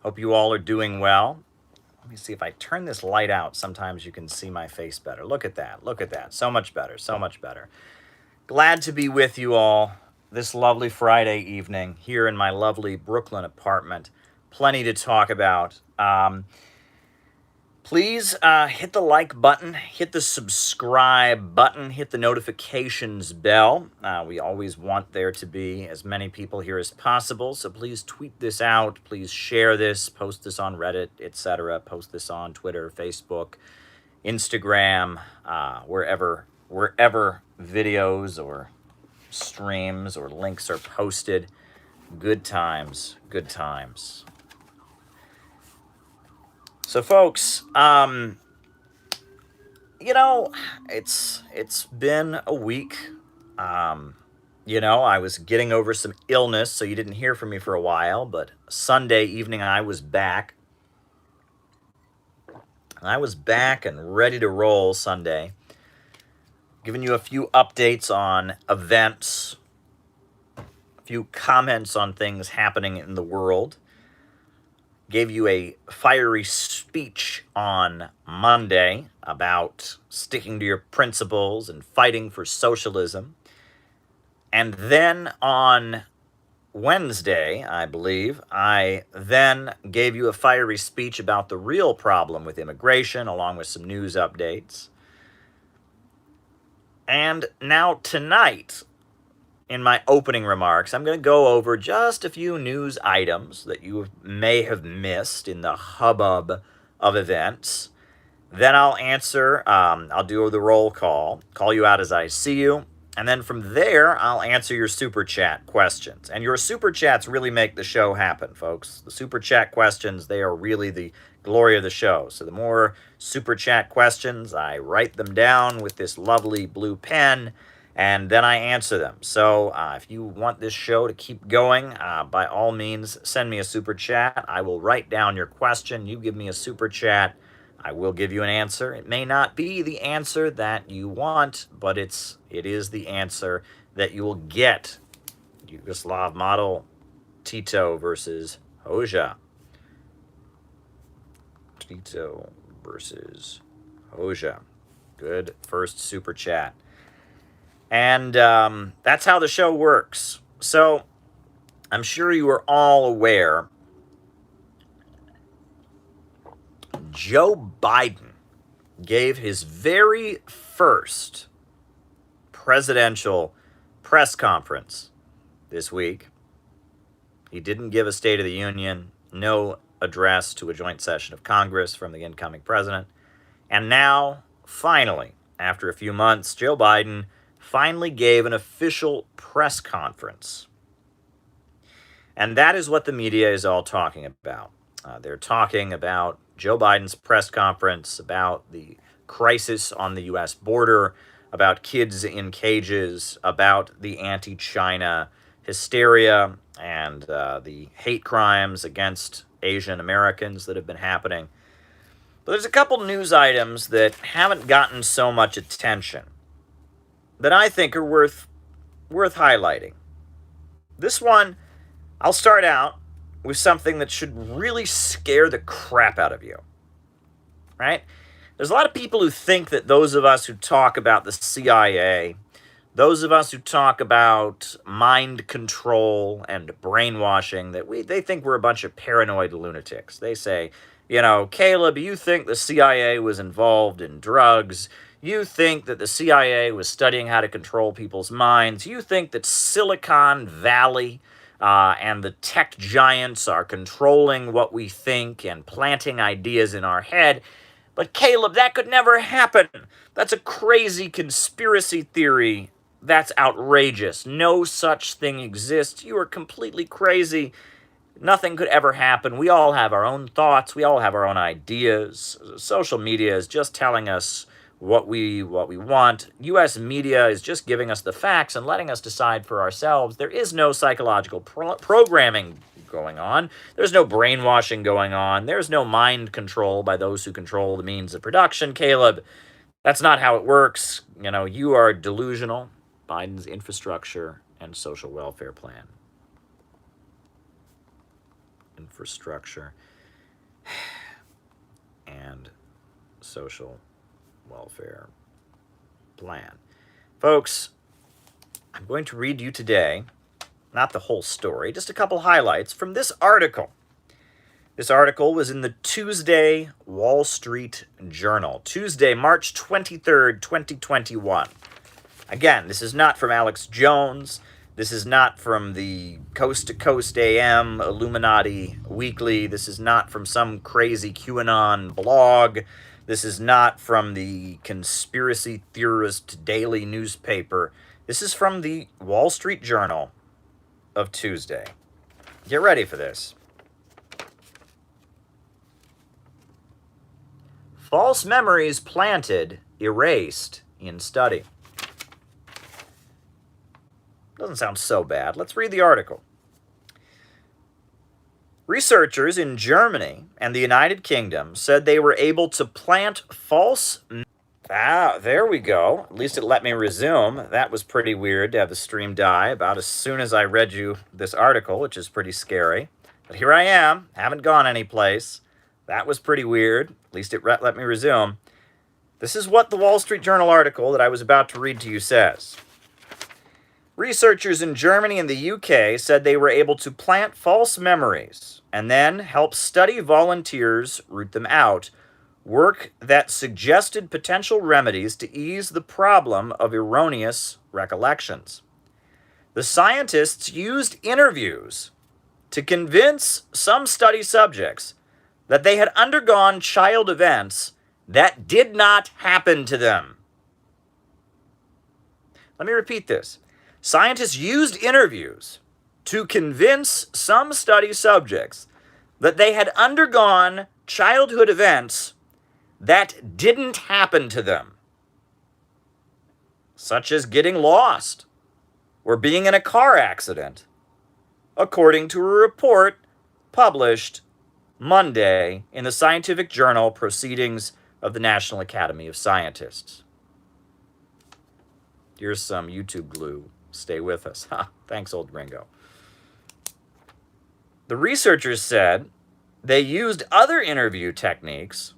Hope you all are doing well. Let me see if I turn this light out. Sometimes you can see my face better. Look at that. Look at that. So much better. So much better. Glad to be with you all this lovely Friday evening here in my lovely Brooklyn apartment. Plenty to talk about. Please hit the like button, hit the subscribe button, hit the notifications bell. We always want there to be as many people here as possible, so please tweet this out, please share this, post this on Reddit, etc. Post this on Twitter, Facebook, Instagram, wherever videos or streams or links are posted. Good times, good times. So, folks, it's been a week. I was getting over some illness, so you didn't hear from me for a while, but Sunday evening I was back. I was back and ready to roll Sunday, giving you a few updates on events, a few comments on things happening in the world. Gave you a fiery speech on Monday about sticking to your principles and fighting for socialism. And then on Wednesday, I believe, I then gave you a fiery speech about the real problem with immigration, along with some news updates. And now tonight, in my opening remarks, I'm going to go over just a few news items that you may have missed in the hubbub of events. Then I'll answer, I'll do the roll call you out as I see you. And then from there, I'll answer your super chat questions. And your super chats really make the show happen, folks. The super chat questions, they are really the glory of the show. So the more super chat questions, I write them down with this lovely blue pen, and then I answer them. So if you want this show to keep going, by all means, send me a super chat. I will write down your question. You give me a super chat. I will give you an answer. It may not be the answer that you want, but it is the answer that you will get. Yugoslav model, Tito versus Hoxha. Tito versus Hoxha. Good first super chat. And that's how the show works. So I'm sure you are all aware Joe Biden gave his very first presidential press conference this week. He didn't give a State of the Union, no address to a joint session of Congress from the incoming president. And now, finally, after a few months, Joe Biden finally gave an official press conference. And that is what the media is all talking about. They're talking about Joe Biden's press conference, about the crisis on the U.S. border, about kids in cages, about the anti-China hysteria, and the hate crimes against Asian Americans that have been happening. But there's a couple news items that haven't gotten so much attention that I think are worth highlighting. This one, I'll start out with something that should really scare the crap out of you, right? There's a lot of people who think that those of us who talk about the CIA, those of us who talk about mind control and brainwashing, they think we're a bunch of paranoid lunatics. They say, Caleb, you think the CIA was involved in drugs. You think that the CIA was studying how to control people's minds. You think that Silicon Valley and the tech giants are controlling what we think and planting ideas in our head. But Caleb, that could never happen. That's a crazy conspiracy theory. That's outrageous. No such thing exists. You are completely crazy. Nothing could ever happen. We all have our own thoughts. We all have our own ideas. Social media is just telling us what we want. U.S. media is just giving us the facts and letting us decide for ourselves. There is no psychological programming going on. There's no brainwashing going on. There's no mind control by those who control the means of production. Caleb, that's not how it works. You are delusional. Biden's infrastructure and social welfare plan. Infrastructure and social welfare plan. Folks, I'm going to read you today, not the whole story, just a couple highlights from this article. This article was in the Tuesday Wall Street Journal, Tuesday, March 23rd, 2021. Again, this is not from Alex Jones. This is not from the Coast to Coast AM Illuminati Weekly. This is not from some crazy QAnon blog. This is not from the conspiracy theorist daily newspaper. This is from the Wall Street Journal of Tuesday. Get ready for this. False memories planted, erased in study. Doesn't sound so bad. Let's read the article. Researchers in Germany and the United Kingdom said they were able to plant false... there we go. At least it let me resume. That was pretty weird to have the stream die about as soon as I read you this article, which is pretty scary. But here I am. Haven't gone anyplace. That was pretty weird. At least it let me resume. This is what the Wall Street Journal article that I was about to read to you says. Researchers in Germany and the UK said they were able to plant false memories and then help study volunteers root them out, work that suggested potential remedies to ease the problem of erroneous recollections. The scientists used interviews to convince some study subjects that they had undergone child events that did not happen to them. Let me repeat this. Scientists used interviews to convince some study subjects that they had undergone childhood events that didn't happen to them, such as getting lost or being in a car accident, according to a report published Monday in the scientific journal Proceedings of the National Academy of Scientists. Here's some YouTube glue. Stay with us. Thanks, old Ringo. The researchers said they used other interview techniques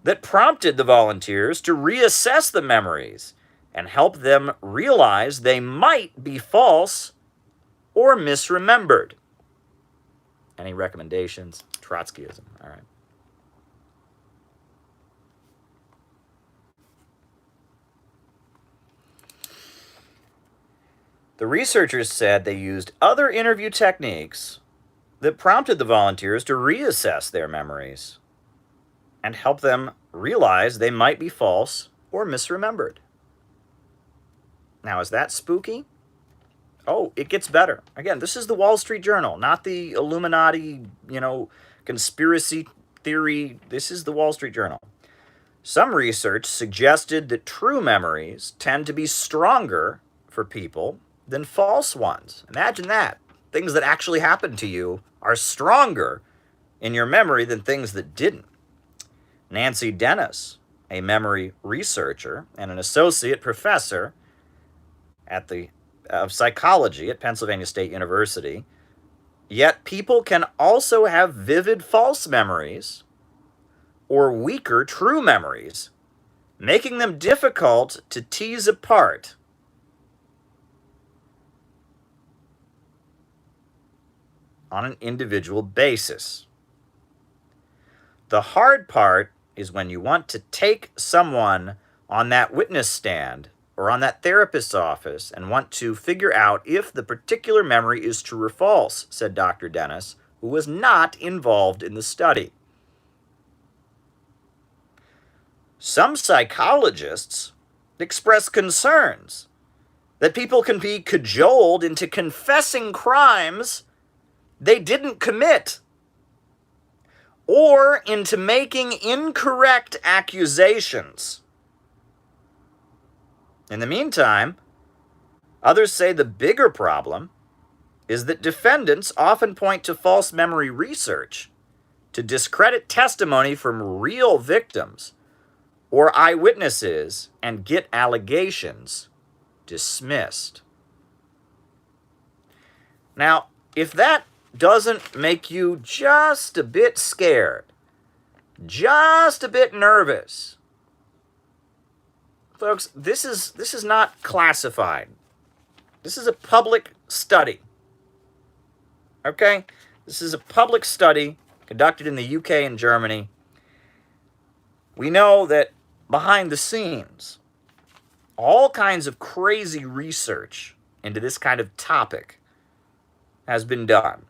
that prompted the volunteers to reassess the memories and help them realize they might be false or misremembered. Any recommendations? Trotskyism. All right. The researchers said they used other interview techniques that prompted the volunteers to reassess their memories and help them realize they might be false or misremembered. Now, is that spooky? Oh, it gets better. Again, this is the Wall Street Journal, not the Illuminati, conspiracy theory. This is the Wall Street Journal. Some research suggested that true memories tend to be stronger for people than false ones. Imagine that. Things that actually happened to you are stronger in your memory than things that didn't. Nancy Dennis, a memory researcher and an associate professor of psychology at Pennsylvania State University, yet people can also have vivid false memories or weaker true memories, making them difficult to tease apart. On an individual basis. The hard part is when you want to take someone on that witness stand or on that therapist's office and want to figure out if the particular memory is true or false, said Dr. Dennis, who was not involved in the study. Some psychologists express concerns that people can be cajoled into confessing crimes they didn't commit, or into making incorrect accusations. In the meantime, others say the bigger problem is that defendants often point to false memory research to discredit testimony from real victims or eyewitnesses and get allegations dismissed. Now, if that doesn't make you just a bit scared just a bit nervous. Folks, this is not classified. This is a public study. Okay? This is a public study conducted in the UK and Germany. We know that behind the scenes, all kinds of crazy research into this kind of topic has been done.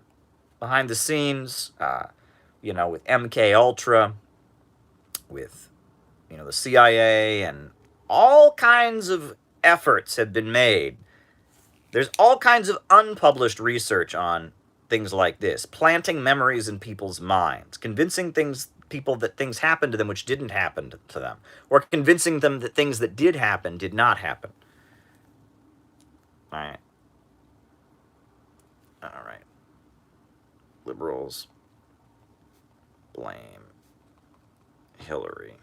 Behind the scenes, with MK Ultra, with, the CIA, and all kinds of efforts have been made. There's all kinds of unpublished research on things like this, planting memories in people's minds, convincing people that things happened to them which didn't happen to them, or convincing them that things that did happen did not happen. All right. Liberals blame Hillary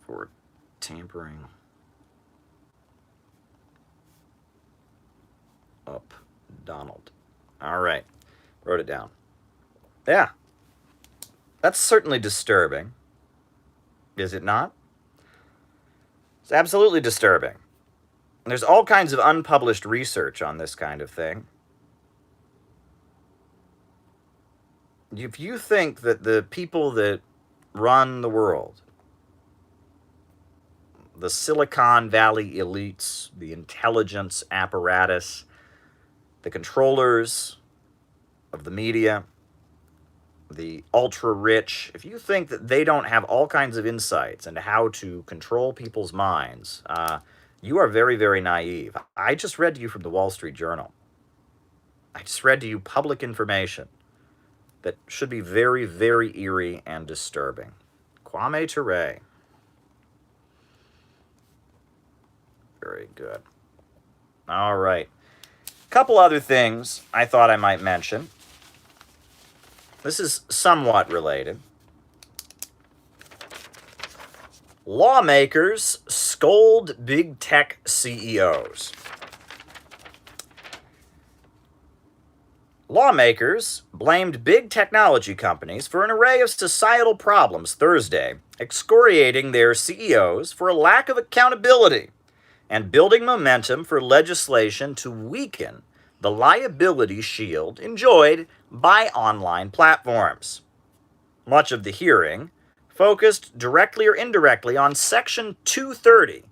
for tampering up Donald. All right. Wrote it down. Yeah. That's certainly disturbing. Is it not? It's absolutely disturbing. There's all kinds of unpublished research on this kind of thing. If you think that the people that run the world, the Silicon Valley elites, the intelligence apparatus, the controllers of the media, the ultra-rich, if you think that they don't have all kinds of insights into how to control people's minds, you are very, very naive. I just read to you from the Wall Street Journal. I just read to you public information that should be very, very eerie and disturbing. Kwame Toure. Very good. All right. A couple other things I thought I might mention. This is somewhat related. Lawmakers scold big tech CEOs. Lawmakers blamed big technology companies for an array of societal problems Thursday, excoriating their CEOs for a lack of accountability and building momentum for legislation to weaken the liability shield enjoyed by online platforms. Much of the hearing focused directly or indirectly on Section 230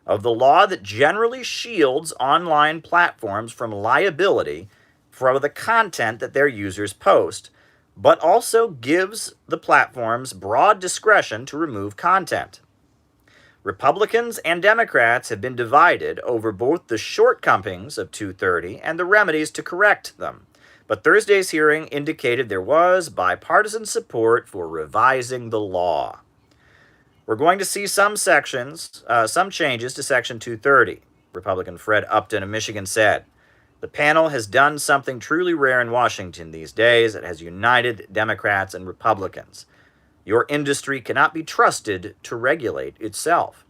of the law that generally shields online platforms from liability for the content that their users post, but also gives the platforms broad discretion to remove content. Republicans and Democrats have been divided over both the shortcomings of 230 and the remedies to correct them, but Thursday's hearing indicated there was bipartisan support for revising the law. We're going to see some changes to Section 230, Republican Fred Upton of Michigan said. The panel has done something truly rare in Washington these days. It has united Democrats and Republicans. Your industry cannot be trusted to regulate itself.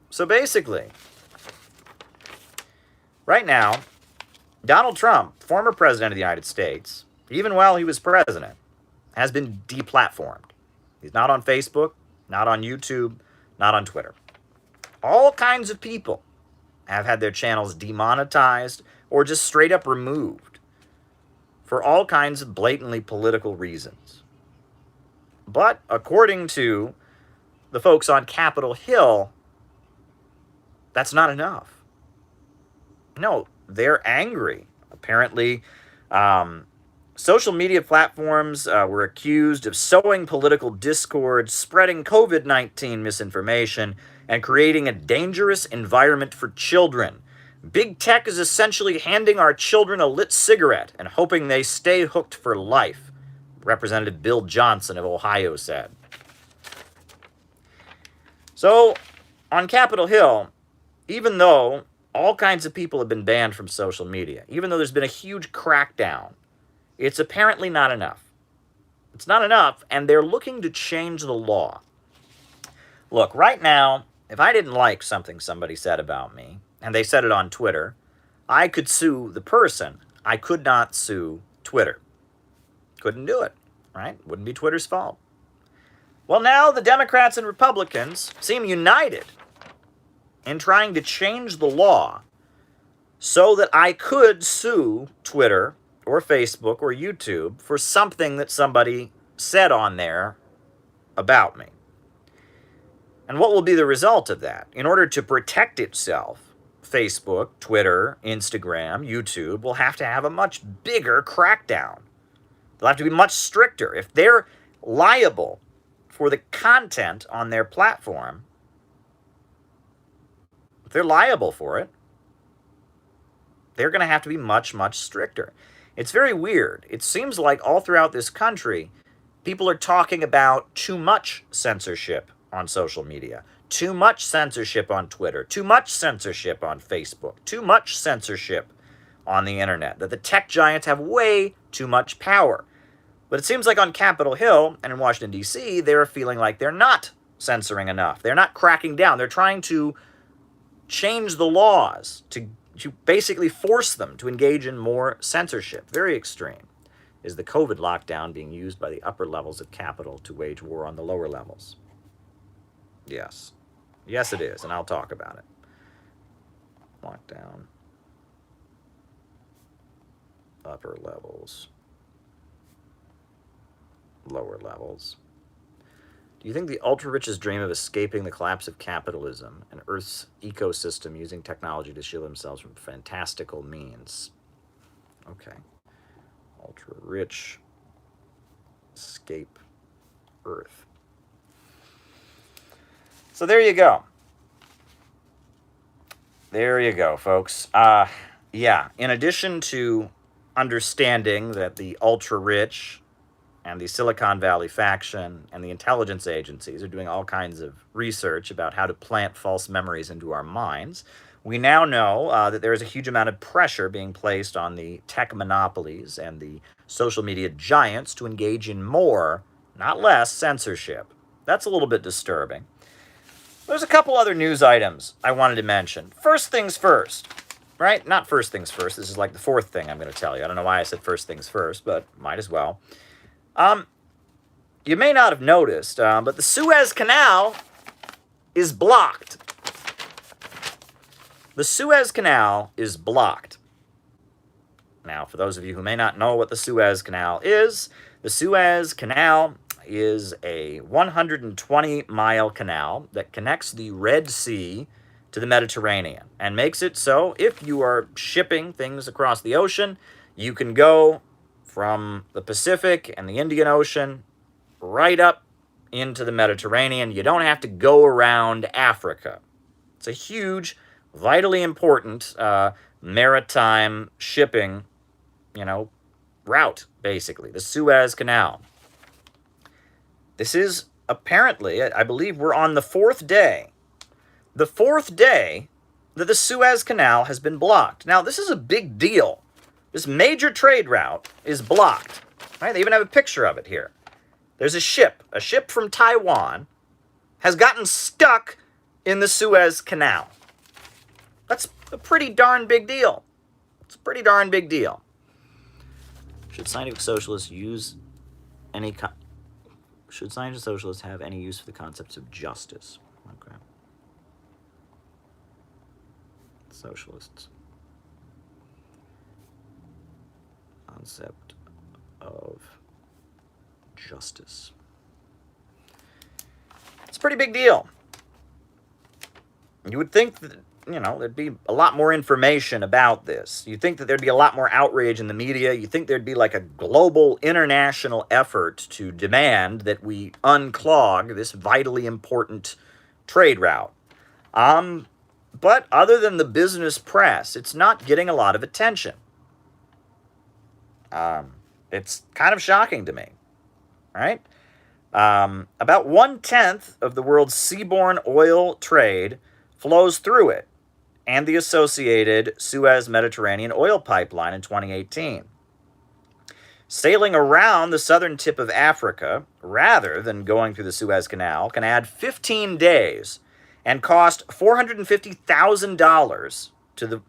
So basically, right now, Donald Trump, former president of the United States, even while he was president, has been deplatformed. He's not on Facebook, not on YouTube, not on Twitter. All kinds of people have had their channels demonetized or just straight up removed for all kinds of blatantly political reasons. But according to the folks on Capitol Hill, that's not enough. No, they're angry. Apparently, social media platforms were accused of sowing political discord, spreading COVID-19 misinformation, and creating a dangerous environment for children. Big tech is essentially handing our children a lit cigarette and hoping they stay hooked for life, Representative Bill Johnson of Ohio said. So, on Capitol Hill, even though all kinds of people have been banned from social media, even though there's been a huge crackdown, it's apparently not enough. It's not enough, and they're looking to change the law. Look, right now, if I didn't like something somebody said about me, and they said it on Twitter, I could sue the person. I could not sue Twitter. Couldn't do it, right? Wouldn't be Twitter's fault. Well, now the Democrats and Republicans seem united in trying to change the law so that I could sue Twitter or Facebook or YouTube for something that somebody said on there about me. And what will be the result of that? In order to protect itself, Facebook, Twitter, Instagram, YouTube will have to have a much bigger crackdown. They'll have to be much stricter. If they're liable for the content on their platform, if they're liable for it, they're going to have to be much, much stricter. It's very weird. It seems like all throughout this country, people are talking about too much censorship on social media, too much censorship on Twitter, too much censorship on Facebook, too much censorship on the internet, that the tech giants have way too much power. But it seems like on Capitol Hill and in Washington, D.C., they're feeling like they're not censoring enough. They're not cracking down. They're trying to change the laws to basically force them to engage in more censorship. Very extreme is the COVID lockdown being used by the upper levels of Capitol to wage war on the lower levels. Yes. Yes, it is, and I'll talk about it. Lockdown. Upper levels. Lower levels. Do you think the ultra-rich's dream of escaping the collapse of capitalism and Earth's ecosystem using technology to shield themselves from fantastical means? Okay. Ultra-rich escape Earth. So there you go. There you go, folks. Yeah, in addition to understanding that the ultra-rich and the Silicon Valley faction and the intelligence agencies are doing all kinds of research about how to plant false memories into our minds, we now know that there is a huge amount of pressure being placed on the tech monopolies and the social media giants to engage in more, not less, censorship. That's a little bit disturbing. There's a couple other news items I wanted to mention. First things first, right? Not first things first. This is like the fourth thing I'm going to tell you. I don't know why I said first things first, but might as well. You may not have noticed, but the Suez Canal is blocked. The Suez Canal is blocked. Now, for those of you who may not know what the Suez Canal is, the Suez Canal is a 120-mile canal that connects the Red Sea to the Mediterranean and makes it so if you are shipping things across the ocean, you can go from the Pacific and the Indian Ocean right up into the Mediterranean. You don't have to go around Africa. It's a huge, vitally important maritime shipping, route, basically, the Suez Canal. This is apparently, I believe we're on the fourth day that the Suez Canal has been blocked. Now, this is a big deal. This major trade route is blocked. Right? They even have a picture of it here. There's a ship from Taiwan has gotten stuck in the Suez Canal. That's a pretty darn big deal. It's a pretty darn big deal. Should scientific socialists Should scientific socialists have any use for the concepts of justice? Okay. Socialists. Concept of justice. It's a pretty big deal. You would think that, there'd be a lot more information about this. You'd think that there'd be a lot more outrage in the media. You'd think there'd be like a global international effort to demand that we unclog this vitally important trade route. But other than the business press, it's not getting a lot of attention. It's kind of shocking to me, right? About 1/10 of the world's seaborne oil trade flows through it and the associated Suez Mediterranean oil pipeline in 2018. Sailing around the southern tip of Africa, rather than going through the Suez Canal, can add 15 days and cost $450,000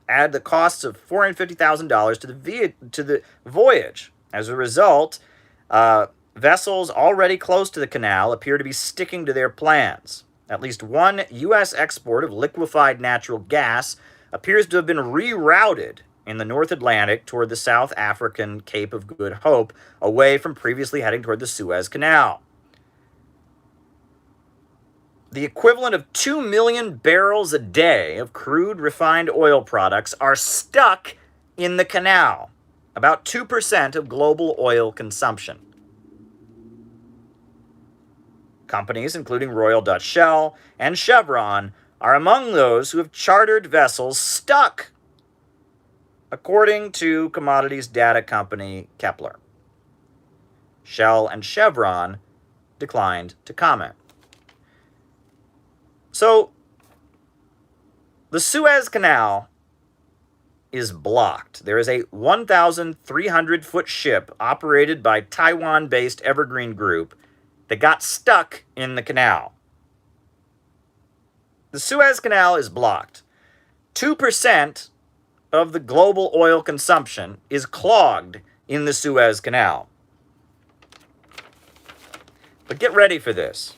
add the costs of $450,000 to the voyage. As a result, vessels already close to the canal appear to be sticking to their plans. At least one U.S. export of liquefied natural gas appears to have been rerouted in the North Atlantic toward the South African Cape of Good Hope, away from previously heading toward the Suez Canal. The equivalent of 2 million barrels a day of crude refined oil products are stuck in the canal, about 2% of global oil consumption. Companies including Royal Dutch Shell and Chevron are among those who have chartered vessels stuck, according to commodities data company Kepler. Shell and Chevron declined to comment. So, the Suez Canal is blocked. There is a 1,300-foot ship operated by Taiwan-based Evergreen Group that got stuck in the canal. The Suez Canal is blocked. 2% of the global oil consumption is clogged in the Suez Canal. But get ready for this.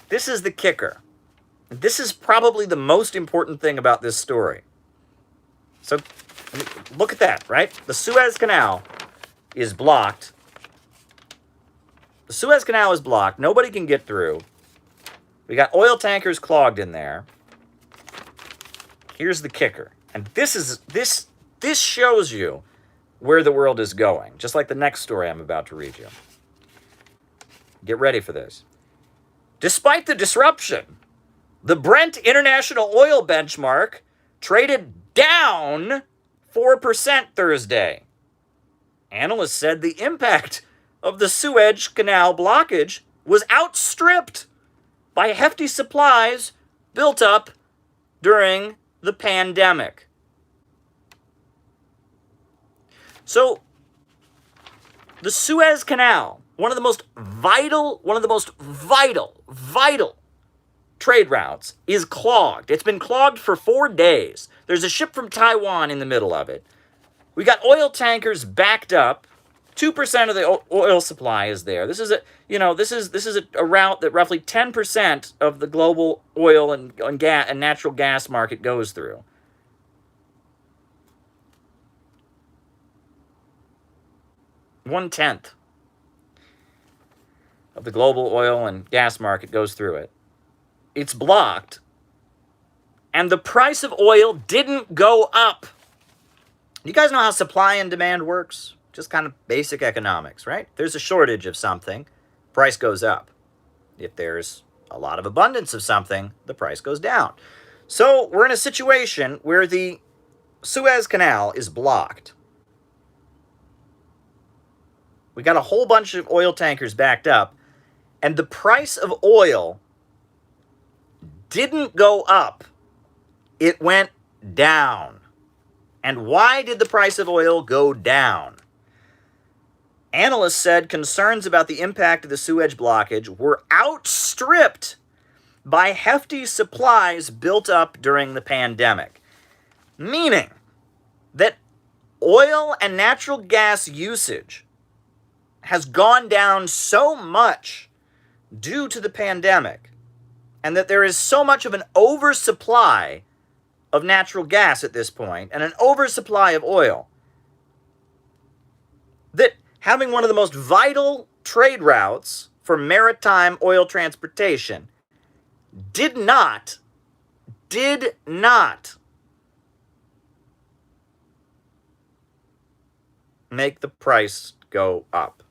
This is the kicker. This is probably the most important thing about this story. So, look at that, right? The Suez Canal is blocked. The Suez Canal is blocked. Nobody can get through. We got oil tankers clogged in there. Here's the kicker. And this shows you where the world is going, just like the next story I'm about to read you. Get ready for this. Despite the disruption, the Brent International Oil Benchmark traded down 4% Thursday. Analysts said the impact of the Suez Canal blockage was outstripped by hefty supplies built up during the pandemic. So, the Suez Canal, one of the most vital trade routes, is clogged. It's been clogged for 4 days. There's a ship from Taiwan in the middle of it. We got oil tankers backed up. 2% of the oil supply is there. This is a route that roughly 10% of the global oil and natural gas market goes through. One-tenth of the global oil and gas market goes through it. It's blocked, and the price of oil didn't go up. You guys know how supply and demand works? Just kind of basic economics, right? There's a shortage of something, price goes up. If there's a lot of abundance of something, the price goes down. So we're in a situation where the Suez Canal is blocked. We got a whole bunch of oil tankers backed up, and the price of oil didn't go up. It went down. And why did the price of oil go down? Analysts said concerns about the impact of the Suez blockage were outstripped by hefty supplies built up during the pandemic. Meaning that oil and natural gas usage has gone down so much due to the pandemic, and that there is so much of an oversupply of natural gas at this point, and an oversupply of oil, that having one of the most vital trade routes for maritime oil transportation did not make the price go up.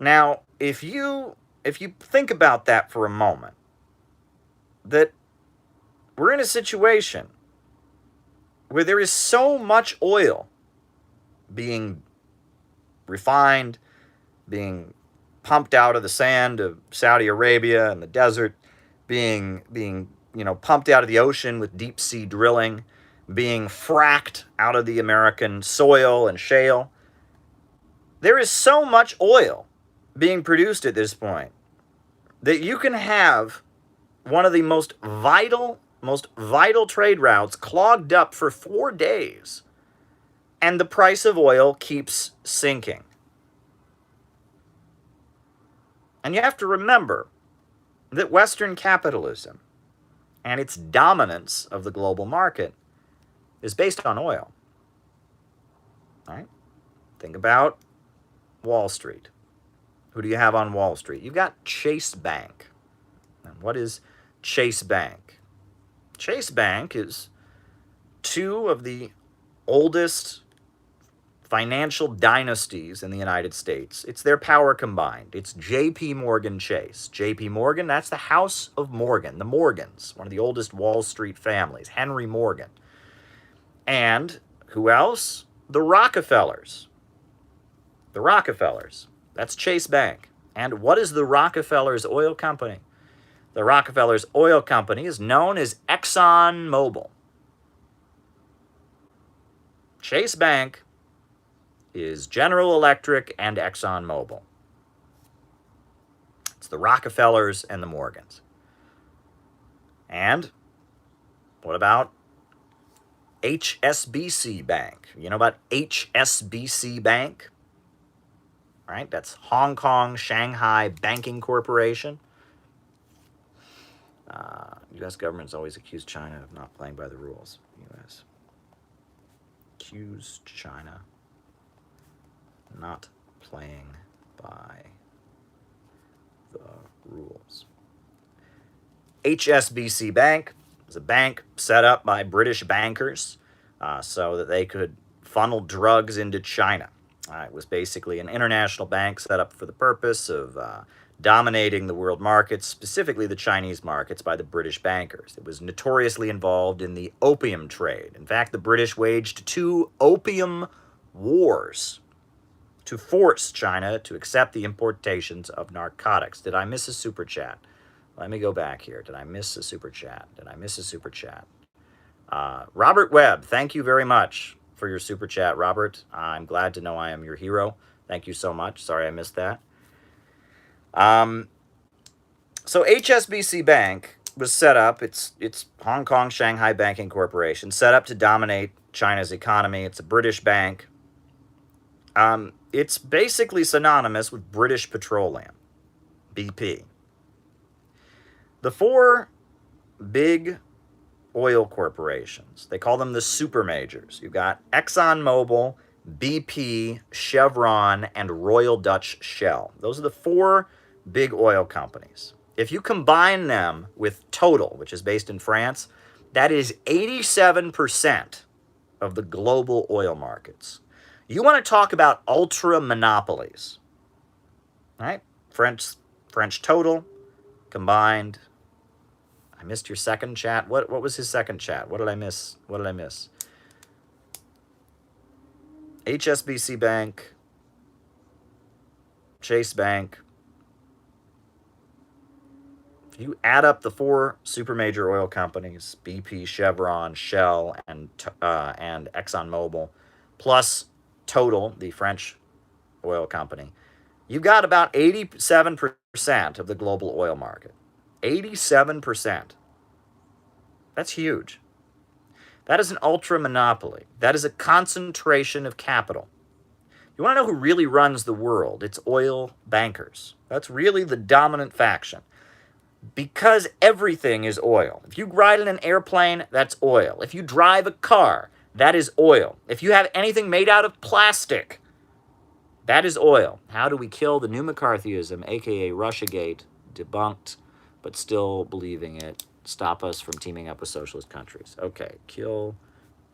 Now, if you think about that for a moment, that we're in a situation where there is so much oil being refined, being pumped out of the sand of Saudi Arabia and the desert, being pumped out of the ocean with deep sea drilling, being fracked out of the American soil and shale. There is so much oil being produced at this point that you can have one of the most vital most vital trade routes clogged up for 4 days, and the price of oil keeps sinking. And you have to remember that Western capitalism and its dominance of the global market is based on oil. Right? Think about Wall Street. Who do you have on Wall Street? You've got Chase Bank. And what is Chase Bank? Chase Bank is two of the oldest financial dynasties in the United States. It's their power combined. It's J.P. Morgan Chase. J.P. Morgan, that's the House of Morgan, the Morgans, one of the oldest Wall Street families, Henry Morgan. And who else? The Rockefellers. The Rockefellers. That's Chase Bank. And what is the Rockefellers Oil Company? The Rockefellers Oil Company is known as ExxonMobil. Chase Bank is General Electric and ExxonMobil. It's the Rockefellers and the Morgans. And what about Hsbc Bank? You know about Hsbc Bank? Right? That's Hong Kong Shanghai Banking Corporation. U.S. government's always accused China of not playing by the rules. U.S. accused China not playing by the rules. HSBC Bank is a bank set up by British bankers so that they could funnel drugs into China. It was basically an international bank set up for the purpose of dominating the world markets, specifically the Chinese markets, by the British bankers. It was notoriously involved in the opium trade. In fact, the British waged 2 opium wars to force China to accept the importations of narcotics. Did I miss a super chat? Let me go back here. Did I miss a super chat? Robert Webb, thank you very much for your super chat, Robert. I'm glad to know I am your hero. Thank you so much. Sorry I missed that. So HSBC Bank was set up. It's Hong Kong Shanghai Banking Corporation, set up to dominate China's economy. It's a British bank. It's basically synonymous with British Petroleum, BP. The 4 big oil corporations, they call them the super majors. You've got ExxonMobil, BP, Chevron, and Royal Dutch Shell. Those are the 4 big oil companies. If you combine them with Total, which is based in France, that is 87% of the global oil markets. You want to talk about ultra monopolies, right? French Total combined. I missed your second chat. What was his second chat? What did I miss? HSBC Bank, Chase Bank. If you add up the 4 super major oil companies, BP, Chevron, Shell, and ExxonMobil, plus Total, the French oil company, you've got about 87% of the global oil market. 87%. That's huge. That is an ultra monopoly. That is a concentration of capital. You want to know who really runs the world? It's oil bankers. That's really the dominant faction. Because everything is oil. If you ride in an airplane, that's oil. If you drive a car, that is oil. If you have anything made out of plastic, that is oil. How do we kill the new McCarthyism, aka Russiagate, debunked, but still believing it? Stop us from teaming up with socialist countries. Okay, kill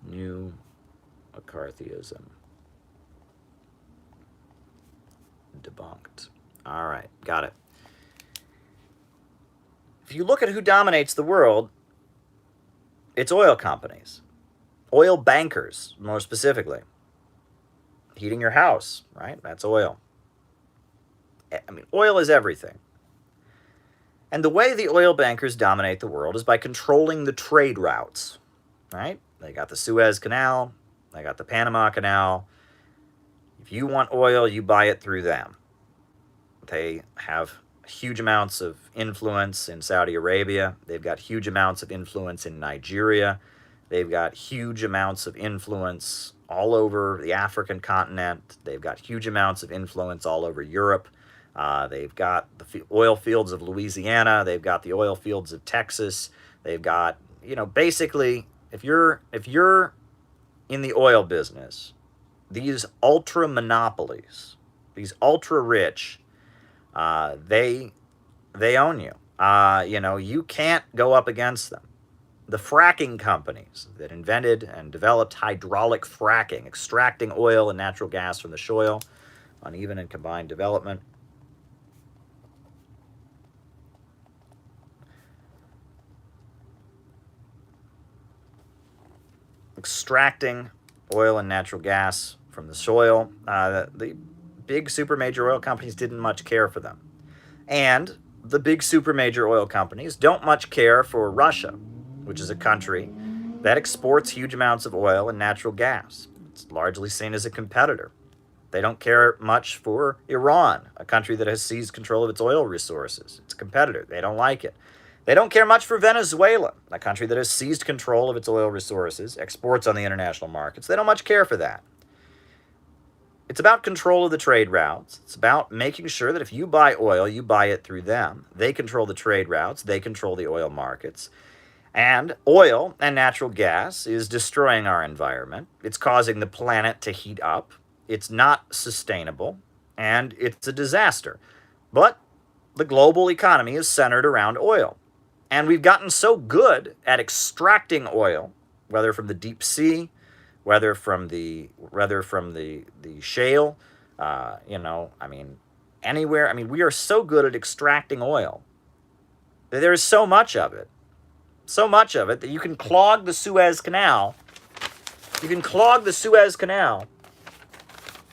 new McCarthyism. Debunked. All right, got it. If you look at who dominates the world, it's oil companies. Oil bankers, more specifically. Heating your house, right? That's oil. I mean, oil is everything. And the way the oil bankers dominate the world is by controlling the trade routes, right? They got the Suez Canal. They got the Panama Canal. If you want oil, you buy it through them. They have huge amounts of influence in Saudi Arabia. They've got huge amounts of influence in Nigeria. They've got huge amounts of influence all over the African continent. They've got huge amounts of influence all over Europe. They've got the oil fields of Louisiana. They've got the oil fields of Texas. They've got, basically, if you're in the oil business, these ultra monopolies, these ultra rich, they own you. You can't go up against them. The fracking companies that invented and developed hydraulic fracking, extracting oil and natural gas from the soil, uneven and combined development. Extracting oil and natural gas from the soil. The big super major oil companies didn't much care for them. And the big super major oil companies don't much care for Russia, which is a country that exports huge amounts of oil and natural gas. It's largely seen as a competitor. They don't care much for Iran, a country that has seized control of its oil resources. It's a competitor. They don't like it. They don't care much for Venezuela, a country that has seized control of its oil resources, exports on the international markets. They don't much care for that. It's about control of the trade routes. It's about making sure that if you buy oil, you buy it through them. They control the trade routes. They control the oil markets. And oil and natural gas is destroying our environment. It's causing the planet to heat up. It's not sustainable. And it's a disaster. But the global economy is centered around oil. And we've gotten so good at extracting oil, whether from the deep sea, whether from the shale, anywhere. We are so good at extracting oil. There is so much of it that you can clog the Suez Canal. You can clog the Suez Canal,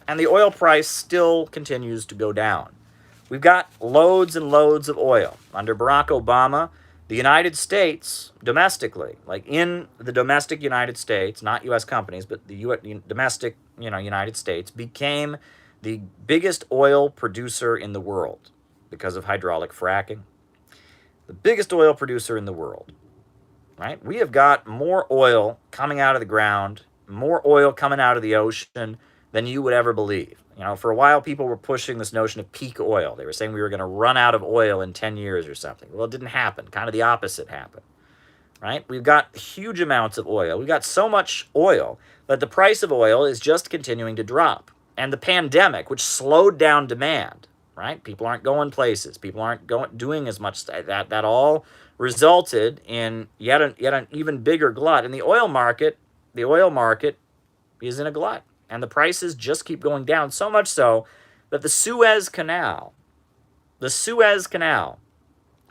and the oil price still continues to go down. We've got loads and loads of oil. Under Barack Obama, the United States, domestically, like in the domestic United States, not U.S. companies, but the domestic, United States, became the biggest oil producer in the world because of hydraulic fracking. The biggest oil producer in the world, right? We have got more oil coming out of the ground, more oil coming out of the ocean than you would ever believe. For a while, people were pushing this notion of peak oil. They were saying we were going to run out of oil in 10 years or something. Well, it didn't happen. Kind of the opposite happened, right? We've got huge amounts of oil. We've got so much oil that the price of oil is just continuing to drop. And the pandemic, which slowed down demand, right? People aren't going places. People aren't doing as much. That all resulted in yet an even bigger glut. And the oil market is in a glut. And the prices just keep going down, so much so that the Suez Canal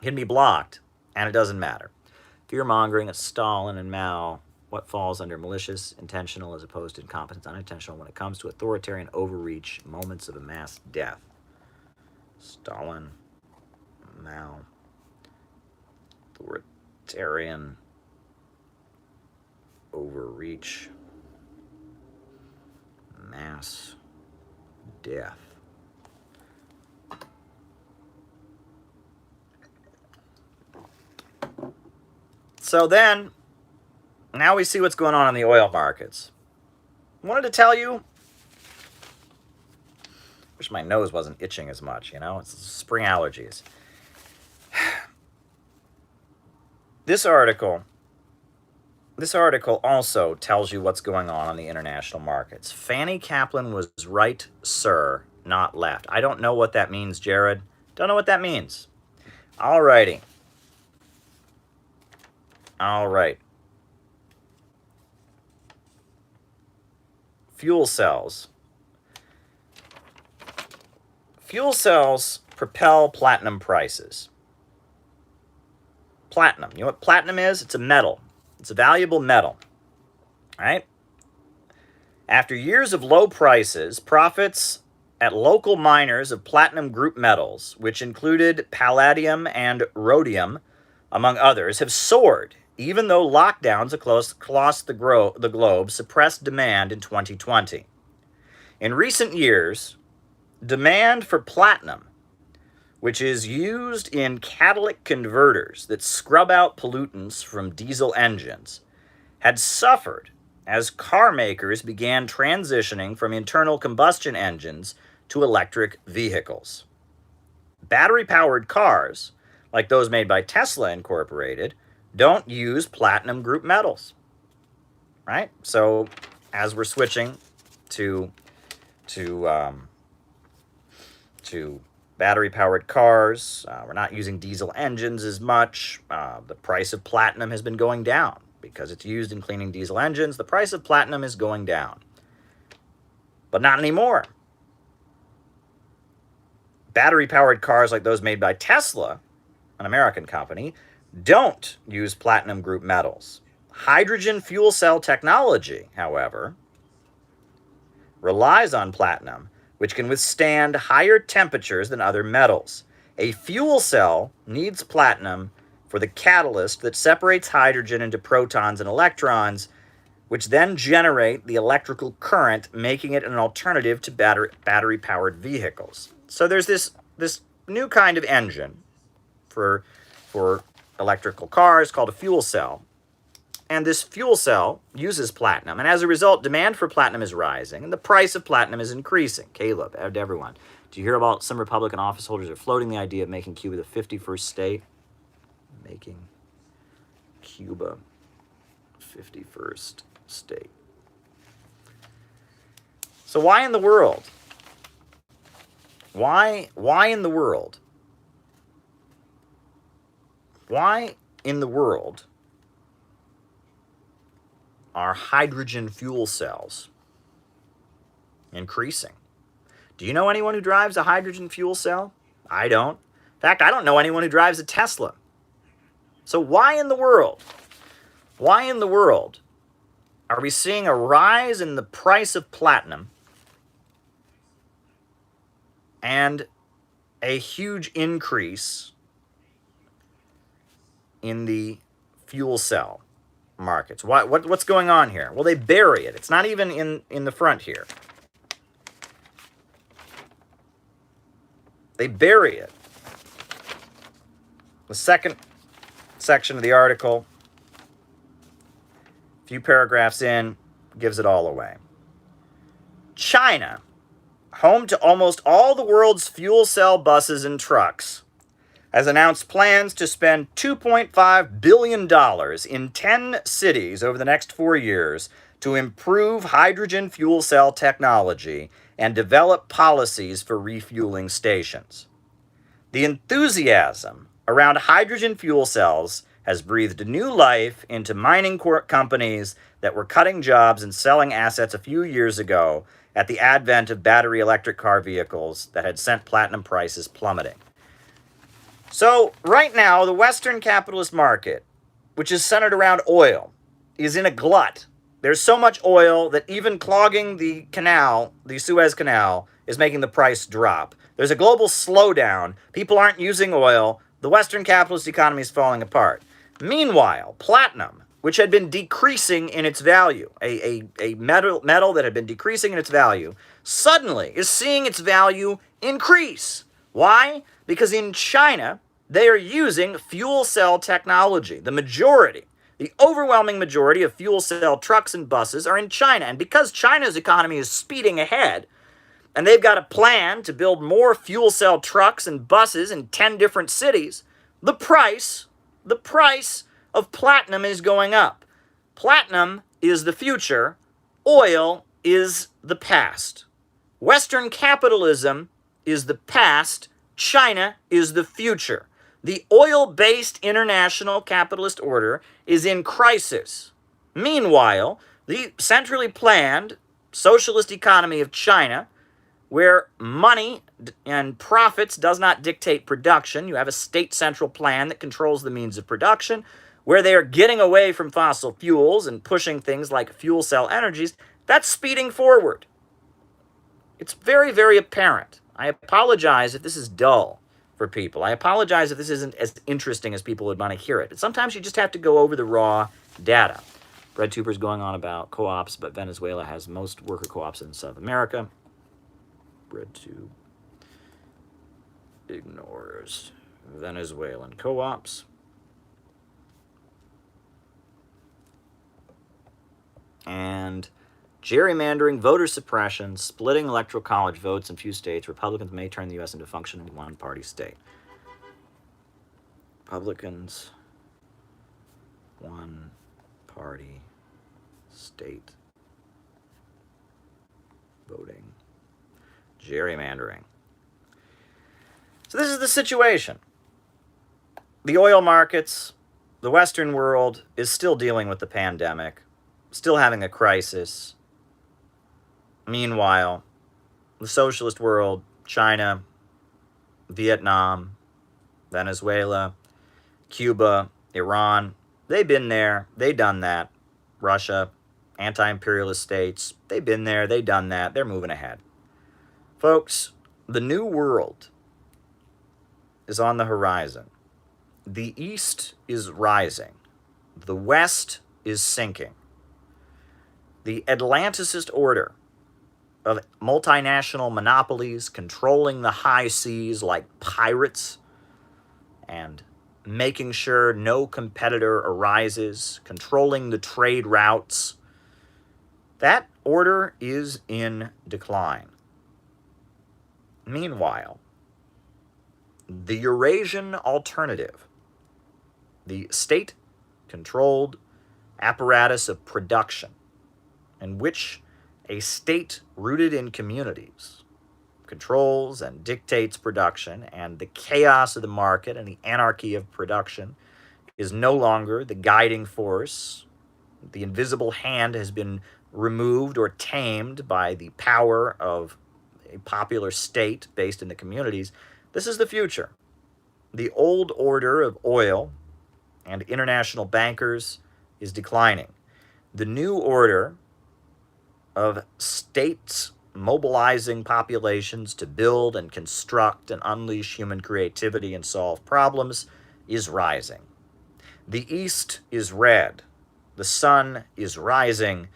can be blocked, and it doesn't matter. Fear-mongering of Stalin and Mao, what falls under malicious, intentional, as opposed to incompetent, unintentional when it comes to authoritarian overreach, moments of a mass death. Stalin, Mao, authoritarian overreach, mass death. So then, now we see what's going on in the oil markets. I wanted to tell you, wish my nose wasn't itching as much, it's spring allergies. This article also tells you what's going on the international markets. Fanny Kaplan was right, sir, not left. I don't know what that means, Jared. Don't know what that means. All right. Fuel cells. Fuel cells propel platinum prices. Platinum. You know what platinum is? It's a metal. It's a valuable metal, right? After years of low prices, profits at local miners of platinum group metals, which included palladium and rhodium, among others, have soared, even though lockdowns across the globe suppressed demand in 2020. In recent years, demand for platinum which is used in catalytic converters that scrub out pollutants from diesel engines, had suffered as car makers began transitioning from internal combustion engines to electric vehicles. Battery-powered cars, like those made by Tesla Incorporated, don't use platinum group metals, right? So as we're switching to battery-powered cars, we're not using diesel engines as much. The price of platinum has been going down because it's used in cleaning diesel engines. The price of platinum is going down, but not anymore. Battery-powered cars like those made by Tesla, an American company, don't use platinum group metals. Hydrogen fuel cell technology, however, relies on platinum, which can withstand higher temperatures than other metals. A fuel cell needs platinum for the catalyst that separates hydrogen into protons and electrons, which then generate the electrical current, making it an alternative to battery-powered vehicles. So there's this new kind of engine for electrical cars called a fuel cell. And this fuel cell uses platinum. And as a result, demand for platinum is rising, and the price of platinum is increasing. Caleb, everyone. Do you hear about some Republican office holders are floating the idea of making Cuba the 51st state? Making Cuba 51st state. So why in the world? Why in the world? Why in the world are hydrogen fuel cells increasing? Do you know anyone who drives a hydrogen fuel cell? I don't. In fact, I don't know anyone who drives a Tesla. So why in the world are we seeing a rise in the price of platinum and a huge increase in the fuel cell markets? What's going on here? Well, they bury it. It's not even in the front here. They bury it. The second section of the article, a few paragraphs in, gives it all away. China, home to almost all the world's fuel cell buses and trucks, has announced plans to spend $2.5 billion in 10 cities over the next 4 years to improve hydrogen fuel cell technology and develop policies for refueling stations. The enthusiasm around hydrogen fuel cells has breathed new life into mining companies that were cutting jobs and selling assets a few years ago at the advent of battery electric car vehicles that had sent platinum prices plummeting. So right now, the Western capitalist market, which is centered around oil, is in a glut. There's so much oil that even clogging the canal, the Suez Canal, is making the price drop. There's a global slowdown. People aren't using oil. The Western capitalist economy is falling apart. Meanwhile, platinum, which had been decreasing in its value, a metal that had been decreasing in its value, suddenly is seeing its value increase. Why? Because in China, they are using fuel cell technology. The overwhelming majority of fuel cell trucks and buses are in China. And because China's economy is speeding ahead, and they've got a plan to build more fuel cell trucks and buses in 10 different cities, the price of platinum is going up. Platinum is the future. Oil is the past. Western capitalism is the past. China is the future. The oil-based international capitalist order is in crisis. Meanwhile, the centrally planned socialist economy of China, where money and profits does not dictate production, you have a state central plan that controls the means of production, where they are getting away from fossil fuels and pushing things like fuel cell energies, that's speeding forward. It's very, very apparent. I apologize if this is dull for people. I apologize if this isn't as interesting as people would want to hear it. But sometimes you just have to go over the raw data. Brett Tooper's going on about co-ops, but Venezuela has most worker co-ops in South America. BreadTube ignores Venezuelan co-ops. And gerrymandering, voter suppression, splitting electoral college votes in few states. Republicans may turn the U.S. into a functioning one-party state. Republicans, one-party state. Voting. Gerrymandering. So this is the situation. The oil markets, the Western world is still dealing with the pandemic, still having a crisis. Meanwhile, the socialist world, China, Vietnam, Venezuela, Cuba, Iran, they've been there, they've done that. Russia, anti-imperialist states, they've been there, they've done that, they're moving ahead. Folks, the new world is on the horizon. The East is rising. The West is sinking. The Atlanticist order of multinational monopolies controlling the high seas like pirates and making sure no competitor arises, controlling the trade routes, that order is in decline. Meanwhile, the Eurasian alternative, the state-controlled apparatus of production, in which a state rooted in communities controls and dictates production, and the chaos of the market and the anarchy of production is no longer the guiding force. The invisible hand has been removed or tamed by the power of a popular state based in the communities. This is the future. The old order of oil and international bankers is declining. The new order of states mobilizing populations to build and construct and unleash human creativity and solve problems is rising. The East is red. The sun is rising.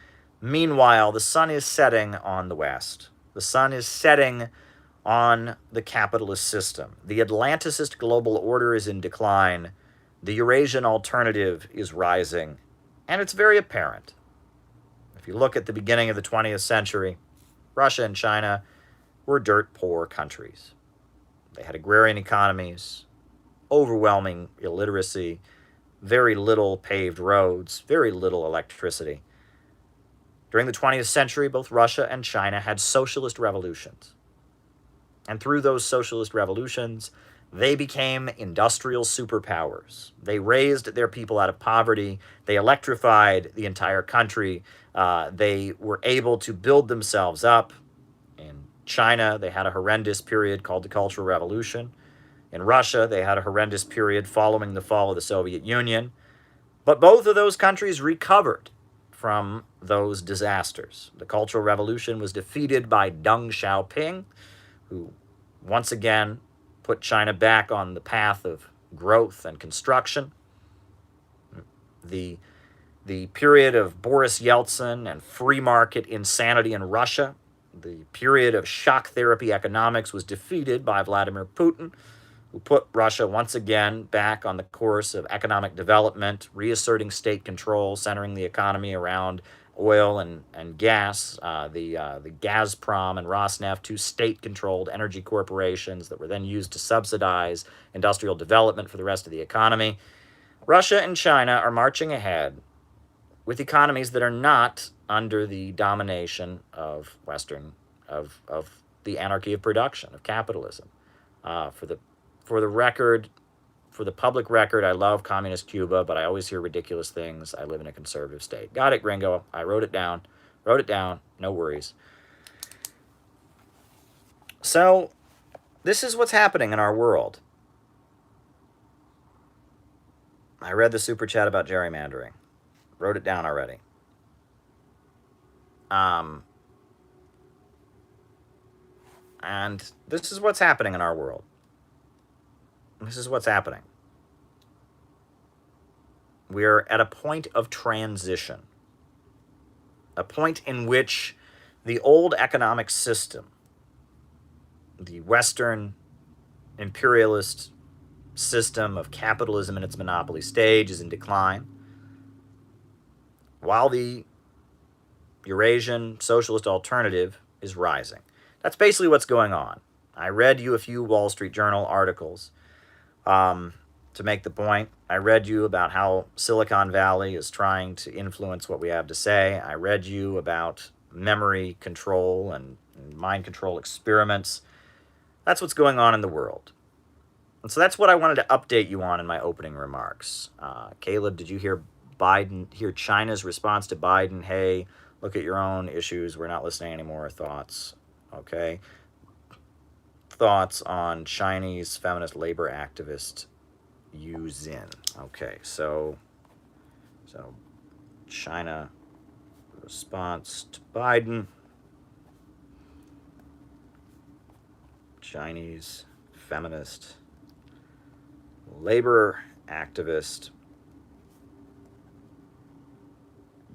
Meanwhile, the sun is setting on the West. The sun is setting on the capitalist system. The Atlanticist global order is in decline. The Eurasian alternative is rising. And it's very apparent. If you look at the beginning of the 20th century, Russia and China were dirt poor countries. They had agrarian economies, overwhelming illiteracy, very little paved roads, very little electricity. During the 20th century, both Russia and China had socialist revolutions. And through those socialist revolutions, they became industrial superpowers. They raised their people out of poverty. They electrified the entire country. They were able to build themselves up. In China, they had a horrendous period called the Cultural Revolution. In Russia, they had a horrendous period following the fall of the Soviet Union. But both of those countries recovered from those disasters. The Cultural Revolution was defeated by Deng Xiaoping, who once again put China back on the path of growth and construction. The period of Boris Yeltsin and free market insanity in Russia, the period of shock therapy economics, was defeated by Vladimir Putin, who put Russia once again back on the course of economic development, reasserting state control, centering the economy around oil and gas. The Gazprom and Rosneft, two state-controlled energy corporations that were then used to subsidize industrial development for the rest of the economy. Russia and China are marching ahead with economies that are not under the domination of of the anarchy of production, of capitalism. For the public record, I love communist Cuba, but I always hear ridiculous things. I live in a conservative state. Got it, gringo. I wrote it down. No worries. So, this is what's happening in our world. I read the super chat about gerrymandering. Wrote it down already. And this is what's happening in our world. This is what's happening. We're at a point of transition. A point in which the old economic system, the Western imperialist system of capitalism in its monopoly stage is in decline, while the Eurasian socialist alternative is rising. That's basically what's going on. I read you a few Wall Street Journal articles to make the point. I read you about how Silicon Valley is trying to influence what we have to say. I read you about memory control and mind control experiments. That's what's going on in the world. And so that's what I wanted to update you on in my opening remarks. Caleb, did you hear China's response to Biden? Hey, look at your own issues. We're not listening anymore. Thoughts? Okay. Thoughts on Chinese feminist labor activist Yu Xin. Okay, so China response to Biden. Chinese feminist labor activist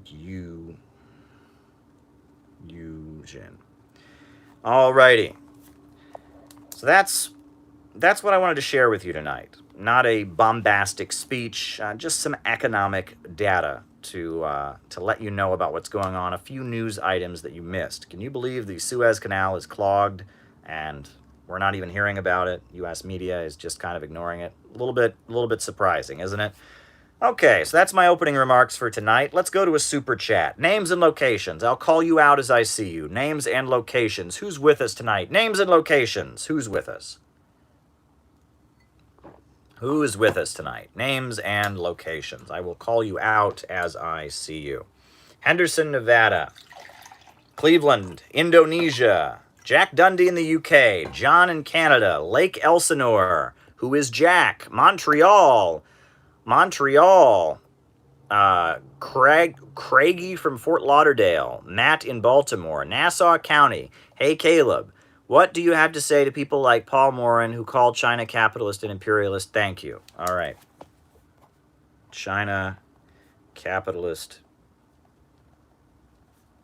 Yu Xin. Alrighty. So that's what I wanted to share with you tonight. Not a bombastic speech, just some economic data to let you know about what's going on. A few news items that you missed. Can you believe the Suez Canal is clogged and we're not even hearing about it? U.S. media is just kind of ignoring it. A little bit surprising, isn't it? Okay, so that's my opening remarks for tonight. Let's go to a super chat. Names and locations. I'll call you out as I see you. Names and locations. Who's with us tonight? Names and locations. Who's with us? Who is with us tonight? Names and locations. I will call you out as I see you. Henderson, Nevada. Cleveland, Indonesia. Jack Dundee in the UK. John in Canada. Lake Elsinore. Who is Jack? Montreal. Craigie from Fort Lauderdale, Matt in Baltimore, Nassau County. Hey, Caleb, what do you have to say to people like Paul Morin who called China capitalist and imperialist? Thank you. All right. China capitalist,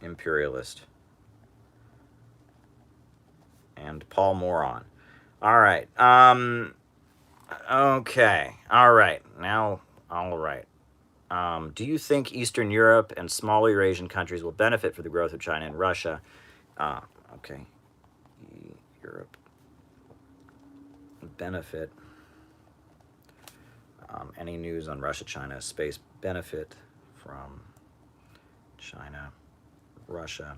imperialist, and Paul Moron. All right. Okay. All right. Now, all right. Do you think Eastern Europe and smaller Eurasian countries will benefit from the growth of China and Russia? Okay. Europe benefit. Any news on Russia, China space benefit from China, Russia,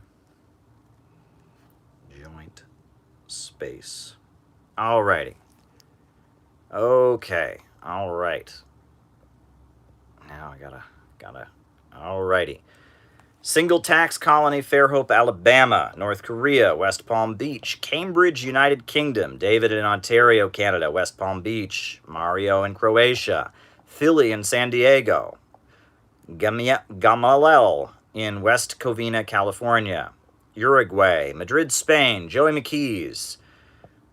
joint space. All righty. Okay, all right. Now I gotta, all righty. Single tax colony, Fairhope, Alabama. North Korea, West Palm Beach. Cambridge, United Kingdom. David in Ontario, Canada. West Palm Beach. Mario in Croatia. Philly and San Diego. Gamalel in West Covina, California. Uruguay. Madrid, Spain. Joey McKees.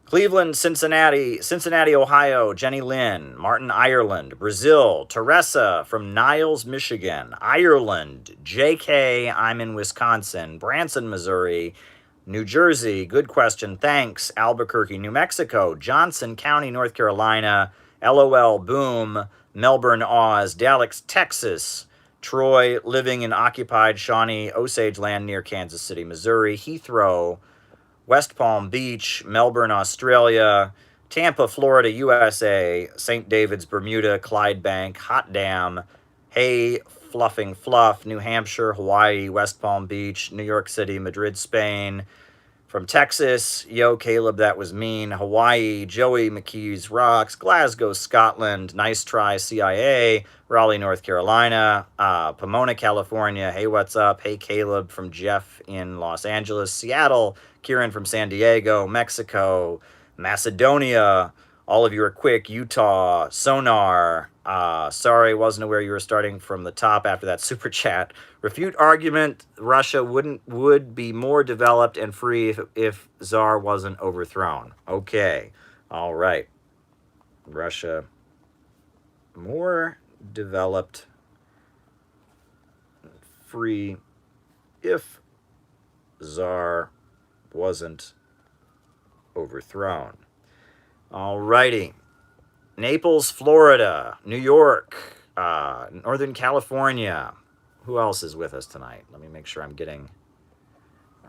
Cleveland, Cincinnati, Ohio, Jenny Lynn, Martin, Ireland, Brazil, Teresa from Niles, Michigan, Ireland, JK, I'm in Wisconsin, Branson, Missouri, New Jersey, good question, thanks, Albuquerque, New Mexico, Johnson County, North Carolina, LOL, boom, Melbourne, Oz, Dallas, Texas, Troy, living in occupied Shawnee Osage land near Kansas City, Missouri, Heathrow, West Palm Beach, Melbourne, Australia, Tampa, Florida, USA, St. David's, Bermuda, Clydebank, Hot Dam, Hay, Fluffing Fluff, New Hampshire, Hawaii, West Palm Beach, New York City, Madrid, Spain. From Texas, yo, Caleb, that was mean. Hawaii, Joey McKees Rocks, Glasgow, Scotland, nice try, CIA, Raleigh, North Carolina, Pomona, California, hey, what's up? Hey, Caleb from Jeff in Los Angeles, Seattle, Kieran from San Diego, Mexico, Macedonia, all of you are quick, Utah, Sonar, sorry, wasn't aware you were starting from the top after that super chat. Refute argument, Russia would be more developed and free if Tsar wasn't overthrown. Okay, all right. Russia more developed, free if Tsar wasn't overthrown. All righty. Naples, Florida, New York, Northern California. Who else is with us tonight? Let me make sure I'm getting...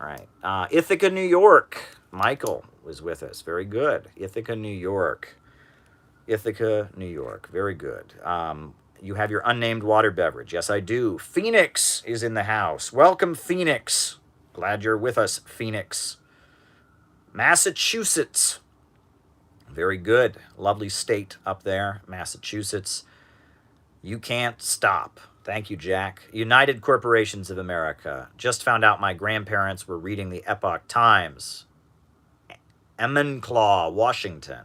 All right. Ithaca, New York. Michael was with us. Very good. Ithaca, New York. Ithaca, New York. Very good. You have your unnamed water beverage. Yes, I do. Phoenix is in the house. Welcome, Phoenix. Glad you're with us, Phoenix. Massachusetts. Very good. Lovely state up there, Massachusetts. You can't stop. Thank you, Jack. United Corporations of America. Just found out my grandparents were reading the Epoch Times. Enumclaw, Washington.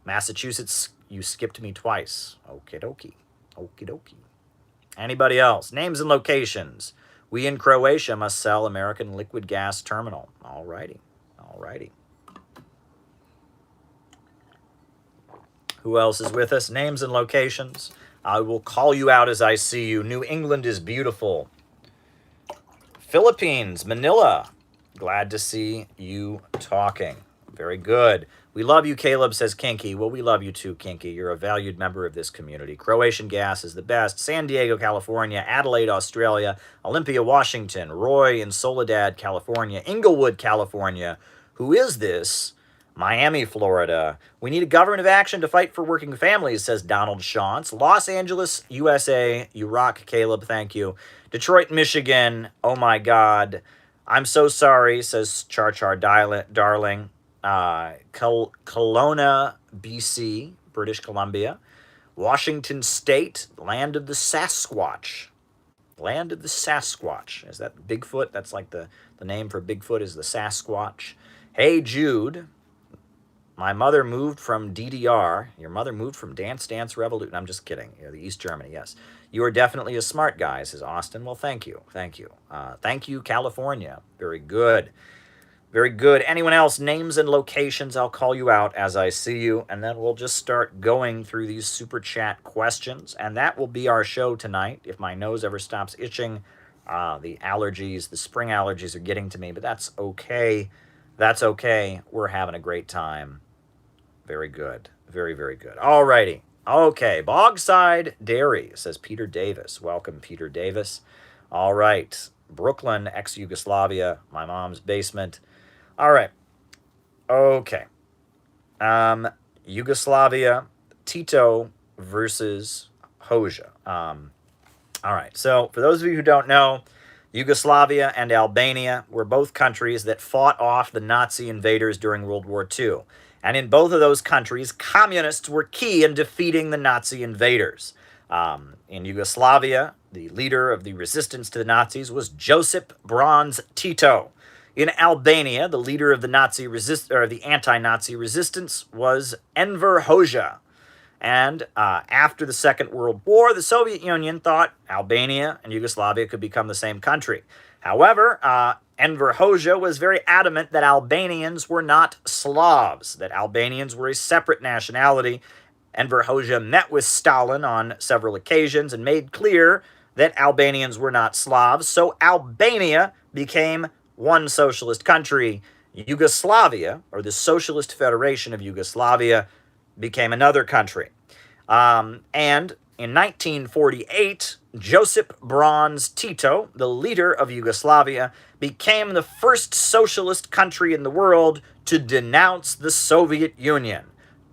Massachusetts, you skipped me twice. Okie dokie. Okie dokie. Anybody else? Names and locations. We in Croatia must sell American liquid gas terminal. All righty. All righty. Who else is with us? Names and locations. I will call you out as I see you. New England is beautiful. Philippines, Manila. Glad to see you talking. Very good. We love you, Caleb, says Kinky. Well, we love you too, Kinky. You're a valued member of this community. Croatian gas is the best. San Diego, California. Adelaide, Australia. Olympia, Washington. Roy in Soledad, California. Inglewood, California. Who is this? Miami, Florida. We need a government of action to fight for working families, says Donald Shantz. Los Angeles, USA. You rock, Caleb. Thank you. Detroit, Michigan. Oh, my God. I'm so sorry, says Char Darling. Kelowna, BC, British Columbia. Washington State, land of the Sasquatch. Land of the Sasquatch. Is that Bigfoot? That's like the name for Bigfoot is the Sasquatch. Hey, Jude. My mother moved from DDR. Your mother moved from Dance Dance Revolution. I'm just kidding. The East Germany, yes. You are definitely a smart guy, says Austin. Well, thank you. Thank you. Thank you, California. Very good. Very good. Anyone else? Names and locations. I'll call you out as I see you. And then we'll just start going through these super chat questions. And that will be our show tonight. If my nose ever stops itching, the allergies, the spring allergies are getting to me. But that's okay. That's okay. We're having a great time. Very good. Very, very good. All righty. Okay. Bogside Dairy, says Peter Davis. Welcome, Peter Davis. All right. Brooklyn, ex-Yugoslavia, my mom's basement. All right. Okay. Yugoslavia, Tito versus Hoxha. All right. So for those of you who don't know, Yugoslavia and Albania were both countries that fought off the Nazi invaders during World War II. And in both of those countries, communists were key in defeating the Nazi invaders. In Yugoslavia, the leader of the resistance to the Nazis was Josip Broz Tito. In Albania, the leader of the anti-Nazi resistance was Enver Hoxha. And after the Second World War, the Soviet Union thought Albania and Yugoslavia could become the same country. However, Enver Hoxha was very adamant that Albanians were not Slavs, that Albanians were a separate nationality. Enver Hoxha met with Stalin on several occasions and made clear that Albanians were not Slavs, so Albania became one socialist country. Yugoslavia, or the Socialist Federation of Yugoslavia, became another country. And in 1948, Josip Broz Tito, the leader of Yugoslavia, became the first socialist country in the world to denounce the Soviet Union.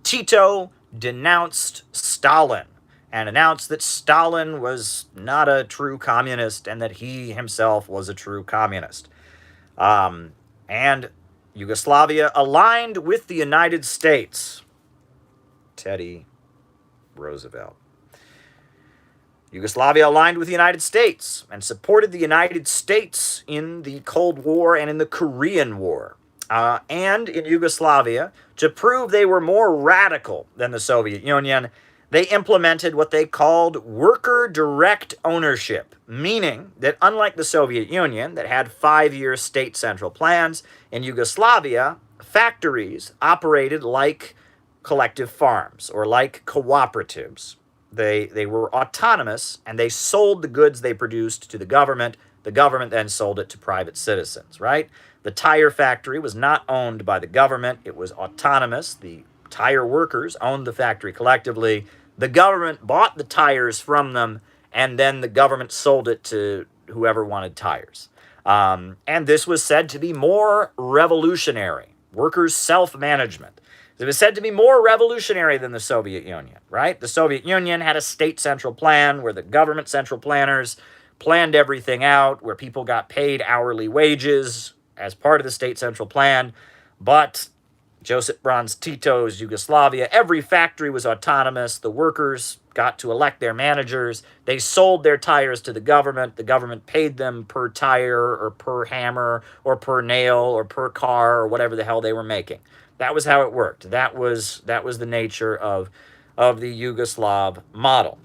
Tito denounced Stalin and announced that Stalin was not a true communist and that he himself was a true communist. And Yugoslavia aligned with the United States. Teddy Roosevelt. Yugoslavia aligned with the United States and supported the United States in the Cold War and in the Korean War. And in Yugoslavia, to prove they were more radical than the Soviet Union, they implemented what they called worker direct ownership, meaning that unlike the Soviet Union that had 5-year state central plans, in Yugoslavia, factories operated like collective farms or like cooperatives. They were autonomous, and they sold the goods they produced to the government. The government then sold it to private citizens, right? The tire factory was not owned by the government. It was autonomous. The tire workers owned the factory collectively. The government bought the tires from them, and then the government sold it to whoever wanted tires. And this was said to be more revolutionary, workers' self-management. It was said to be more revolutionary than the Soviet Union, right? The Soviet Union had a state central plan where the government central planners planned everything out, where people got paid hourly wages as part of the state central plan. But Josip Broz Tito's Yugoslavia, every factory was autonomous. The workers got to elect their managers. They sold their tires to the government. The government paid them per tire or per hammer or per nail or per car or whatever the hell they were making. That was how it worked. That was the nature of the Yugoslav model.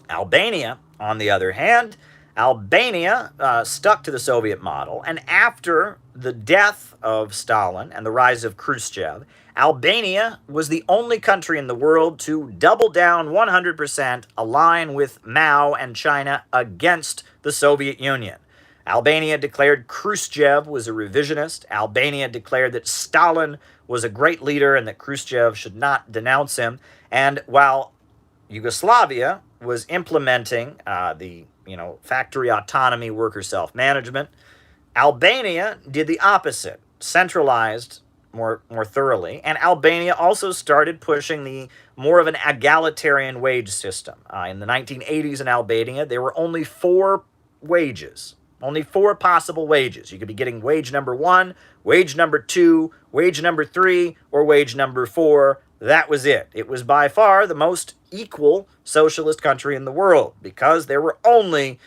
Albania, on the other hand, Albania stuck to the Soviet model, and after the death of Stalin and the rise of Khrushchev, Albania was the only country in the world to double down 100%, align with Mao and China against the Soviet Union. Albania declared Khrushchev was a revisionist. Albania declared that Stalin was a great leader and that Khrushchev should not denounce him. And while Yugoslavia was implementing the factory autonomy, worker self-management, Albania did the opposite, centralized more thoroughly, and Albania also started pushing the more of an egalitarian wage system. In the 1980s in Albania, there were only 4 wages, only 4 possible wages. You could be getting wage number 1, wage number 2, wage number 3, or wage number 4. That was it. It was by far the most equal socialist country in the world because there were only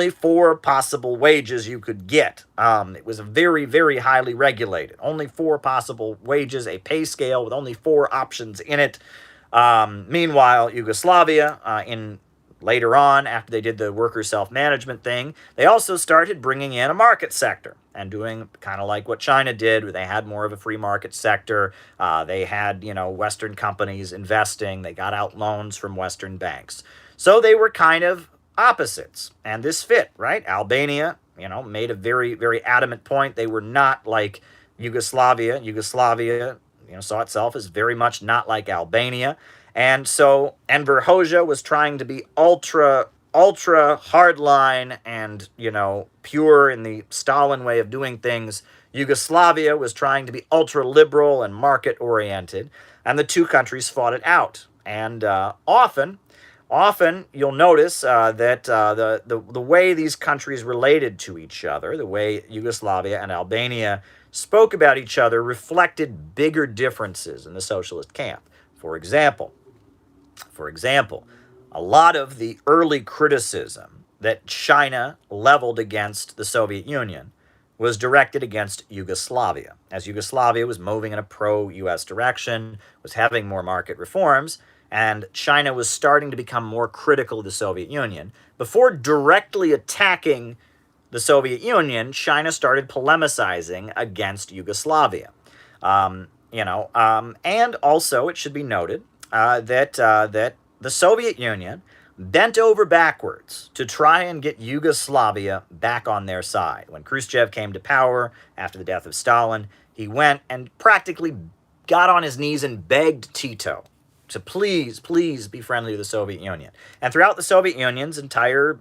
4 possible wages you could get. It was very, very highly regulated. Only 4 possible wages, a pay scale with only 4 options in it. Meanwhile, Yugoslavia, later on, after they did the worker self-management thing, they also started bringing in a market sector and doing kind of like what China did, where they had more of a free market sector. They had, Western companies investing. They got out loans from Western banks. So they were kind of opposites, and this fit, right? Albania, made a very, very adamant point. They were not like Yugoslavia. Yugoslavia, saw itself as very much not like Albania. And so Enver Hoxha was trying to be ultra hardline and, pure in the Stalin way of doing things. Yugoslavia was trying to be ultra liberal and market oriented, and the two countries fought it out. And often you'll notice that the way these countries related to each other, the way Yugoslavia and Albania spoke about each other, reflected bigger differences in the socialist camp. For example, a lot of the early criticism that China leveled against the Soviet Union was directed against Yugoslavia. As Yugoslavia was moving in a pro-US direction, was having more market reforms, and China was starting to become more critical of the Soviet Union. Before directly attacking the Soviet Union, China started polemicizing against Yugoslavia. And also, it should be noted that the Soviet Union bent over backwards to try and get Yugoslavia back on their side. When Khrushchev came to power after the death of Stalin, he went and practically got on his knees and begged Tito to please be friendly to the Soviet Union. And throughout the Soviet Union's entire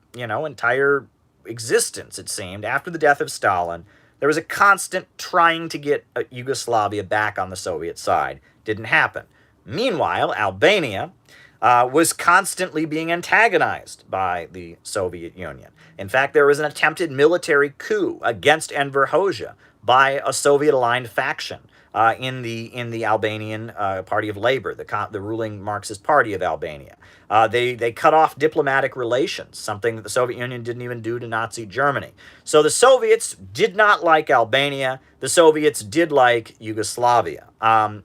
existence, it seemed, after the death of Stalin, there was a constant trying to get Yugoslavia back on the Soviet side. Didn't happen. Meanwhile, Albania was constantly being antagonized by the Soviet Union. In fact, there was an attempted military coup against Enver Hoxha by a Soviet-aligned faction in the Albanian Party of Labor, the ruling Marxist Party of Albania. They cut off diplomatic relations, something that the Soviet Union didn't even do to Nazi Germany. So the Soviets did not like Albania. The Soviets did like Yugoslavia.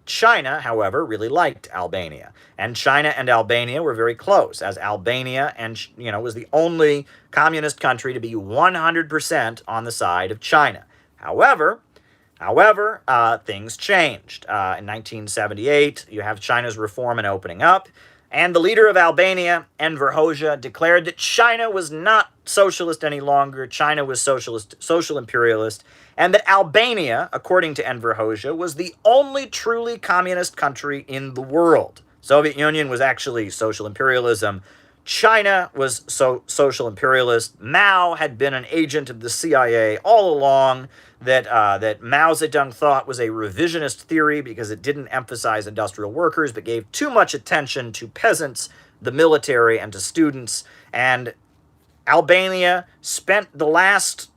China, however, really liked Albania. And China and Albania were very close, as Albania was the only communist country to be 100% on the side of China. However, things changed. In 1978, you have China's reform and opening up, And the leader of Albania, Enver Hoxha, declared that China was not socialist any longer. China was social imperialist, and that Albania, according to Enver Hoxha, was the only truly communist country in the world. Soviet Union was actually social imperialism. China was social imperialist. Mao had been an agent of the CIA all along. That Mao Zedong thought was a revisionist theory because it didn't emphasize industrial workers, but gave too much attention to peasants, the military, and to students. And Albania spent the last,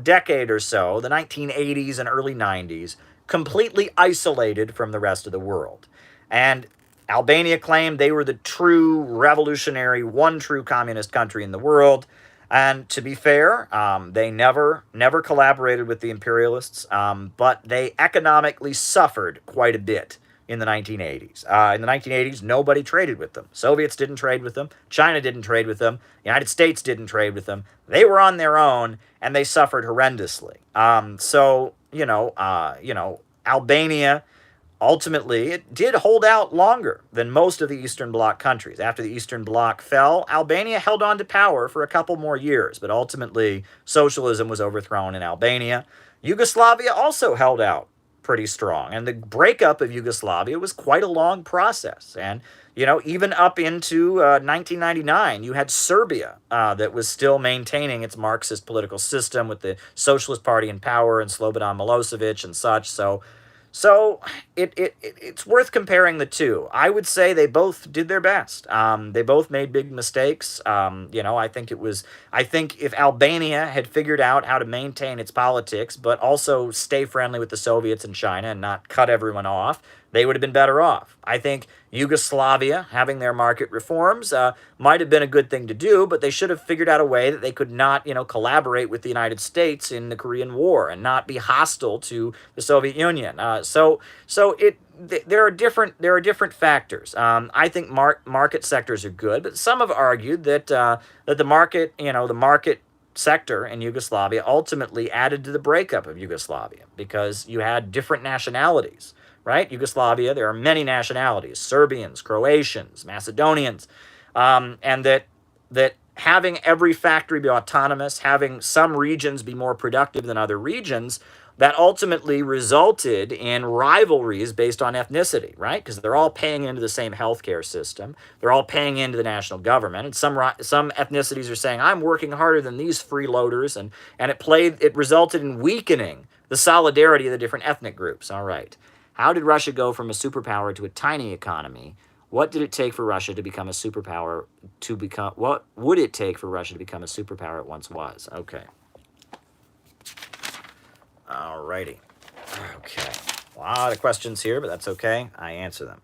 decade or so, the 1980s and early 90s, completely isolated from the rest of the world. And Albania claimed they were the true revolutionary, one true communist country in the world. And to be fair, they never collaborated with the imperialists, but they economically suffered quite a bit in the 1980s. In the 1980s, nobody traded with them. Soviets didn't trade with them. China didn't trade with them. The United States didn't trade with them. They were on their own, and they suffered horrendously. Albania, ultimately, it did hold out longer than most of the Eastern Bloc countries. After the Eastern Bloc fell, Albania held on to power for a couple more years, but ultimately, socialism was overthrown in Albania. Yugoslavia also held out pretty strong, and the breakup of Yugoslavia was quite a long process. And, even up into 1999, you had Serbia that was still maintaining its Marxist political system with the Socialist Party in power and Slobodan Milosevic and such. So it's worth comparing the two. I would say they both did their best. They both made big mistakes. I think if Albania had figured out how to maintain its politics, but also stay friendly with the Soviets and China and not cut everyone off, they would have been better off. I think Yugoslavia, having their market reforms, might have been a good thing to do, but they should have figured out a way that they could not, collaborate with the United States in the Korean War and not be hostile to the Soviet Union. There are different factors. I think market sectors are good, but some have argued that the market sector in Yugoslavia ultimately added to the breakup of Yugoslavia because you had different nationalities. Right? Yugoslavia, there are many nationalities, Serbians, Croatians, Macedonians, and that having every factory be autonomous, having some regions be more productive than other regions, that ultimately resulted in rivalries based on ethnicity, right? Because they're all paying into the same healthcare system. They're all paying into the national government. And some ethnicities are saying, I'm working harder than these freeloaders. And it resulted in weakening the solidarity of the different ethnic groups. All right. How did Russia go from a superpower to a tiny economy? What did it take for Russia to become a superpower what would it take for Russia to become a superpower it once was? Okay. All righty. Okay. A lot of questions here, but that's okay. I answer them.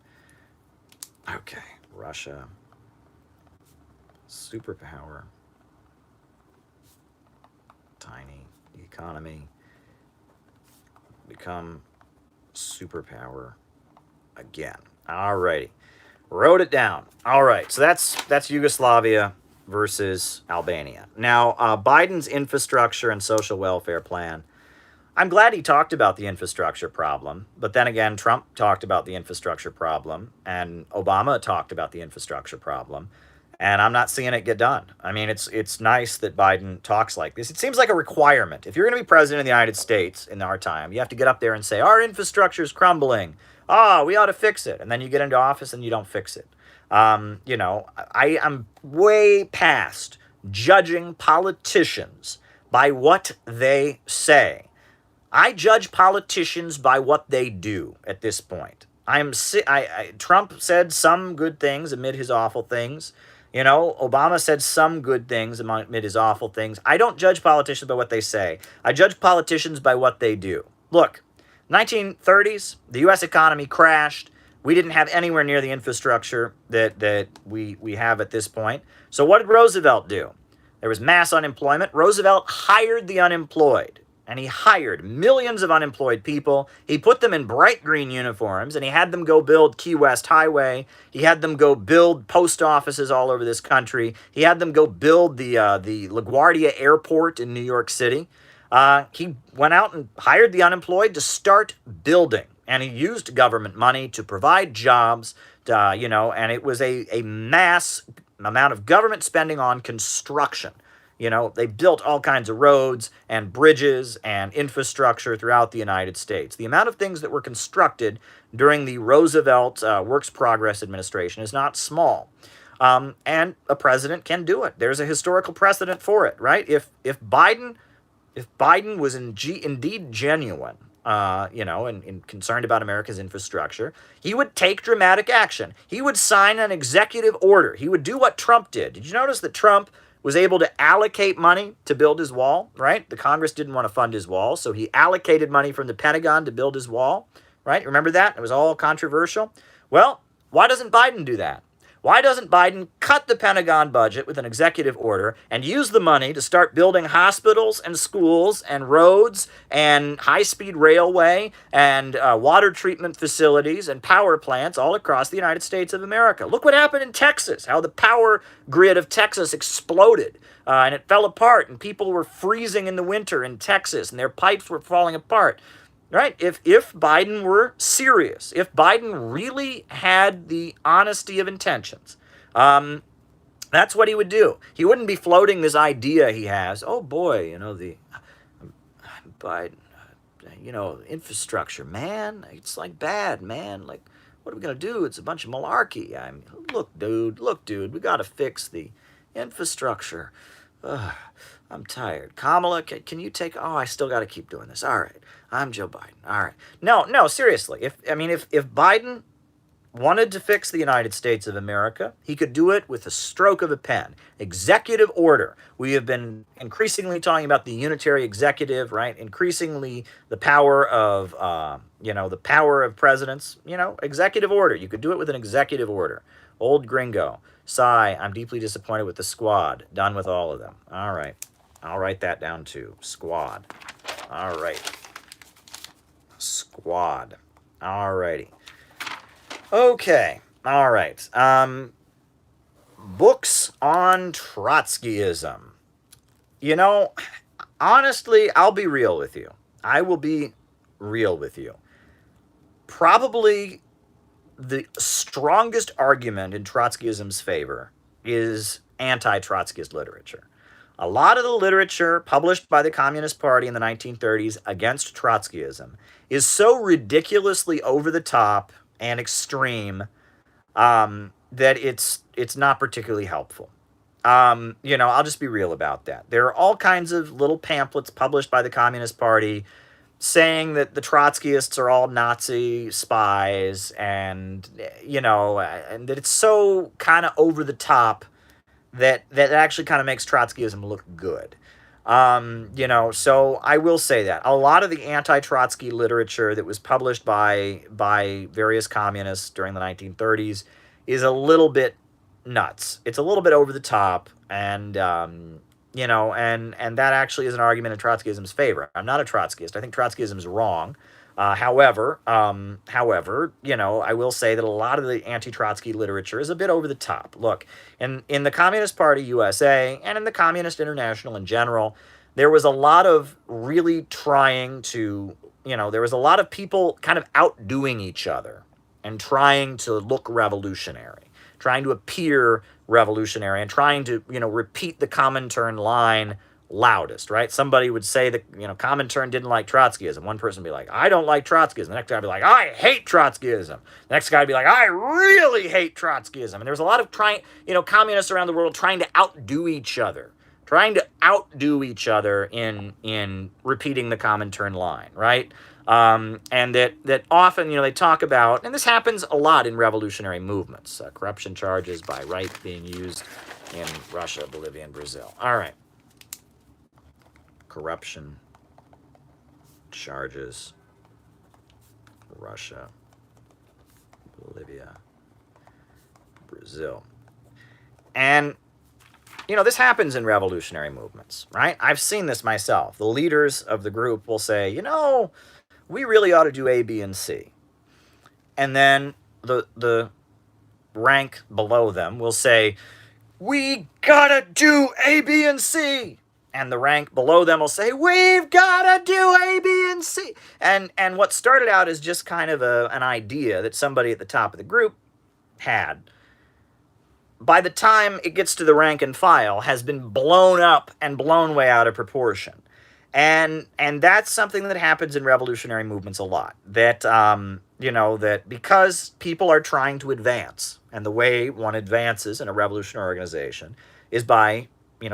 Okay. Russia. Superpower. Tiny economy. Become superpower again. All righty. Wrote it down. All right. So that's Yugoslavia versus Albania. Now, Biden's infrastructure and social welfare plan. I'm glad he talked about the infrastructure problem, but then again, Trump talked about the infrastructure problem, and Obama talked about the infrastructure problem, and I'm not seeing it get done. I mean, it's nice that Biden talks like this. It seems like a requirement. If you're going to be president of the United States in our time, you have to get up there and say, our infrastructure is crumbling. We ought to fix it. And then you get into office and you don't fix it. I am way past judging politicians by what they say. I judge politicians by what they do at this point. Trump said some good things amid his awful things. Obama said some good things amid his awful things. I don't judge politicians by what they say. I judge politicians by what they do. Look, 1930s, the U.S. economy crashed. We didn't have anywhere near the infrastructure that we have at this point. So what did Roosevelt do? There was mass unemployment. Roosevelt hired the unemployed. And he hired millions of unemployed people. He put them in bright green uniforms, and he had them go build Key West Highway. He had them go build post offices all over this country. He had them go build the LaGuardia Airport in New York City. He went out and hired the unemployed to start building. And he used government money to provide jobs, and it was a mass amount of government spending on construction. They built all kinds of roads and bridges and infrastructure throughout the United States. The amount of things that were constructed during the Roosevelt Works Progress administration is not small. And a president can do it. There's a historical precedent for it, right? If Biden was indeed genuine, and concerned about America's infrastructure, he would take dramatic action. He would sign an executive order. He would do what Trump did. Did you notice that Trump was able to allocate money to build his wall, right? The Congress didn't want to fund his wall, so he allocated money from the Pentagon to build his wall, right? Remember that? It was all controversial. Well, why doesn't Biden do that? Why doesn't Biden cut the Pentagon budget with an executive order and use the money to start building hospitals and schools and roads and high-speed railway and water treatment facilities and power plants all across the United States of America? Look what happened in Texas, how the power grid of Texas exploded and it fell apart and people were freezing in the winter in Texas and their pipes were falling apart. Right? If Biden were serious, if Biden really had the honesty of intentions, that's what he would do. He wouldn't be floating this idea he has. Oh boy, the Biden, infrastructure, man, it's like bad, man. Like, what are we gonna do? It's a bunch of malarkey. Look, dude, we gotta fix the infrastructure. Ugh, I'm tired. Kamala, can you take? Oh, I still got to keep doing this. All right, I'm Joe Biden. All right. No, seriously. If Biden wanted to fix the United States of America, he could do it with a stroke of a pen. Executive order. We have been increasingly talking about the unitary executive, right? Increasingly the power of, presidents. Executive order. You could do it with an executive order. Old gringo. Sigh, I'm deeply disappointed with the squad. Done with all of them. All right. I'll write that down too. Squad. All right. Squad. All righty. Okay. All right. Books on Trotskyism. Honestly, I'll be real with you. I will be real with you. Probably the strongest argument in Trotskyism's favor is anti-Trotskyist literature. A lot of the literature published by the Communist Party in the 1930s against Trotskyism is so ridiculously over the top and extreme that it's not particularly helpful. I'll just be real about that. There are all kinds of little pamphlets published by the Communist Party saying that the Trotskyists are all Nazi spies and that it's so kind of over the top that actually kind of makes Trotskyism look good. So I will say that. A lot of the anti-Trotsky literature that was published by various communists during the 1930s is a little bit nuts. It's a little bit over the top, and and that actually is an argument in Trotskyism's favor. I'm not a Trotskyist. I think Trotskyism is wrong. However, I will say that a lot of the anti-Trotsky literature is a bit over the top. Look, in the Communist Party USA and in the Communist International in general, there was a lot of really trying to, there was a lot of people kind of outdoing each other and trying to look revolutionary, trying to appear revolutionary and trying to, repeat the Comintern line loudest, right? Somebody would say that, Comintern didn't like Trotskyism. One person would be like, I don't like Trotskyism. The next guy would be like, I hate Trotskyism. The next guy would be like, I really hate Trotskyism. And there was a lot of communists around the world trying to outdo each other in repeating the Comintern line, right? And that often, they talk about, and this happens a lot in revolutionary movements, corruption charges by right being used in Russia, Bolivia, and Brazil. All right. Corruption charges, Russia, Bolivia, Brazil. And, this happens in revolutionary movements, right? I've seen this myself. The leaders of the group will say, we really ought to do A, B, and C. And then the rank below them will say, we gotta do A, B, and C. and the rank below them will say, we've got to do A, B, and C. And what started out as just kind of an idea that somebody at the top of the group had, by the time it gets to the rank and file, has been blown up and blown way out of proportion. And that's something that happens in revolutionary movements a lot. That, that because people are trying to advance, and the way one advances in a revolutionary organization is by,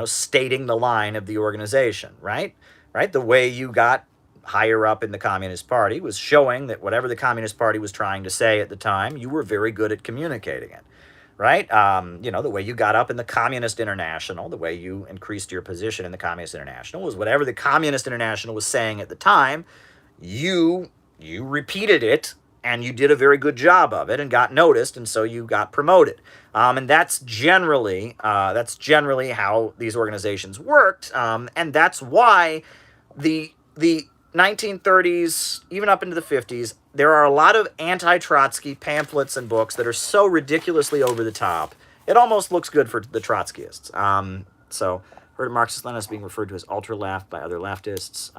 stating the line of the organization, right? Right? The way you got higher up in the Communist Party was showing that whatever the Communist Party was trying to say at the time, you were very good at communicating it. Right? The way you got up in the Communist International, the way you increased your position in the Communist International was whatever the Communist International was saying at the time, you repeated it, and you did a very good job of it and got noticed, and so you got promoted. And that's generally how these organizations worked, and that's why the 1930s, even up into the 50s, there are a lot of anti-Trotsky pamphlets and books that are so ridiculously over the top, it almost looks good for the Trotskyists. So, heard of Marxist-Leninists being referred to as ultra-left by other leftists.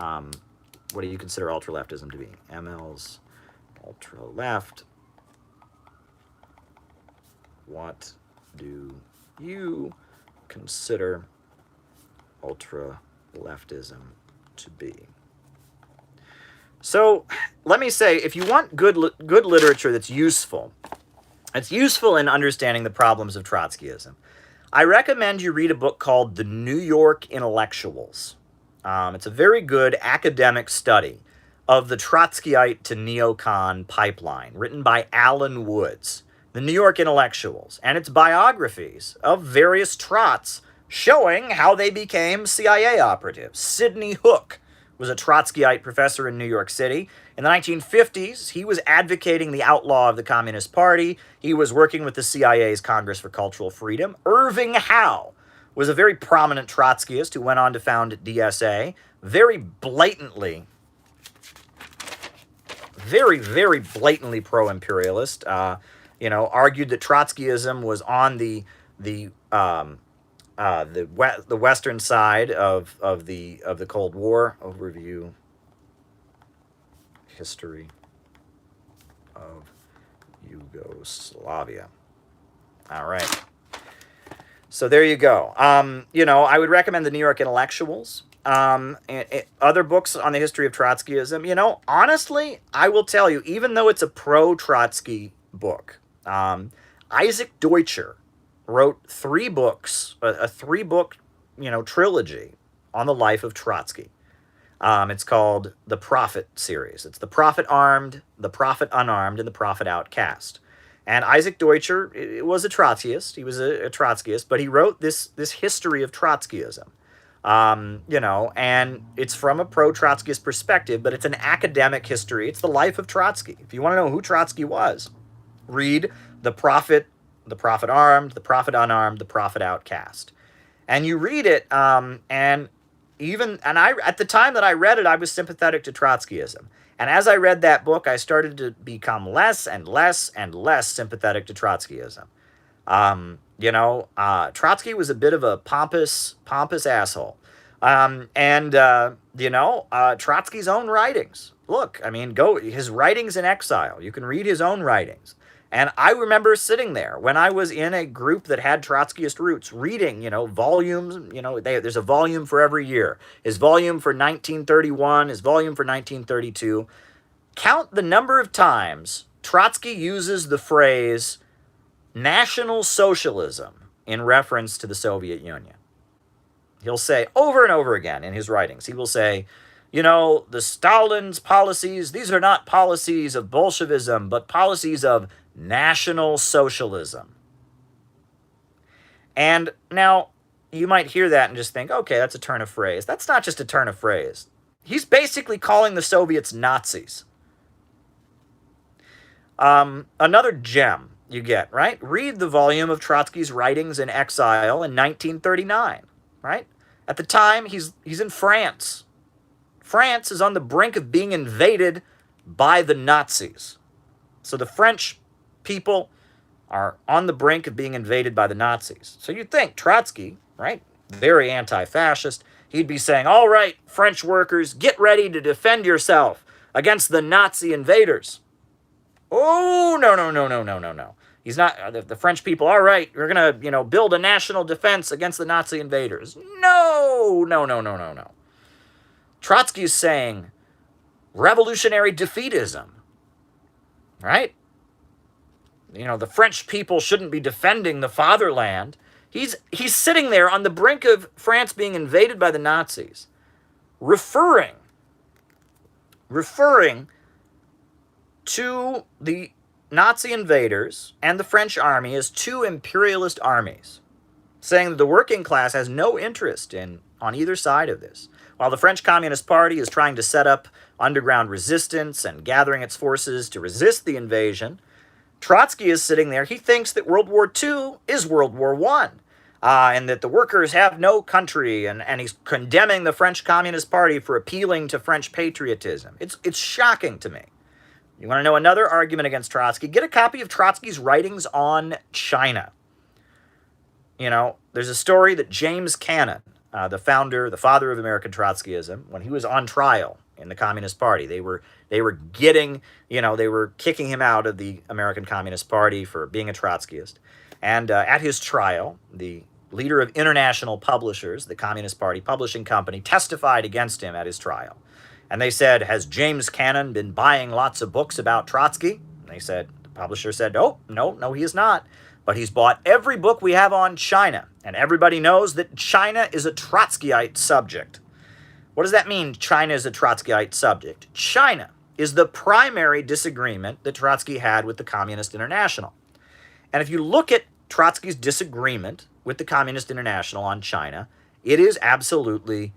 What do you consider ultra-leftism to be? ML's ultra-left. What do you consider ultra-leftism to be? So let me say, if you want good literature that's useful, it's useful in understanding the problems of Trotskyism, I recommend you read a book called The New York Intellectuals. It's a very good academic study of the Trotskyite to neocon pipeline, written by Alan Woods. The New York Intellectuals, and its biographies of various Trots showing how they became CIA operatives. Sidney Hook was a Trotskyite professor in New York City. In the 1950s, he was advocating the outlaw of the Communist Party. He was working with the CIA's Congress for Cultural Freedom. Irving Howe was a very prominent Trotskyist who went on to found DSA. Very blatantly pro-imperialist. Argued that Trotskyism was on the western side of the Cold War. Overview, history of Yugoslavia. All right. So there you go. I would recommend the New York Intellectuals. Other books on the history of Trotskyism. Honestly, I will tell you, even though it's a pro-Trotsky book, Isaac Deutscher wrote 3 books, a 3-book, trilogy on the life of Trotsky. It's called the Prophet series. It's the Prophet Armed, the Prophet Unarmed, and the Prophet Outcast. And Isaac Deutscher was a Trotskyist. He was a Trotskyist, but he wrote this history of Trotskyism. And it's from a pro-Trotskyist perspective, but it's an academic history. It's the life of Trotsky. If you want to know who Trotsky was, read the Prophet Armed, the Prophet Unarmed, the Prophet Outcast. And you read it, at the time that I read it, I was sympathetic to Trotskyism. And as I read that book, I started to become less and less and less sympathetic to Trotskyism. Trotsky was a bit of a pompous asshole. Trotsky's own writings. Look, his writings in exile. You can read his own writings. And I remember sitting there when I was in a group that had Trotskyist roots, reading, volumes. There's a volume for every year. His volume for 1931, his volume for 1932. Count the number of times Trotsky uses the phrase National Socialism in reference to the Soviet Union. He'll say over and over again in his writings, he will say, the Stalin's policies, these are not policies of Bolshevism, but policies of National Socialism. And now you might hear that and just think, okay, that's a turn of phrase. That's not just a turn of phrase. He's basically calling the Soviets Nazis. Another gem you get, right? Read the volume of Trotsky's writings in exile in 1939, right? At the time, he's in France. France is on the brink of being invaded by the Nazis. So the French people are on the brink of being invaded by the Nazis. So you'd think Trotsky, right? Very anti-fascist. he'd be saying, all right, French workers, get ready to defend yourself against the Nazi invaders. Oh, no, no, no, no, no, no, no. He's not, the French people, all right, we're going to, build a national defense against the Nazi invaders. No, no, no, no, no, no. Trotsky is saying revolutionary defeatism, right? The French people shouldn't be defending the fatherland. He's sitting there on the brink of France being invaded by the Nazis, referring to the Nazi invaders and the French army as two imperialist armies, saying that the working class has no interest on either side of this. While the French Communist Party is trying to set up underground resistance and gathering its forces to resist the invasion, Trotsky is sitting there. He thinks that World War II is World War I, and that the workers have no country, and he's condemning the French Communist Party for appealing to French patriotism. It's shocking to me. You want to know another argument against Trotsky? Get a copy of Trotsky's writings on China. There's a story that James Cannon, the father of American Trotskyism, when he was on trial in the Communist Party, they were kicking him out of the American Communist Party for being a Trotskyist. And at his trial, the leader of International Publishers, the Communist Party publishing company, testified against him at his trial. And they said, has James Cannon been buying lots of books about Trotsky? And the publisher said, oh, no, he is not. But he's bought every book we have on China. And everybody knows that China is a Trotskyite subject. What does that mean, China is a Trotskyite subject? China is the primary disagreement that Trotsky had with the Communist International. And if you look at Trotsky's disagreement with the Communist International on China, it is absolutely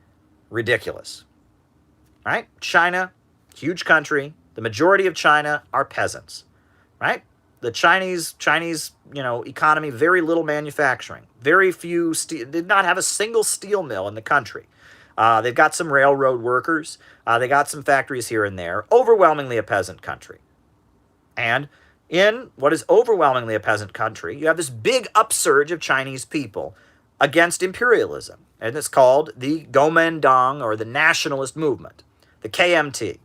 ridiculous. Right? China, huge country. The majority of China are peasants. Right? The Chinese, economy, very little manufacturing. Very few did not have a single steel mill in the country. They've got some railroad workers. They got some factories here and there. Overwhelmingly a peasant country. And in what is overwhelmingly a peasant country, you have this big upsurge of Chinese people against imperialism. And it's called the Kuomintang, or the nationalist movement, the KMT.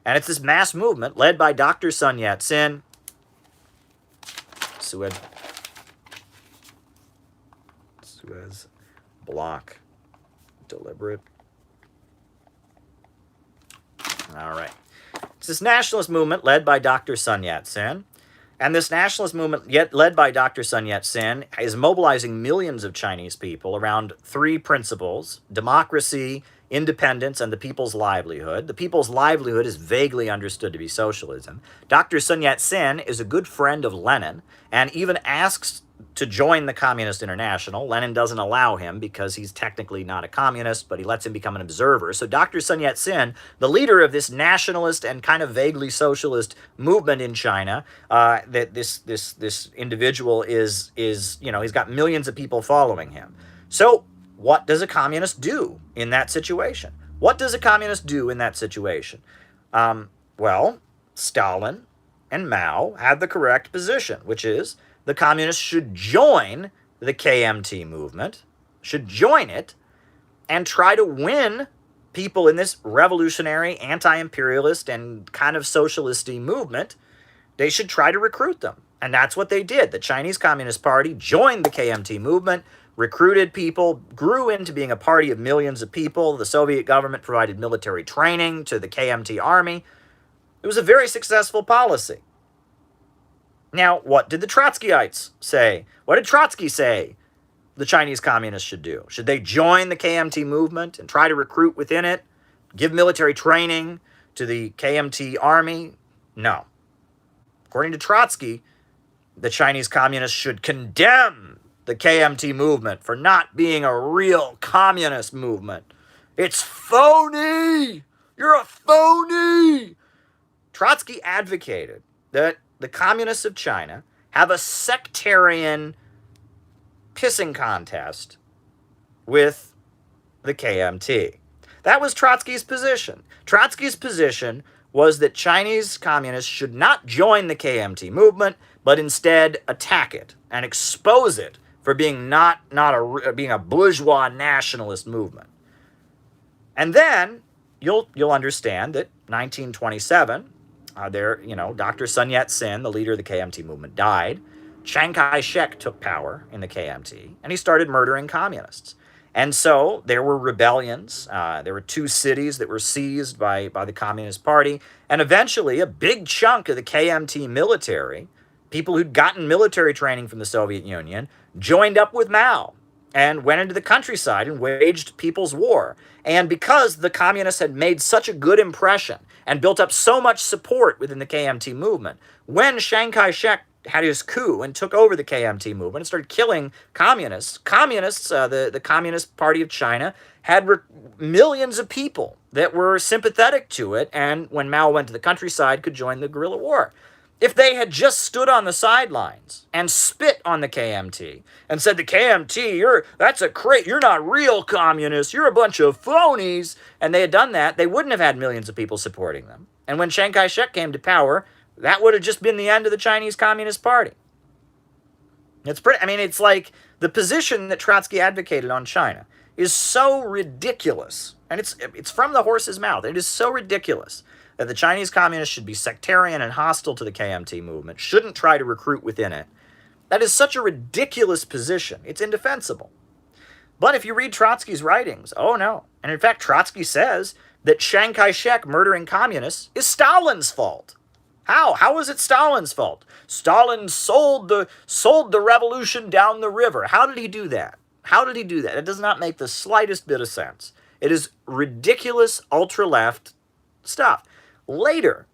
And it's this mass movement led by Dr. Sun Yat-sen. Suez block. Deliberate. All right. It's this nationalist movement led by Dr. Sun Yat-sen. And this nationalist movement, led by Dr. Sun Yat-sen, is mobilizing millions of Chinese people around three principles: democracy, independence, and the people's livelihood. The people's livelihood is vaguely understood to be socialism. Dr. Sun Yat-sen is a good friend of Lenin and even asks to join the Communist International. Lenin doesn't allow him because he's technically not a communist, but he lets him become an observer. So Dr. Sun Yat-sen, the leader of this nationalist and kind of vaguely socialist movement in China, that this individual is he's got millions of people following him. So what does a communist do in that situation? What does a communist do in that situation? Well, Stalin and Mao had the correct position, which is the communists should join the KMT movement, should join it, and try to win people in this revolutionary, anti-imperialist, and kind of socialist-y movement. They should try to recruit them. And that's what they did. The Chinese Communist Party joined the KMT movement, recruited people, grew into being a party of millions of people. The Soviet government provided military training to the KMT army. It was a very successful policy. Now, what did the Trotskyites say? What did Trotsky say the Chinese communists should do? Should they join the KMT movement and try to recruit within it, give military training to the KMT army? No. According to Trotsky, the Chinese communists should condemn the KMT movement for not being a real communist movement. It's phony! You're a phony! Trotsky advocated that the communists of China have a sectarian pissing contest with the KMT. That was Trotsky's position. Trotsky's position was that Chinese communists should not join the KMT movement, but instead attack it and expose it for being being a bourgeois nationalist movement. And then you'll understand that 1927, Dr. Sun Yat-sen, the leader of the KMT movement, died. Chiang Kai-shek took power in the KMT, and he started murdering communists. And so there were rebellions. There were 2 cities that were seized by the Communist Party. And eventually, a big chunk of the KMT military, people who'd gotten military training from the Soviet Union, joined up with Mao and went into the countryside and waged People's War. And because the communists had made such a good impression and built up so much support within the KMT movement, when Chiang Kai-shek had his coup and took over the KMT movement and started killing communists, the Communist Party of China had millions of people that were sympathetic to it, and when Mao went to the countryside, could join the guerrilla war. If they had just stood on the sidelines and spit on the KMT and said, the KMT, you're not real communists, you're a bunch of phonies, and they had done that, they wouldn't have had millions of people supporting them. And when Chiang Kai-shek came to power, that would have just been the end of the Chinese Communist Party. It's like the position that Trotsky advocated on China is so ridiculous, and it's from the horse's mouth. It is so ridiculous that the Chinese communists should be sectarian and hostile to the KMT movement, shouldn't try to recruit within it. That is such a ridiculous position. It's indefensible. But if you read Trotsky's writings, oh no. And in fact, Trotsky says that Chiang Kai-shek murdering communists is Stalin's fault. How? How is it Stalin's fault? Stalin sold the revolution down the river. How did he do that? How did he do that? It does not make the slightest bit of sense. It is ridiculous, ultra-left stuff. Later,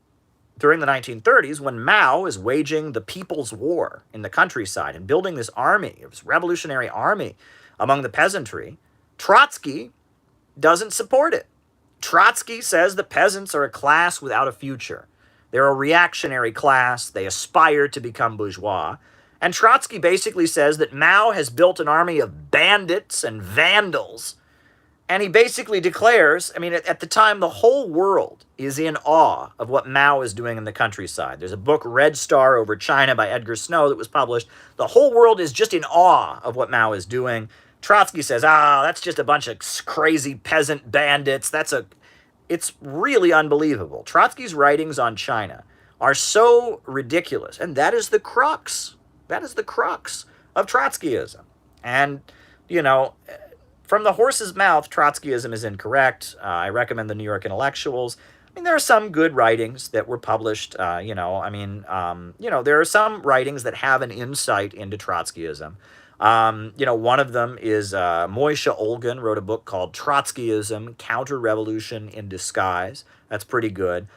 during the 1930s, when Mao is waging the People's War in the countryside and building this army, this revolutionary army among the peasantry, Trotsky doesn't support it. Trotsky says the peasants are a class without a future. They're a reactionary class. They aspire to become bourgeois. And Trotsky basically says that Mao has built an army of bandits and vandals. And he basically declares, at the time, the whole world is in awe of what Mao is doing in the countryside. There's a book, Red Star Over China by Edgar Snow, that was published. The whole world is just in awe of what Mao is doing. Trotsky says, that's just a bunch of crazy peasant bandits. It's really unbelievable. Trotsky's writings on China are so ridiculous. And that is the crux. That is the crux of Trotskyism. And, from the horse's mouth, Trotskyism is incorrect. I recommend the New York Intellectuals. There are some good writings that were published. There are some writings that have an insight into Trotskyism. One of them is Moishe Olgin wrote a book called Trotskyism, Counter-Revolution in Disguise. That's pretty good.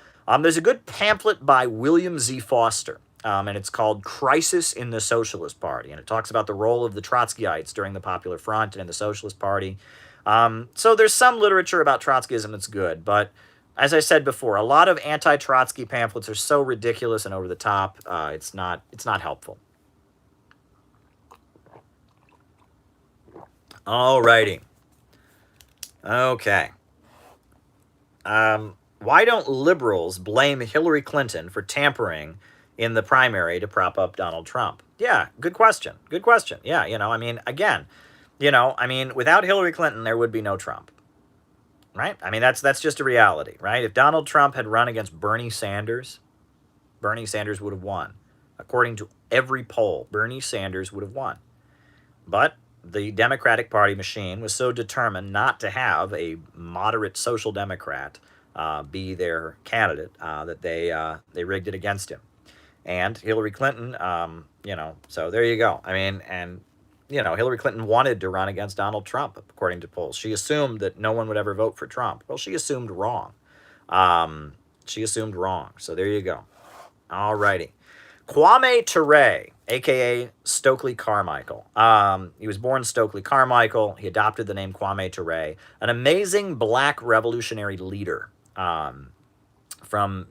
There's a good pamphlet by William Z. Foster. And it's called Crisis in the Socialist Party. And it talks about the role of the Trotskyites during the Popular Front and in the Socialist Party. So there's some literature about Trotskyism that's good. But as I said before, a lot of anti-Trotsky pamphlets are so ridiculous and over the top, it's not helpful. Alrighty. Okay. Why don't liberals blame Hillary Clinton for tampering in the primary to prop up Donald Trump? Yeah, good question. Good question. Yeah, without Hillary Clinton, there would be no Trump. Right? That's just a reality, right? If Donald Trump had run against Bernie Sanders would have won. According to every poll, Bernie Sanders would have won. But the Democratic Party machine was so determined not to have a moderate social democrat be their candidate that they rigged it against him. And Hillary Clinton, so there you go. Hillary Clinton wanted to run against Donald Trump, according to polls. She assumed that no one would ever vote for Trump. Well, she assumed wrong. So there you go. All righty. Kwame Toure, a.k.a. Stokely Carmichael. He was born Stokely Carmichael. He adopted the name Kwame Toure, an amazing black revolutionary leader from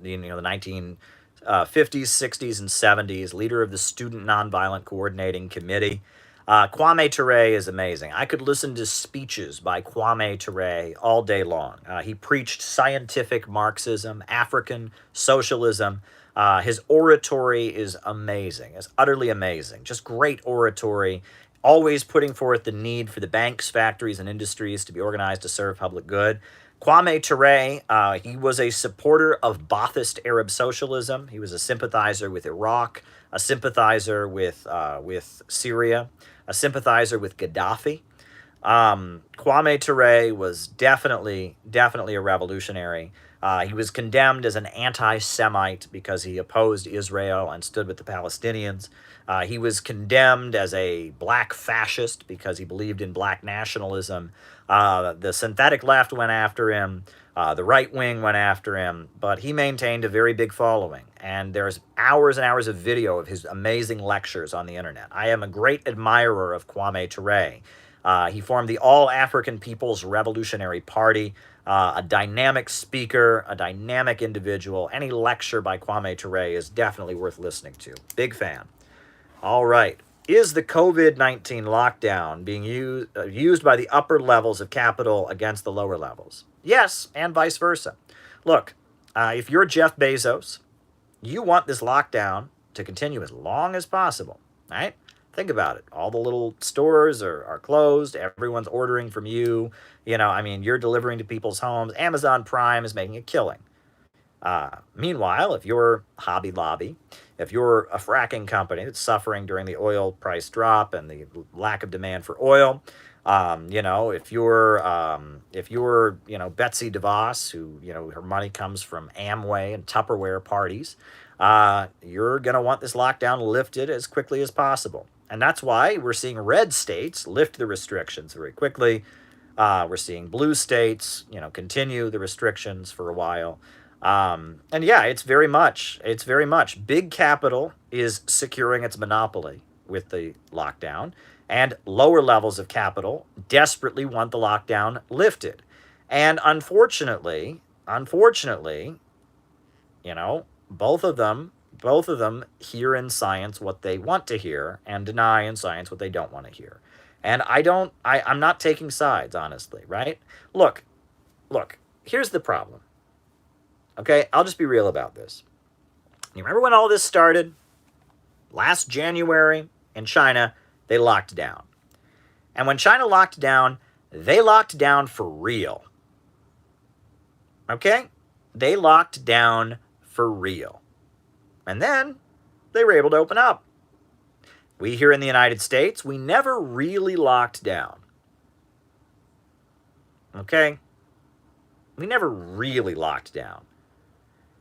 the 1950s, 60s, and 70s, leader of the Student Nonviolent Coordinating Committee. Kwame Toure is amazing. I could listen to speeches by Kwame Toure all day long. He preached scientific Marxism, African socialism. His oratory is amazing. It's utterly amazing. Just great oratory. Always putting forth the need for the banks, factories, and industries to be organized to serve public good. Kwame Toure, he was a supporter of Ba'athist Arab socialism. He was a sympathizer with Iraq, a sympathizer with Syria, a sympathizer with Gaddafi. Kwame Toure was definitely a revolutionary. He was condemned as an anti-Semite because he opposed Israel and stood with the Palestinians. He was condemned as a black fascist because he believed in black nationalism. The synthetic left went after him. The right wing went after him. But he maintained a very big following. And there's hours and hours of video of his amazing lectures on the internet. I am a great admirer of Kwame Toure. He formed the All African People's Revolutionary Party, a dynamic speaker, a dynamic individual. Any lecture by Kwame Toure is definitely worth listening to. Big fan. All right. Is the COVID-19 lockdown being used by the upper levels of capital against the lower levels? Yes, and vice versa. Look, if you're Jeff Bezos, you want this lockdown to continue as long as possible, right? Think about it. All the little stores are closed. Everyone's ordering from you. You're delivering to people's homes. Amazon Prime is making a killing. Meanwhile, if you're Hobby Lobby, if you're a fracking company that's suffering during the oil price drop and the lack of demand for oil, if you're Betsy DeVos, who her money comes from Amway and Tupperware parties, you're gonna want this lockdown lifted as quickly as possible, and that's why we're seeing red states lift the restrictions very quickly. We're seeing blue states, continue the restrictions for a while. And yeah, it's very much big capital is securing its monopoly with the lockdown, and lower levels of capital desperately want the lockdown lifted. And unfortunately, both of them hear in science what they want to hear and deny in science what they don't want to hear. And I'm not taking sides, honestly, right? Look, here's the problem. Okay, I'll just be real about this. You remember when all this started? Last January in China, they locked down. And when China locked down, they locked down for real. Okay? They locked down for real. And then they were able to open up. We here in the United States, we never really locked down. Okay? We never really locked down.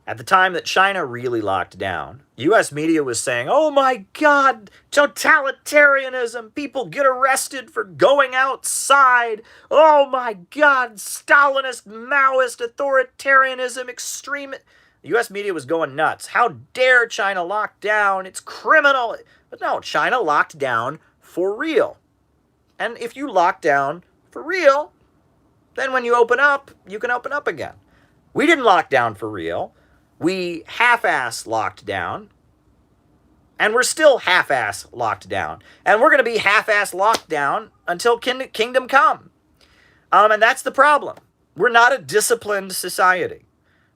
At the time that China really locked down, U.S. media was saying, oh my God, totalitarianism, people get arrested for going outside. Oh my God, Stalinist, Maoist, authoritarianism, extreme. The U.S. media was going nuts. How dare China lock down? It's criminal. But no, China locked down for real. And if you lock down for real, then when you open up, you can open up again. We didn't lock down for real. We half-ass locked down, and we're still half-ass locked down. And we're going to be half-ass locked down until kingdom come. And that's the problem. We're not a disciplined society.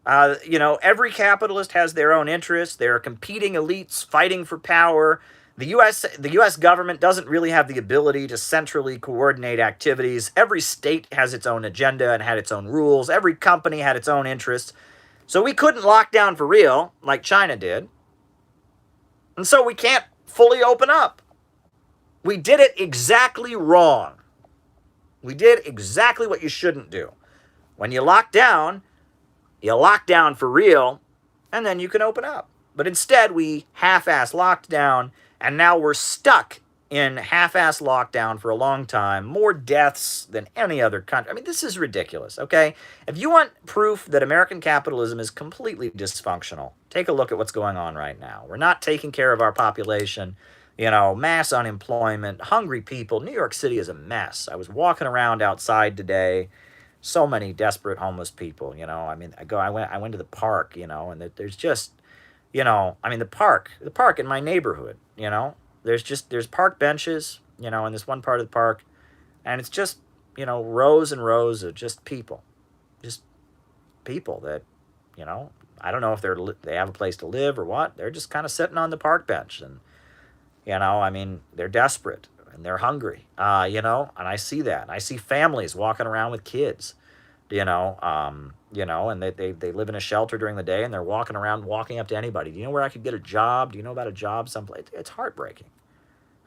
Every capitalist has their own interests. There are competing elites fighting for power. The U.S. government doesn't really have the ability to centrally coordinate activities. Every state has its own agenda and had its own rules. Every company had its own interests. So we couldn't lock down for real like China did. And so we can't fully open up. We did it exactly wrong. We did exactly what you shouldn't do. When you lock down for real, and then you can open up. But instead, we half-ass locked down, and now we're stuck in half-ass lockdown for a long time. More deaths than any other country. I mean, this is ridiculous, okay? If you want proof that American capitalism is completely dysfunctional, take a look at what's going on right now. We're not taking care of our population. Mass unemployment, hungry people. New York City is a mess. I was walking around outside today. So many desperate homeless people, I went to the park, and there's just, the park in my neighborhood, there's park benches, in this one part of the park, and it's just, rows and rows of just people that, I don't know if they have a place to live or what. They're just kind of sitting on the park bench, and, they're desperate and they're hungry, and I see that. I see families walking around with kids, And they live in a shelter during the day, and they're walking around, walking up to anybody. Do you know where I could get a job? Do you know about a job someplace? It's heartbreaking.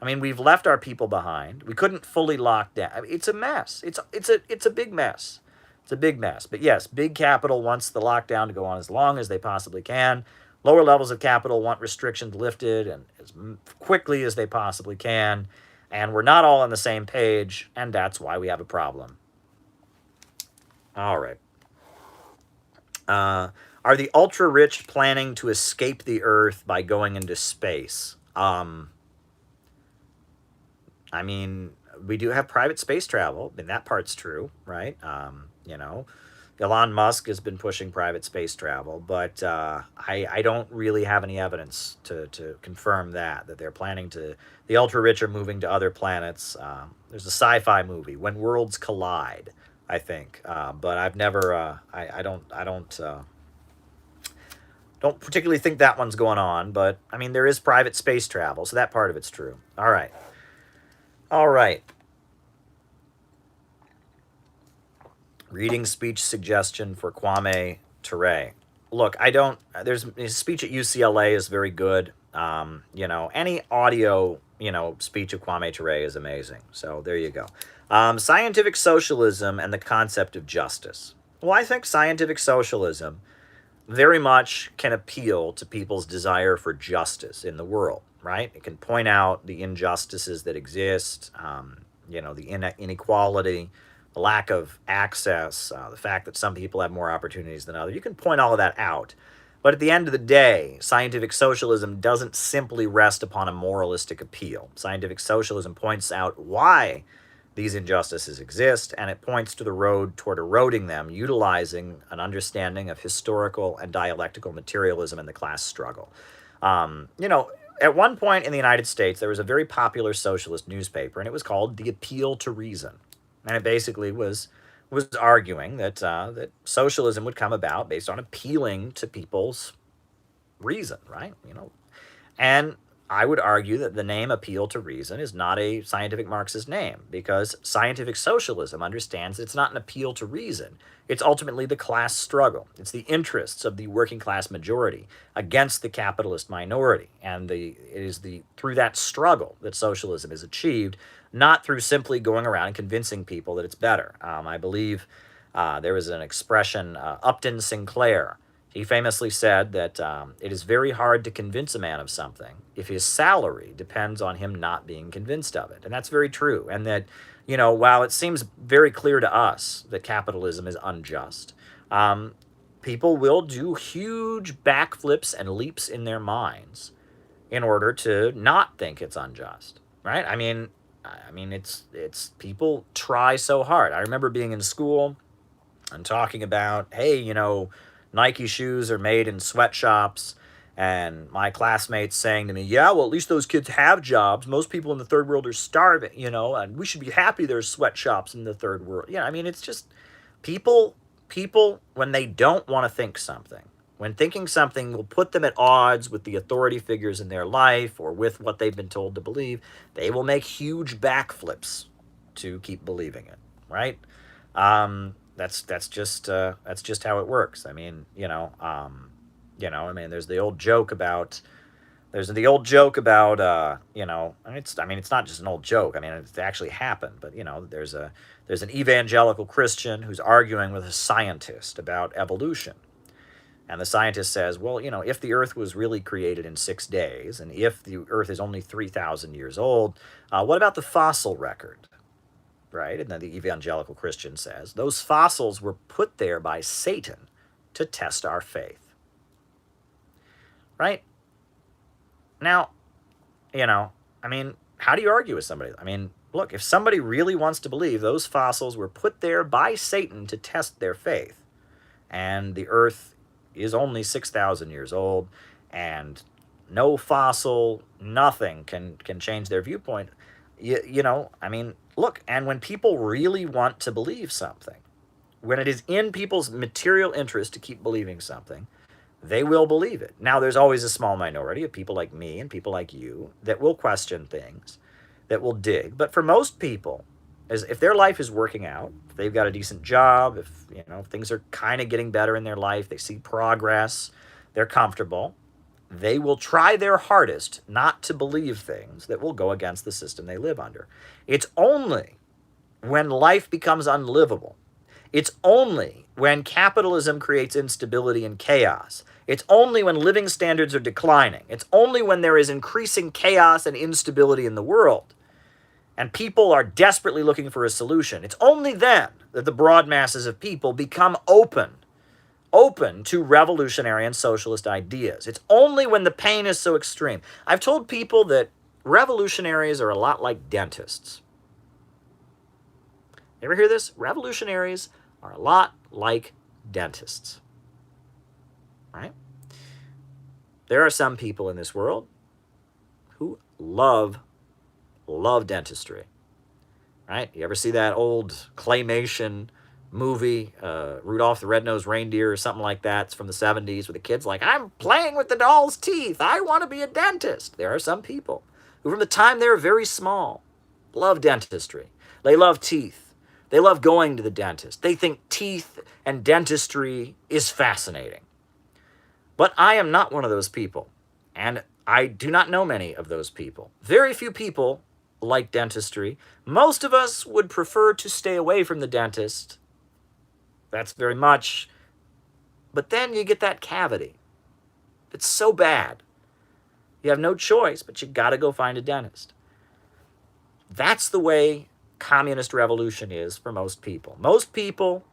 I mean, we've left our people behind. We couldn't fully lock down. I mean, it's a mess. It's a big mess. It's a big mess. But yes, big capital wants the lockdown to go on as long as they possibly can. Lower levels of capital want restrictions lifted and as quickly as they possibly can. And we're not all on the same page, and that's why we have a problem. All right. Are the ultra-rich planning to escape the Earth by going into space? I mean, we do have private space travel, and that part's true, right? Elon Musk has been pushing private space travel, but I don't really have any evidence to confirm that they're planning to. The ultra-rich are moving to other planets. There's a sci-fi movie, When Worlds Collide, I think, but I've never. I don't particularly think that one's going on, but I mean, there is private space travel, so that part of it's true. All right. Reading speech suggestion for Kwame Toure. Look, his speech at UCLA is very good. Any audio, speech of Kwame Toure is amazing. So there you go. Scientific socialism and the concept of justice. Well, I think scientific socialism very much can appeal to people's desire for justice in the world, right? It can point out the injustices that exist, the inequality, the lack of access, the fact that some people have more opportunities than others. You can point all of that out. But at the end of the day, scientific socialism doesn't simply rest upon a moralistic appeal. Scientific socialism points out why these injustices exist, and it points to the road toward eroding them, utilizing an understanding of historical and dialectical materialism and the class struggle. At one point in the United States, there was a very popular socialist newspaper, and it was called The Appeal to Reason. And it basically was arguing that socialism would come about based on appealing to people's reason, right? And I would argue that the name Appeal to Reason is not a scientific Marxist name, because scientific socialism understands it's not an appeal to reason. It's ultimately the class struggle. It's the interests of the working class majority against the capitalist minority. And it is through that struggle that socialism is achieved, not through simply going around and convincing people that it's better. I believe there was an expression, Upton Sinclair. He famously said that it is very hard to convince a man of something if his salary depends on him not being convinced of it. And that's very true. And that, while it seems very clear to us that capitalism is unjust, people will do huge backflips and leaps in their minds in order to not think it's unjust, right? I mean, it's people try so hard. I remember being in school and talking about, hey, Nike shoes are made in sweatshops, and my classmates saying to me, yeah, well, at least those kids have jobs. Most people in the third world are starving, and we should be happy there's sweatshops in the third world. It's just people, when they don't want to think something, when thinking something will put them at odds with the authority figures in their life or with what they've been told to believe, they will make huge backflips to keep believing it, right? That's just how it works. There's the old joke about, it's not just an old joke. It's actually happened, but there's an evangelical Christian who's arguing with a scientist about evolution. And the scientist says, well, if the earth was really created in 6 days, and if the earth is only 3,000 years old, what about the fossil record? Right? And then the evangelical Christian says, those fossils were put there by Satan to test our faith. Right? Now, how do you argue with somebody? Look, if somebody really wants to believe those fossils were put there by Satan to test their faith, and the earth is only 6,000 years old, and no fossil, nothing can change their viewpoint, look, and when people really want to believe something, when it is in people's material interest to keep believing something, they will believe it. Now, there's always a small minority of people like me and people like you that will question things, that will dig. But for most people, if their life is working out, if they've got a decent job, if things are kind of getting better in their life, they see progress, they're comfortable, they will try their hardest not to believe things that will go against the system they live under. It's only when life becomes unlivable, it's only when capitalism creates instability and chaos, it's only when living standards are declining, it's only when there is increasing chaos and instability in the world, and people are desperately looking for a solution, it's only then that the broad masses of people become open to revolutionary and socialist ideas. It's only when the pain is so extreme. I've told people that revolutionaries are a lot like dentists. You ever hear this? Revolutionaries are a lot like dentists. Right? There are some people in this world who love dentistry. Right? You ever see that old claymation movie, Rudolph the Red-Nosed Reindeer or something like that? It's from the 70s, where the kid's like, I'm playing with the doll's teeth. I want to be a dentist. There are some people who, from the time they were very small, love dentistry. They love teeth. They love going to the dentist. They think teeth and dentistry is fascinating. But I am not one of those people, and I do not know many of those people. Very few people like dentistry. Most of us would prefer to stay away from the dentist. That's very much. But then you get that cavity. It's so bad. You have no choice, but you got to go find a dentist. That's the way communist revolution is for most people. Most people,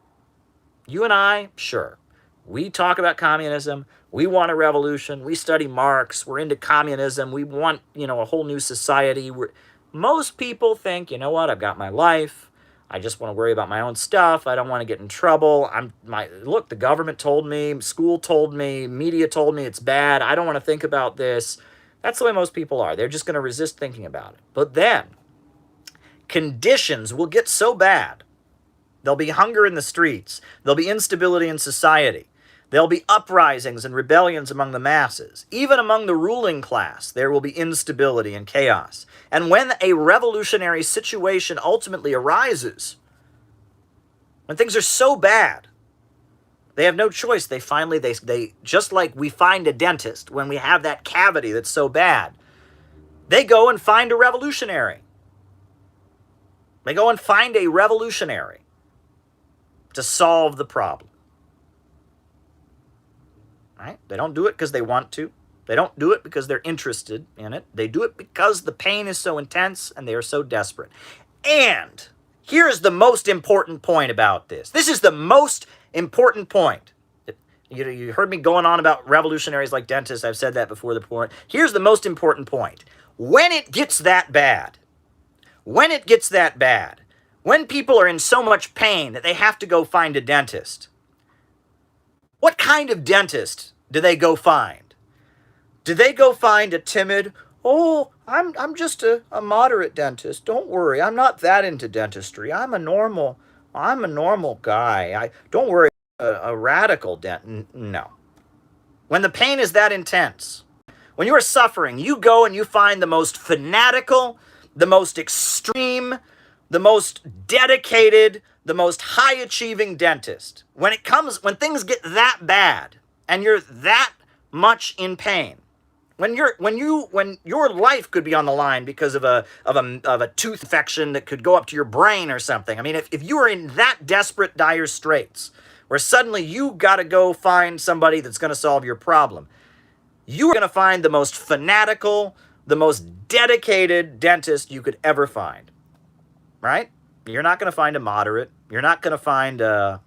you and I, sure, we talk about communism. We want a revolution. We study Marx. We're into communism. We want, a whole new society. Most people think, you know what, I've got my life. I just want to worry about my own stuff. I don't want to get in trouble. Look, the government told me, school told me, media told me it's bad. I don't want to think about this. That's the way most people are. They're just going to resist thinking about it. But then, conditions will get so bad. There'll be hunger in the streets. There'll be instability in society. There'll be uprisings and rebellions among the masses. Even among the ruling class, there will be instability and chaos. And when a revolutionary situation ultimately arises, when things are so bad, they have no choice. They just like we find a dentist when we have that cavity that's so bad, they go and find a revolutionary. They go and find a revolutionary to solve the problem. Right? They don't do it because they want to. They don't do it because they're interested in it. They do it because the pain is so intense and they are so desperate. And here's the most important point about this. This is the most important point. You heard me going on about revolutionaries like dentists. I've said that before the point. Here's the most important point. When it gets that bad, when people are in so much pain that they have to go find a dentist, what kind of dentist do they go find? Do they go find a timid, I'm just a moderate dentist. Don't worry, I'm not that into dentistry. I'm a normal guy. Don't worry, a radical dentist. No. When the pain is that intense, when you are suffering, you go and you find the most fanatical, the most extreme, the most dedicated, the most high-achieving dentist. When things get that bad and you're that much in pain, when your life could be on the line because of a tooth infection that could go up to your brain or something. I mean, if you are in that desperate, dire straits, where suddenly you got to go find somebody that's going to solve your problem, you are going to find the most fanatical, the most dedicated dentist you could ever find. Right? You're not going to find a moderate. You're not going to find a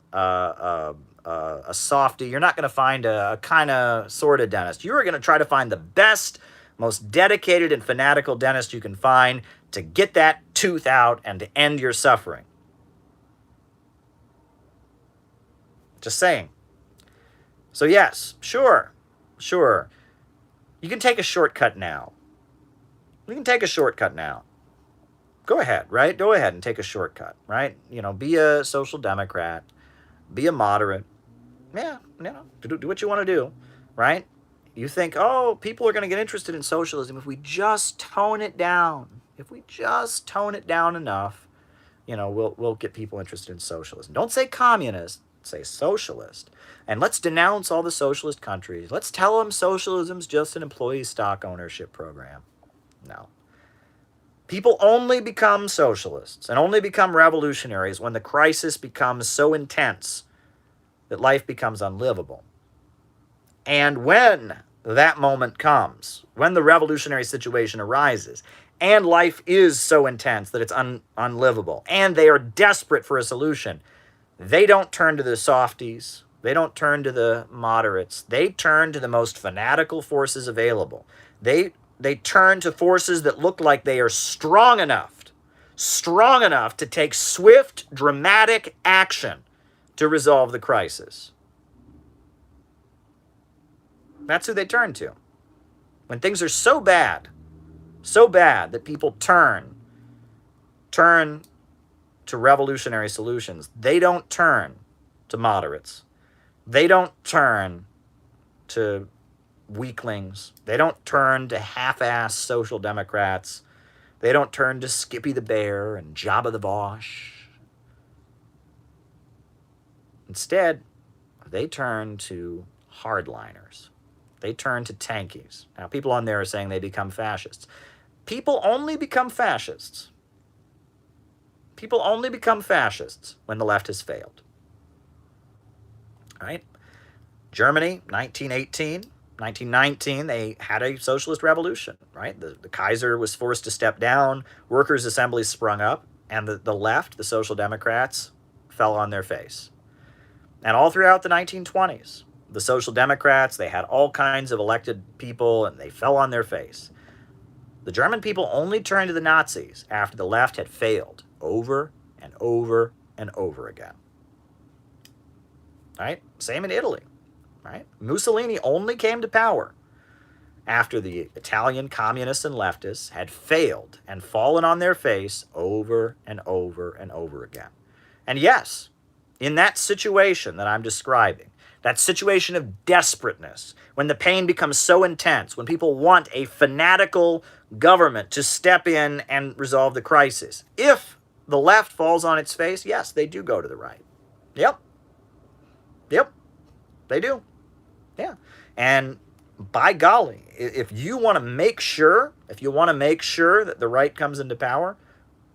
softy. You're not going to find a kind of sort of dentist. You are going to try to find the best, most dedicated and fanatical dentist you can find to get that tooth out and to end your suffering. Just saying. So yes, sure. You can take a shortcut now. Go ahead, right? Go ahead and take a shortcut, right? Be a social democrat, be a moderate. Yeah, do what you want to do, right? You think, people are going to get interested in socialism if we just tone it down. If we just tone it down enough, we'll get people interested in socialism. Don't say communist, say socialist. And let's denounce all the socialist countries. Let's tell them socialism's just an employee stock ownership program. No. People only become socialists and only become revolutionaries when the crisis becomes so intense that life becomes unlivable. And when that moment comes, when the revolutionary situation arises, and life is so intense that it's unlivable, and they are desperate for a solution, they don't turn to the softies, they don't turn to the moderates, they turn to the most fanatical forces available. They turn to forces that look like they are strong enough to take swift, dramatic action to resolve the crisis. That's who they turn to. When things are so bad that people turn to revolutionary solutions, they don't turn to moderates. They don't turn to weaklings. They don't turn to half-ass social democrats. They don't turn to Skippy the Bear and Jabba the Bosch. Instead, they turn to hardliners. They turn to tankies. Now, people on there are saying they become fascists. People only become fascists. People only become fascists when the left has failed. All right? Germany, 1919, they had a socialist revolution, right? The Kaiser was forced to step down, workers' assemblies sprung up, and the left, the Social Democrats, fell on their face. And all throughout the 1920s, the Social Democrats, they had all kinds of elected people, and they fell on their face. The German people only turned to the Nazis after the left had failed over and over and over again. Right? Same in Italy. Right? Mussolini only came to power after the Italian communists and leftists had failed and fallen on their face over and over and over again. And yes, in that situation that I'm describing, that situation of desperateness, when the pain becomes so intense, when people want a fanatical government to step in and resolve the crisis, if the left falls on its face, yes, they do go to the right. Yep, they do. Yeah. And by golly, if you want to make sure that the right comes into power,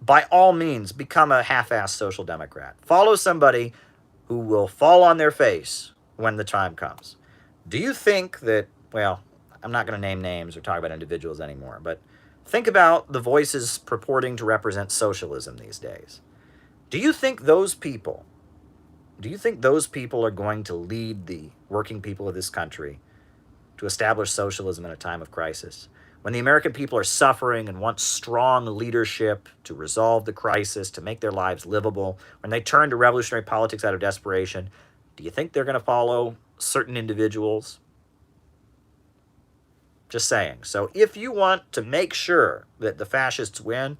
by all means, become a half-assed social democrat. Follow somebody who will fall on their face when the time comes. Do you think that, well, I'm not going to name names or talk about individuals anymore, but think about the voices purporting to represent socialism these days. Do you think those people are going to lead the working people of this country to establish socialism in a time of crisis? When the American people are suffering and want strong leadership to resolve the crisis, to make their lives livable, when they turn to revolutionary politics out of desperation, do you think they're going to follow certain individuals? Just saying. So if you want to make sure that the fascists win,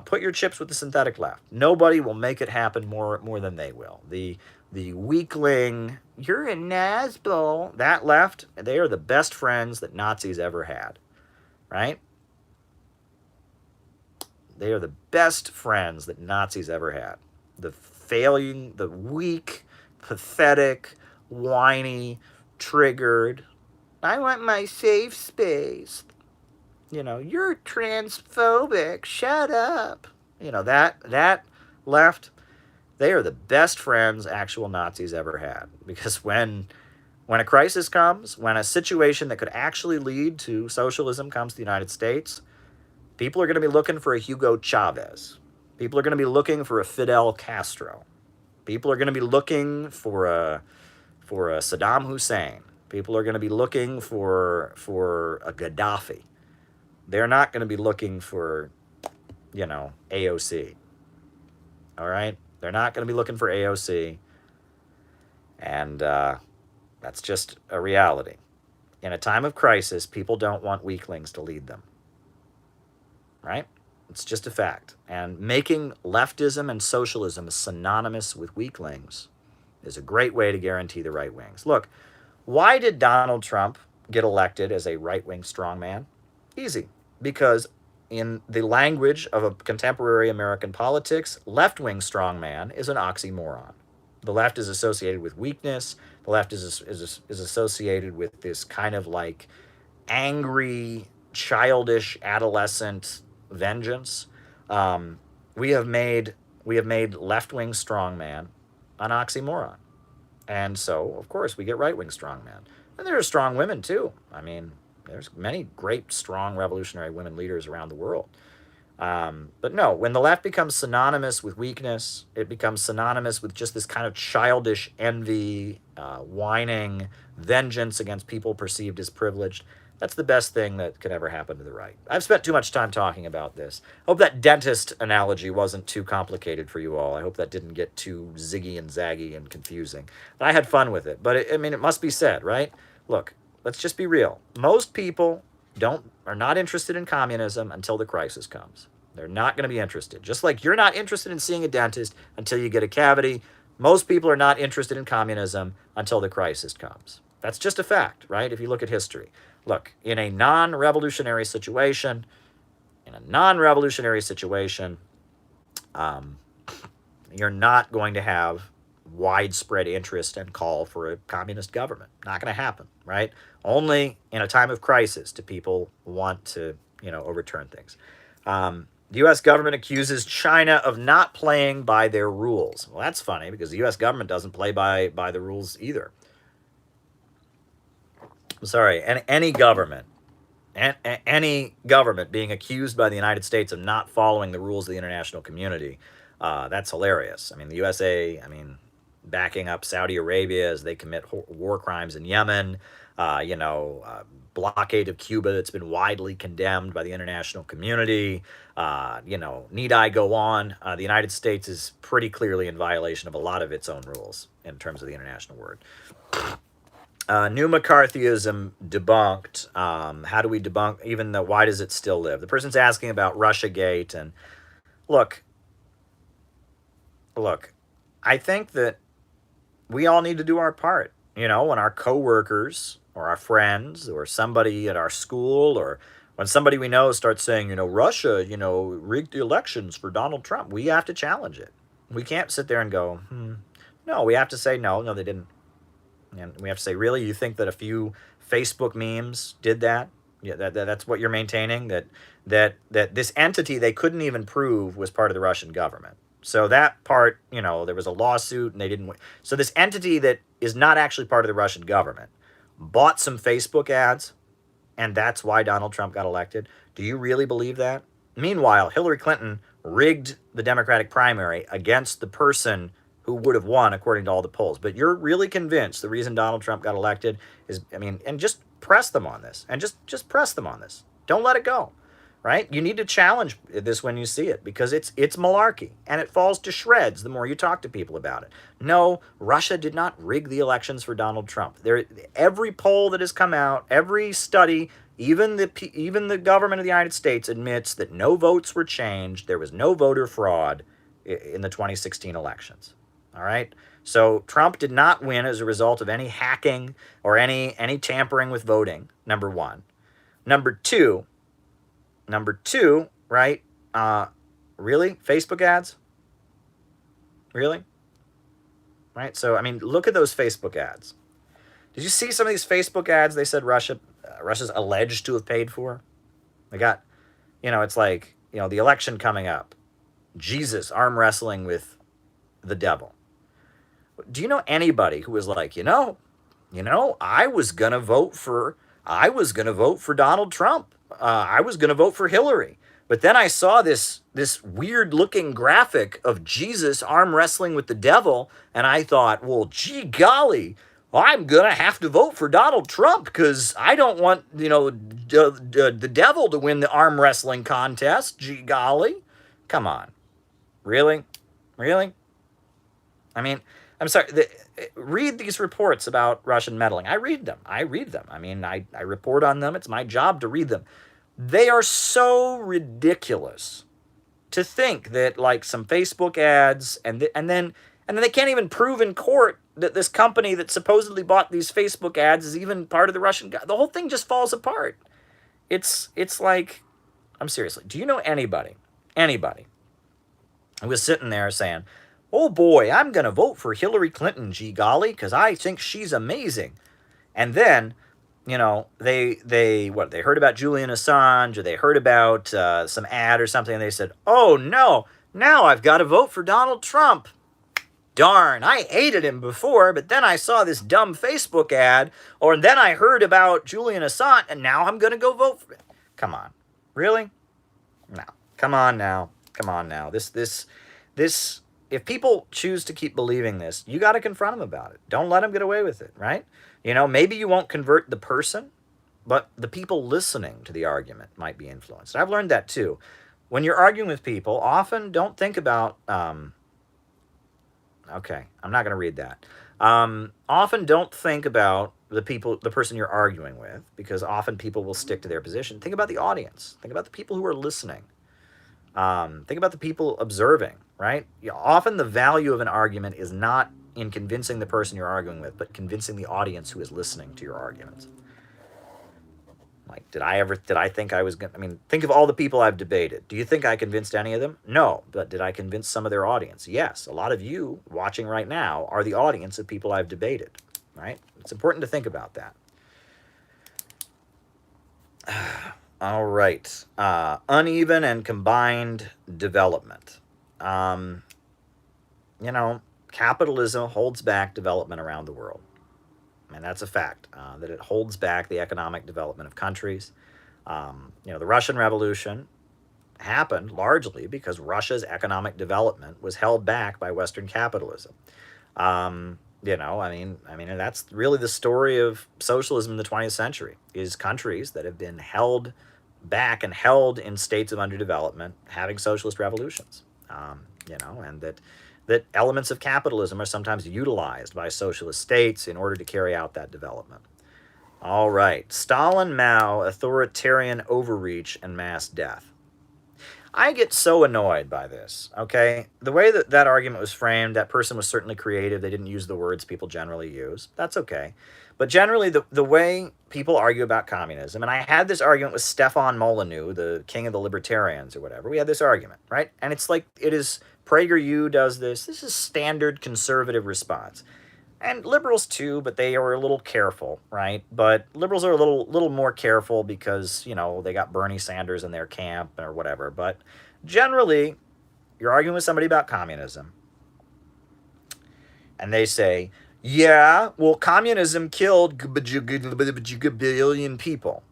put your chips with the synthetic left. Nobody will make it happen more than they will. The weakling, you're a Nazbol, that left, they are the best friends that Nazis ever had. Right? They are the best friends that Nazis ever had. The failing, the weak, pathetic, whiny, triggered, I want my safe space. You're transphobic. Shut up. That left, they are the best friends actual Nazis ever had. Because when a crisis comes, when a situation that could actually lead to socialism comes to the United States, people are going to be looking for a Hugo Chavez. People are going to be looking for a Fidel Castro. People are going to be looking for a Saddam Hussein. People are going to be looking for a Gaddafi. They're not going to be looking for, AOC. All right? They're not going to be looking for AOC. And that's just a reality. In a time of crisis, people don't want weaklings to lead them. Right? It's just a fact. And making leftism and socialism synonymous with weaklings is a great way to guarantee the right wings. Look, why did Donald Trump get elected as a right-wing strongman? Easy. Because in the language of a contemporary American politics, left-wing strongman is an oxymoron. The left is associated with weakness. The left is associated with this kind of like angry, childish, adolescent vengeance. We have made left-wing strongman an oxymoron. And so, of course, we get right-wing strongman. And there are strong women, too. I mean, there's many great, strong, revolutionary women leaders around the world. But no, when the left becomes synonymous with weakness, it becomes synonymous with just this kind of childish envy, whining, vengeance against people perceived as privileged. That's the best thing that could ever happen to the right. I've spent too much time talking about this. I hope that dentist analogy wasn't too complicated for you all. I hope that didn't get too ziggy and zaggy and confusing. But I had fun with it. But it must be said, right? Look, let's just be real. Most people are not interested in communism until the crisis comes. They're not going to be interested. Just like you're not interested in seeing a dentist until you get a cavity, most people are not interested in communism until the crisis comes. That's just a fact, right? If you look at history. Look, in a non-revolutionary situation, you're not going to have widespread interest and call for a communist government. Not going to happen, right? Only in a time of crisis do people want to, overturn things. The U.S. government accuses China of not playing by their rules. Well, that's funny because the U.S. government doesn't play by the rules either. Sorry, and any government being accused by the United States of not following the rules of the international community, that's hilarious. I mean, the USA, backing up Saudi Arabia as they commit war crimes in Yemen, blockade of Cuba that's been widely condemned by the international community. Need I go on? The United States is pretty clearly in violation of a lot of its own rules in terms of the international word. New McCarthyism debunked. How do we debunk, even though, why does it still live? The person's asking about Russiagate, and look, I think that we all need to do our part. When our coworkers or our friends or somebody at our school or when somebody we know starts saying, Russia, rigged the elections for Donald Trump, we have to challenge it. We can't sit there and go, No, we have to say, no, they didn't. And we have to say, really, you think that a few Facebook memes did that? Yeah, that's what you're maintaining? That this entity they couldn't even prove was part of the Russian government. So that part, there was a lawsuit and they didn't win. So this entity that is not actually part of the Russian government bought some Facebook ads, and that's why Donald Trump got elected. Do you really believe that? Meanwhile, Hillary Clinton rigged the Democratic primary against the person who would have won according to all the polls. But you're really convinced the reason Donald Trump got elected is, and just press them on this. And just press them on this. Don't let it go, right? You need to challenge this when you see it because it's malarkey. And it falls to shreds the more you talk to people about it. No, Russia did not rig the elections for Donald Trump. Every poll that has come out, every study, even the government of the United States admits that no votes were changed. There was no voter fraud in the 2016 elections. All right. So Trump did not win as a result of any hacking or any tampering with voting. Number one. Number two, right? Really? Facebook ads? Really? Right. So, look at those Facebook ads. Did you see some of these Facebook ads they said Russia's alleged to have paid for? They got, it's like, the election coming up. Jesus arm wrestling with the devil. Do you know anybody who was like, I was gonna vote for Donald Trump. I was gonna vote for Hillary, but then I saw this weird looking graphic of Jesus arm wrestling with the devil, and I thought, well, gee golly, I'm gonna have to vote for Donald Trump because I don't want the devil to win the arm wrestling contest. Gee golly, come on, really? I'm sorry, read these reports about Russian meddling. I read them. I report on them. It's my job to read them. They are so ridiculous to think that like some Facebook ads and then they can't even prove in court that this company that supposedly bought these Facebook ads is even part of the Russian. The whole thing just falls apart. It's like, I'm seriously, do you know anybody who was sitting there saying, oh boy, I'm going to vote for Hillary Clinton, gee golly, because I think she's amazing. And then, they heard about Julian Assange, or they heard about some ad or something, and they said, oh no, now I've got to vote for Donald Trump. Darn, I hated him before, but then I saw this dumb Facebook ad, or then I heard about Julian Assange, and now I'm going to go vote for him. Come on. Really? No. Come on now. This, if people choose to keep believing this, you got to confront them about it. Don't let them get away with it, right? Maybe you won't convert the person, but the people listening to the argument might be influenced. I've learned that too. When you're arguing with people, often don't think about, okay, I'm not going to read that. Often don't think about the person you're arguing with, because often people will stick to their position. Think about the audience. Think about the people who are listening. Think about the people observing, right? Often the value of an argument is not in convincing the person you're arguing with, but convincing the audience who is listening to your arguments. Like, did I think I was going to, think of all the people I've debated. Do you think I convinced any of them? No, but did I convince some of their audience? Yes. A lot of you watching right now are the audience of people I've debated, right? It's important to think about that. All right. Uneven and combined development. Capitalism holds back development around the world. And that's a fact, that it holds back the economic development of countries. The Russian Revolution happened largely because Russia's economic development was held back by Western capitalism. And that's really the story of socialism in the 20th century, is countries that have been held back and held in states of underdevelopment having socialist revolutions. And that elements of capitalism are sometimes utilized by socialist states in order to carry out that development. All right. Stalin, Mao, authoritarian overreach, and mass death. I get so annoyed by this, okay? The way that argument was framed, that person was certainly creative. They didn't use the words people generally use. That's okay. But generally, the way people argue about communism, and I had this argument with Stefan Molyneux, the king of the libertarians or whatever. We had this argument, right? And it's like, it is, PragerU does this. This is standard conservative response. And liberals too, but they are a little careful, right? But liberals are a little more careful because, they got Bernie Sanders in their camp or whatever. But generally, you're arguing with somebody about communism, and they say, yeah, well, communism killed a billion people.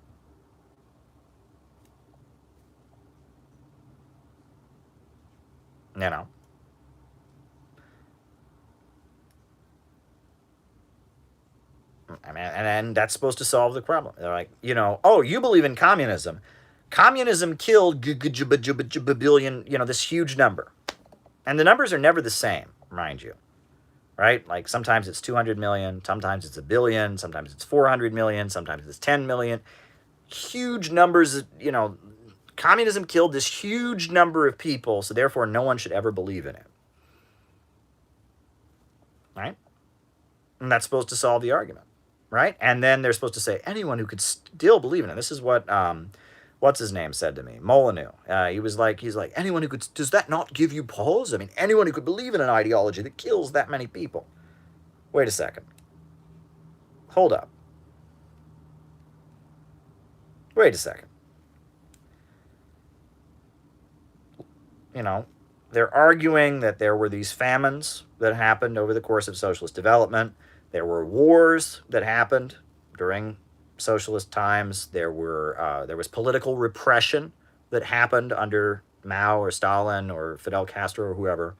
And that's supposed to solve the problem. They're like, oh, you believe in communism. Communism killed a billion, this huge number. And the numbers are never the same, mind you. Right? Like sometimes it's 200 million, sometimes it's a billion, sometimes it's 400 million, sometimes it's 10 million. Huge numbers, communism killed this huge number of people, so therefore no one should ever believe in it. Right? And that's supposed to solve the argument. Right? And then they're supposed to say anyone who could still believe in it. This is what what's his name said to me, Molyneux. He's like, anyone who could, does that not give you pause? Anyone who could believe in an ideology that kills that many people. Wait a second. Hold up. Wait a second. They're arguing that there were these famines that happened over the course of socialist development. There were wars that happened during socialist times. There was political repression that happened under Mao or Stalin or Fidel Castro or whoever,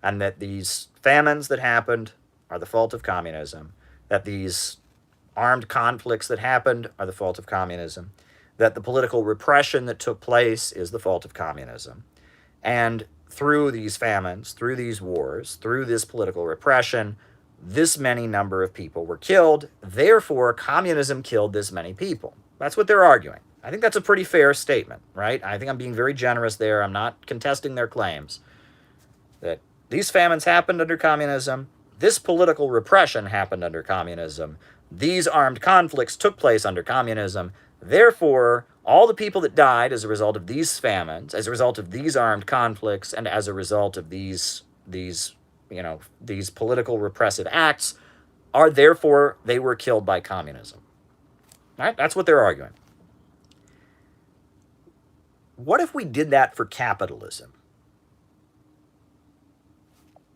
and that these famines that happened are the fault of communism, that these armed conflicts that happened are the fault of communism, that the political repression that took place is the fault of communism. And through these famines, through these wars, through this political repression, this many number of people were killed. Therefore, communism killed this many people. That's what they're arguing. I think that's a pretty fair statement, right? I think I'm being very generous there. I'm not contesting their claims that these famines happened under communism. This political repression happened under communism. These armed conflicts took place under communism. Therefore, All the people that died as a result of these famines, as a result of these armed conflicts, and as a result of these political repressive acts are therefore they were killed by communism. Right? That's what they're arguing. What if we did that for capitalism?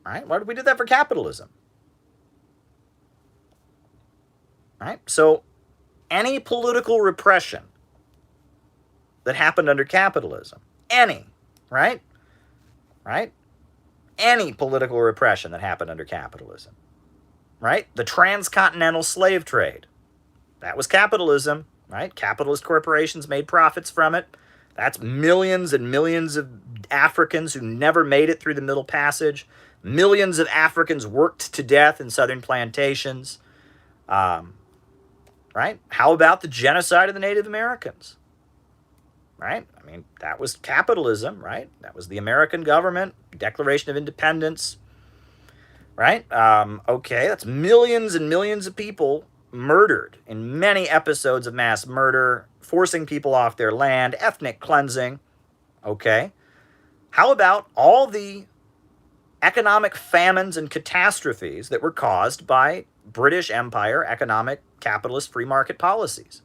Right? What if we did that for capitalism? Right? So any political repression that happened under capitalism, any political repression that happened under capitalism, right? The transcontinental slave trade, that was capitalism, right? Capitalist corporations made profits from it. That's millions and millions of Africans who never made it through the Middle Passage. Millions of Africans worked to death in southern plantations. Right? How about the genocide of the Native Americans? Right? I mean, that was capitalism, right? That was the American government, Declaration of Independence, right? Okay, that's millions and millions of people murdered in many episodes of mass murder, forcing people off their land, ethnic cleansing, okay? How about all the economic famines and catastrophes that were caused by British Empire economic capitalist free market policies,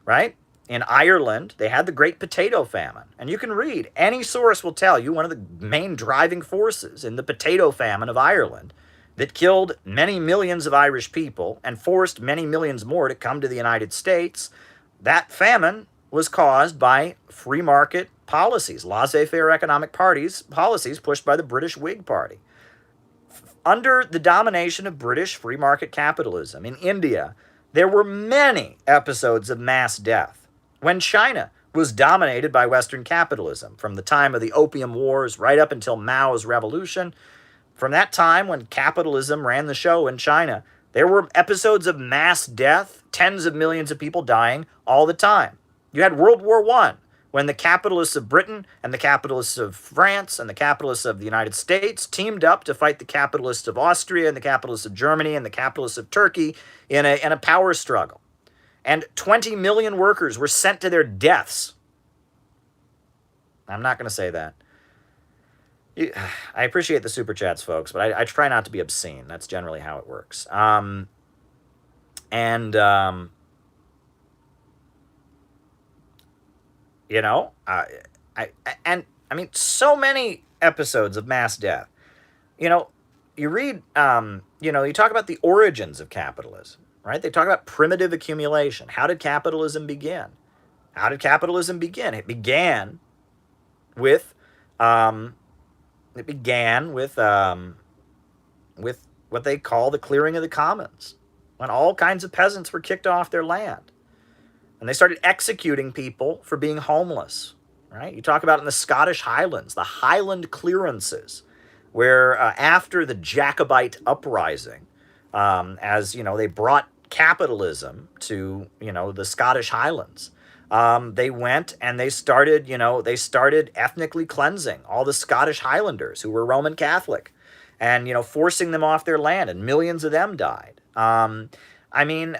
right? In Ireland, they had the Great Potato Famine. And you can read, any source will tell you one of the main driving forces in the potato famine of Ireland that killed many millions of Irish people and forced many millions more to come to the United States. That famine was caused by free market policies, laissez-faire economic policies pushed by the British Whig Party. Under the domination of British free market capitalism in India, there were many episodes of mass death. When China was dominated by Western capitalism, from the time of the Opium Wars right up until Mao's revolution, from that time when capitalism ran the show in China, there were episodes of mass death, tens of millions of people dying all the time. You had World War I, when the capitalists of Britain and the capitalists of France and the capitalists of the United States teamed up to fight the capitalists of Austria and the capitalists of Germany and the capitalists of Turkey in a power struggle. And 20 million workers were sent to their deaths. I'm not going to say that. I appreciate the super chats, folks, but I try not to be obscene. That's generally how it works. I mean, so many episodes of mass death. You read, you talk about the origins of capitalism, right? They talk about primitive accumulation. How did capitalism begin? It began with, with what they call the clearing of the commons, when all kinds of peasants were kicked off their land. And they started executing people for being homeless, right? You talk about in the Scottish Highlands, the Highland clearances, where after the Jacobite uprising, they brought capitalism to, the Scottish Highlands. They went and they started ethnically cleansing all the Scottish Highlanders who were Roman Catholic and, forcing them off their land, and millions of them died. I mean,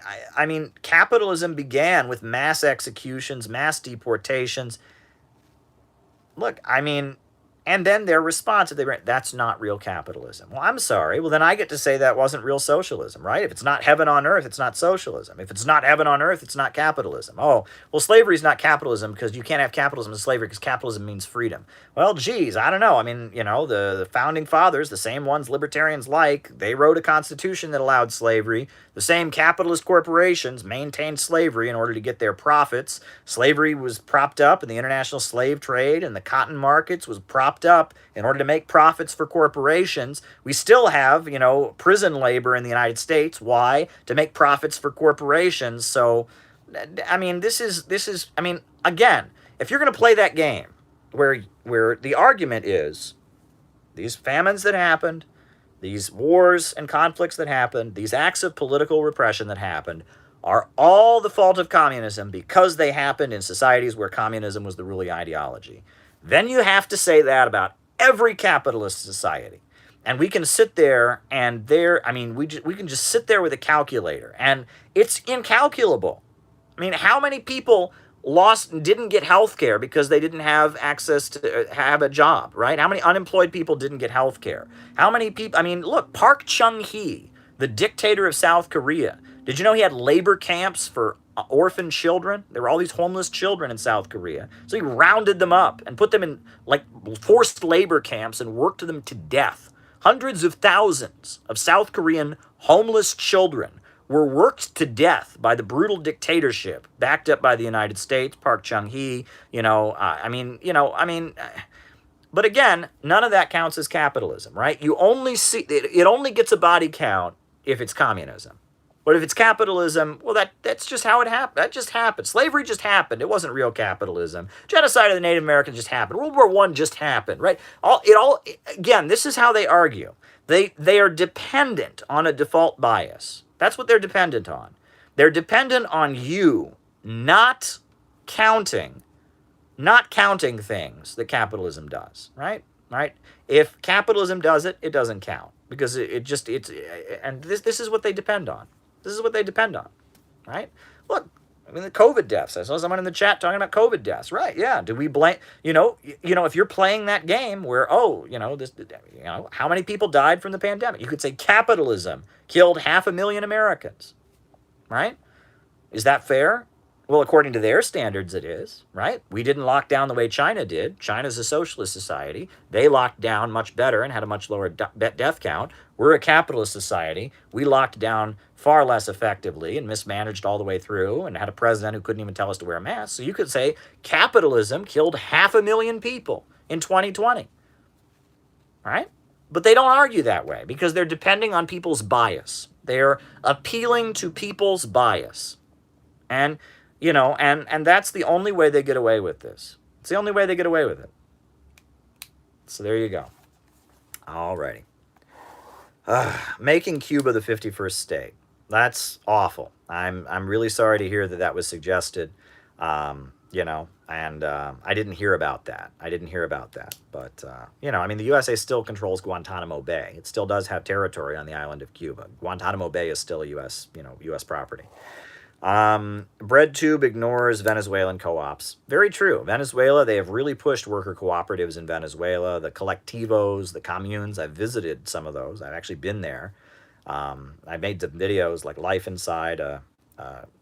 capitalism began with mass executions, mass deportations. Look, and then their response, that's not real capitalism. Well, I'm sorry. Well, then I get to say that wasn't real socialism, right? If it's not heaven on earth, it's not socialism. If it's not heaven on earth, it's not capitalism. Oh, well, slavery is not capitalism because you can't have capitalism and slavery because capitalism means freedom. Well, geez, I don't know. The founding fathers, the same ones libertarians like, they wrote a constitution that allowed slavery. The same capitalist corporations maintained slavery in order to get their profits. Slavery was propped up in the international slave trade, and the cotton markets was propped up in order to make profits for corporations. We still have, prison labor in the United States. Why? To make profits for corporations. So, this is again, if you're going to play that game where the argument is these famines that happened, these wars and conflicts that happened, these acts of political repression that happened, are all the fault of communism because they happened in societies where communism was the ruling ideology, then you have to say that about every capitalist society. And we can sit there and we can just sit there with a calculator, and it's incalculable. How many people didn't get health care because they didn't have access to have a job, right? How many unemployed people didn't get health care? How many people, I mean, look, Park Chung-hee, the dictator of South Korea, did you know he had labor camps for orphan children? There were all these homeless children in South Korea. So he rounded them up and put them in like forced labor camps and worked them to death. Hundreds of thousands of South Korean homeless children were worked to death by the brutal dictatorship backed up by the United States, Park Chung-hee, but again, none of that counts as capitalism, right? You only see, it only gets a body count if it's communism. But if it's capitalism, well, that's just how it happened. That just happened. Slavery just happened. It wasn't real capitalism. Genocide of the Native Americans just happened. World War I just happened, right? Again, this is how they argue. They are dependent on a default bias. That's what they're dependent on. They're dependent on you not counting things that capitalism does, right? Right? If capitalism does it, it doesn't count because this is what they depend on. This is what they depend on, right? Look, I mean, the COVID deaths. I saw someone in the chat talking about COVID deaths, right? Yeah. Do we blame? If you're playing that game where, how many people died from the pandemic? You could say capitalism killed 500,000 Americans, right? Is that fair? Well, according to their standards, it is, right? We didn't lock down the way China did. China's a socialist society. They locked down much better and had a much lower death count. We're a capitalist society. We locked down far less effectively and mismanaged all the way through and had a president who couldn't even tell us to wear a mask. So you could say capitalism killed 500,000 people in 2020, right? But they don't argue that way because they're depending on people's bias. They're appealing to people's bias. And that's the only way they get away with this. It's the only way they get away with it. So there you go. Alrighty. Making Cuba the 51st state. That's awful. I'm really sorry to hear that was suggested. I didn't hear about that. But, the USA still controls Guantanamo Bay. It still does have territory on the island of Cuba. Guantanamo Bay is still a U.S. property. BreadTube ignores Venezuelan co-ops. Very true. Venezuela, they have really pushed worker cooperatives in Venezuela, the colectivos, the communes. I've visited some of those. I've actually been there. I made some videos like life inside, a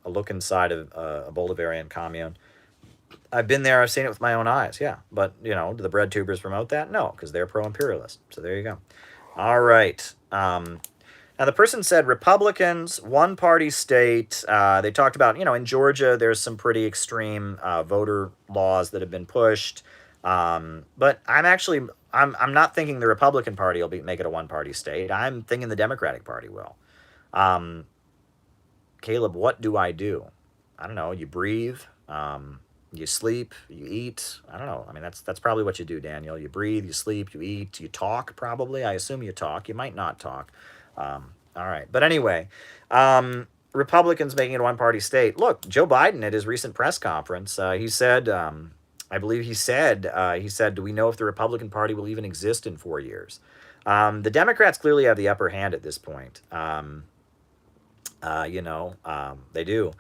look inside of a Bolivarian commune. I've been there. I've seen it with my own eyes. Yeah. But, do the BreadTubers promote that? No, because they're pro-imperialist. So there you go. All right. Now, the person said Republicans, one-party state. They talked about, in Georgia, there's some pretty extreme voter laws that have been pushed. But I'm not thinking the Republican Party will make it a one-party state. I'm thinking the Democratic Party will. Caleb, what do? I don't know. You breathe. You sleep. You eat. I don't know. I mean, that's probably what you do, Daniel. You breathe. You sleep. You eat. You talk, probably. I assume you talk. You might not talk. All right. But anyway, Republicans making it a one-party state. Look, Joe Biden at his recent press conference, he said, do we know if the Republican Party will even exist in 4 years? The Democrats clearly have the upper hand at this point. They do.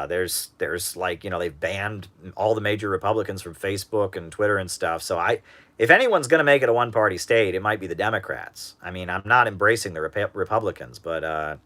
There's like, they've banned all the major Republicans from Facebook and Twitter and stuff. So if anyone's going to make it a one-party state, it might be the Democrats. I mean, I'm not embracing the Republicans, but, the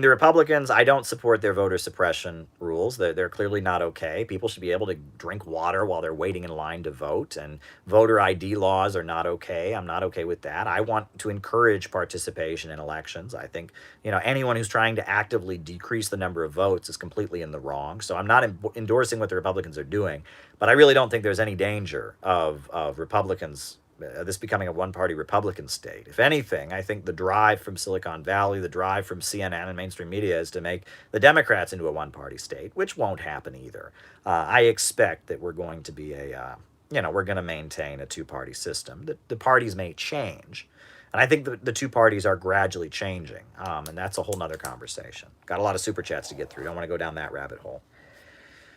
Republicans, I don't support their voter suppression rules. They're clearly not okay. People should be able to drink water while they're waiting in line to vote, and voter ID laws are not okay. I'm not okay with that. I want to encourage participation in elections. I think, anyone who's trying to actively decrease the number of votes is completely in the wrong. So I'm not endorsing what the Republicans are doing, but I really don't think there's any danger of Republicans this becoming a one-party Republican state. If anything, I think the drive from Silicon Valley, the drive from CNN and mainstream media is to make the Democrats into a one-party state, which won't happen either. I expect that we're going to be we're going to maintain a two-party system. The parties may change, and I think the two parties are gradually changing, and that's a whole nother conversation. Got a lot of super chats to get through. Don't want to go down that rabbit hole.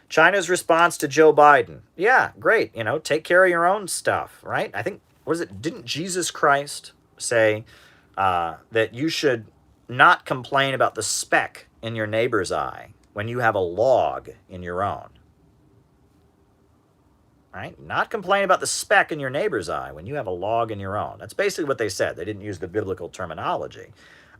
China's response to Joe Biden. Yeah, great. Take care of your own stuff, right? I think, didn't Jesus Christ say that you should not complain about the speck in your neighbor's eye when you have a log in your own. Right? Not complain about the speck in your neighbor's eye when you have a log in your own. That's basically what they said. They didn't use the biblical terminology.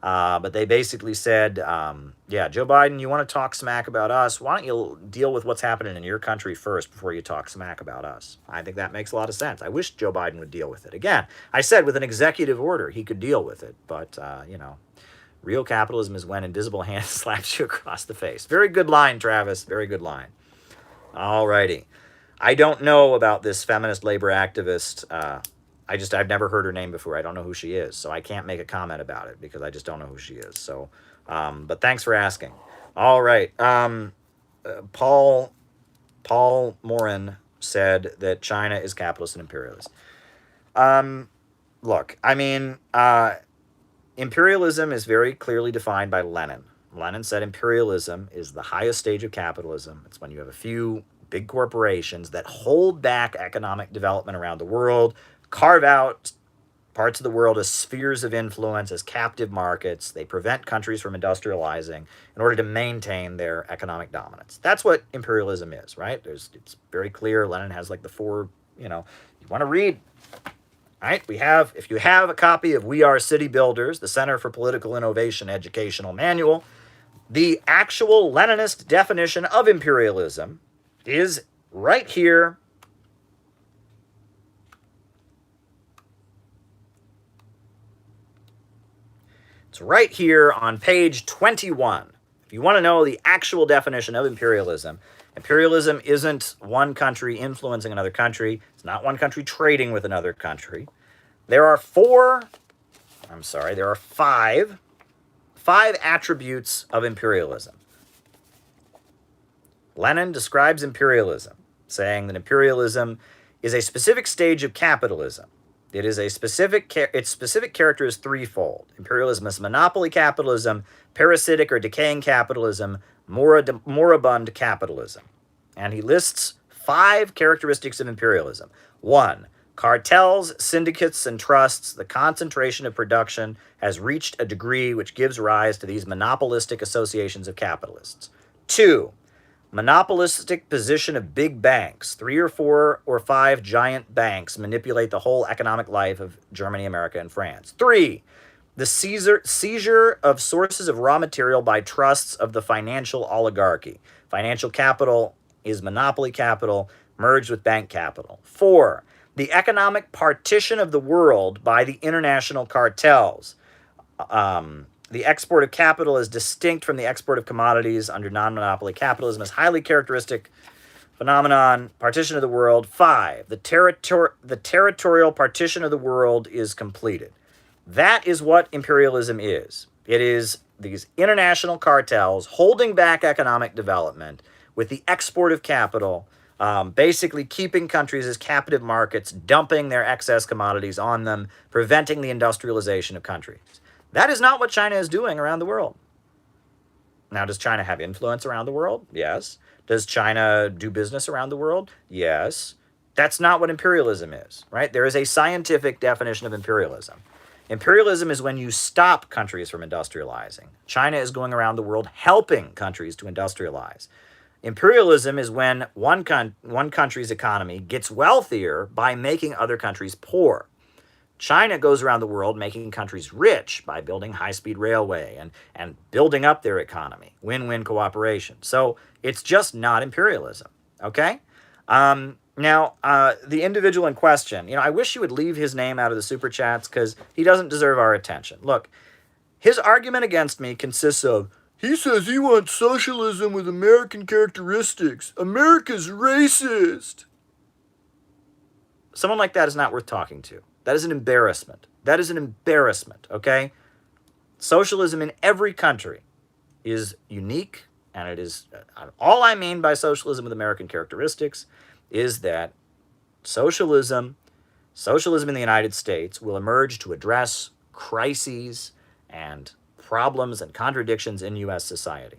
But they basically said, yeah, Joe Biden, you want to talk smack about us? Why don't you deal with what's happening in your country first before you talk smack about us? I think that makes a lot of sense. I wish Joe Biden would deal with it. Again, I said with an executive order, he could deal with it. But, real capitalism is when invisible hand slaps you across the face. Very good line, Travis. Very good line. All righty. I don't know about this feminist labor activist. I've never heard her name before. I don't know who she is, so I can't make a comment about it because I just don't know who she is. So, but thanks for asking. All right. Paul Morin said that China is capitalist and imperialist. Look, I mean, imperialism is very clearly defined by Lenin. Lenin said imperialism is the highest stage of capitalism. It's when you have a few big corporations that hold back economic development around the world, carve out parts of the world as spheres of influence, as captive markets. They prevent countries from industrializing in order to maintain their economic dominance. That's what imperialism is, right? It's very clear. Lenin has like the four, you want to read. Right? If you have a copy of We Are City Builders, the Center for Political Innovation Educational Manual, the actual Leninist definition of imperialism is right here. It's right here on page 21. If you want to know the actual definition of imperialism, imperialism isn't one country influencing another country. It's not one country trading with another country. There are five attributes of imperialism. Lenin describes imperialism, saying that imperialism is a specific stage of capitalism. Its specific character is threefold. Imperialism is monopoly capitalism, parasitic or decaying capitalism, moribund capitalism. And he lists 5 characteristics of imperialism. 1, cartels, syndicates, and trusts. The concentration of production has reached a degree which gives rise to these monopolistic associations of capitalists. 2, monopolistic position of big banks. 3 or 4 or 5 giant banks manipulate the whole economic life of Germany, America, and France. 3, the seizure of sources of raw material by trusts of the financial oligarchy. Financial capital is monopoly capital merged with bank capital. 4, the economic partition of the world by the international cartels. The export of capital is distinct from the export of commodities under non-monopoly capitalism is highly characteristic phenomenon. Partition of the world. 5, the territorial partition of the world is completed. That is what imperialism is. It is these international cartels holding back economic development with the export of capital, basically keeping countries as captive markets, dumping their excess commodities on them, preventing the industrialization of countries. That is not what China is doing around the world. Now, does China have influence around the world? Yes. Does China do business around the world? Yes. That's not what imperialism is, right? There is a scientific definition of imperialism. Imperialism is when you stop countries from industrializing. China is going around the world helping countries to industrialize. Imperialism is when one country's economy gets wealthier by making other countries poor. China goes around the world making countries rich by building high-speed railway and building up their economy. Win-win cooperation. So it's just not imperialism, okay? Now, the individual in question, I wish you would leave his name out of the super chats because he doesn't deserve our attention. Look, his argument against me consists of, he says he wants socialism with American characteristics. America's racist. Someone like that is not worth talking to. That is an embarrassment. That is an embarrassment, okay? Socialism in every country is unique, and it is, all I mean by socialism with American characteristics is that socialism in the United States will emerge to address crises and problems and contradictions in U.S. society.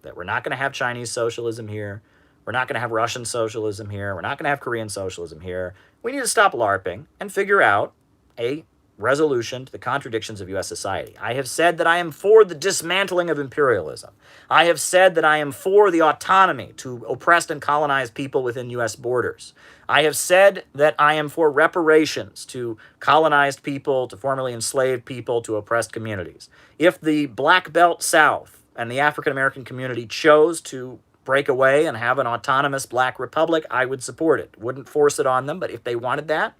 That we're not going to have Chinese socialism here. We're not going to have Russian socialism here. We're not going to have Korean socialism here. We need to stop LARPing and figure out a resolution to the contradictions of U.S. society. I have said that I am for the dismantling of imperialism. I have said that I am for the autonomy to oppressed and colonized people within U.S. borders. I have said that I am for reparations to colonized people, to formerly enslaved people, to oppressed communities. If the Black Belt South and the African American community chose to break away and have an autonomous black republic, I would support it. Wouldn't force it on them, but if they wanted that,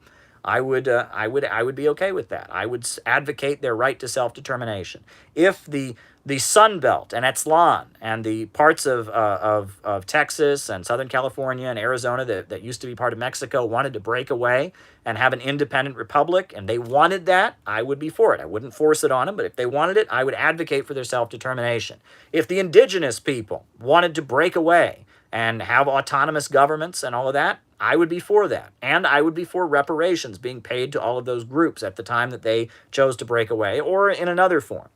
I would be okay with that. I would advocate their right to self-determination. If the Sun Belt and Aztlan and the parts of Texas and Southern California and Arizona that used to be part of Mexico wanted to break away and have an independent republic, and they wanted that, I would be for it. I wouldn't force it on them, but if they wanted it, I would advocate for their self-determination. If the indigenous people wanted to break away and have autonomous governments and all of that, I would be for that. And I would be for reparations being paid to all of those groups at the time that they chose to break away or in another form.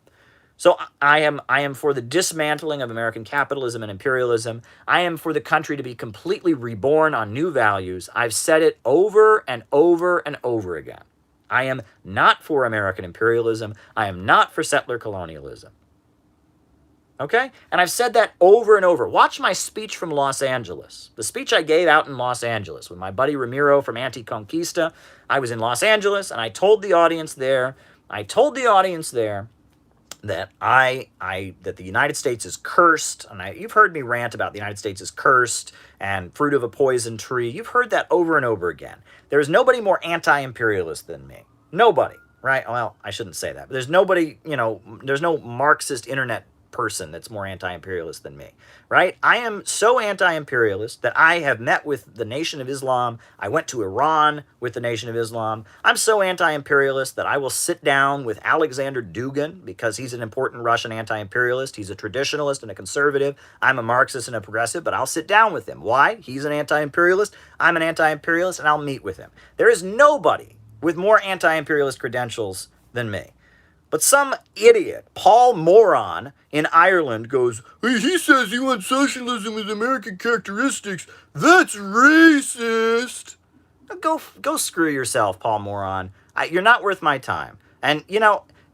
So I am for the dismantling of American capitalism and imperialism. I am for the country to be completely reborn on new values. I've said it over and over and over again. I am not for American imperialism. I am not for settler colonialism. Okay? And I've said that over and over. Watch my speech from Los Angeles. The speech I gave out in Los Angeles with my buddy Ramiro from Anti-Conquista. I was in Los Angeles and I told the audience there that that the United States is cursed. And you've heard me rant about the United States is cursed and fruit of a poison tree. You've heard that over and over again. There's nobody more anti-imperialist than me. Nobody, right? Well, I shouldn't say that. But there's nobody, there's no Marxist internet person that's more anti-imperialist than me, right? I am so anti-imperialist that I have met with the Nation of Islam. I went to Iran with the Nation of Islam. I'm so anti-imperialist that I will sit down with Alexander Dugin because he's an important Russian anti-imperialist. He's a traditionalist and a conservative. I'm a Marxist and a progressive, but I'll sit down with him. Why? He's an anti-imperialist. I'm an anti-imperialist, and I'll meet with him. There is nobody with more anti-imperialist credentials than me. But some idiot, Paul Moron in Ireland goes, "Hey, he says he wants socialism with American characteristics. That's racist." Go screw yourself, Paul Moron. You're not worth my time. And,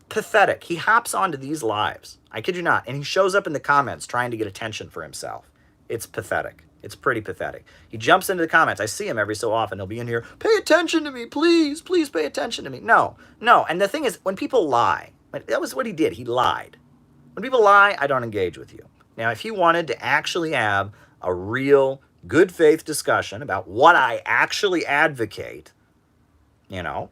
pathetic. He hops onto these lives. I kid you not. And he shows up in the comments trying to get attention for himself. It's pathetic. It's pretty pathetic. He jumps into the comments. I see him every so often. He'll be in here, "Pay attention to me, please. Please pay attention to me." No. And the thing is, when people lie, that was what he did. He lied. When people lie, I don't engage with you. Now, if he wanted to actually have a real good faith discussion about what I actually advocate, and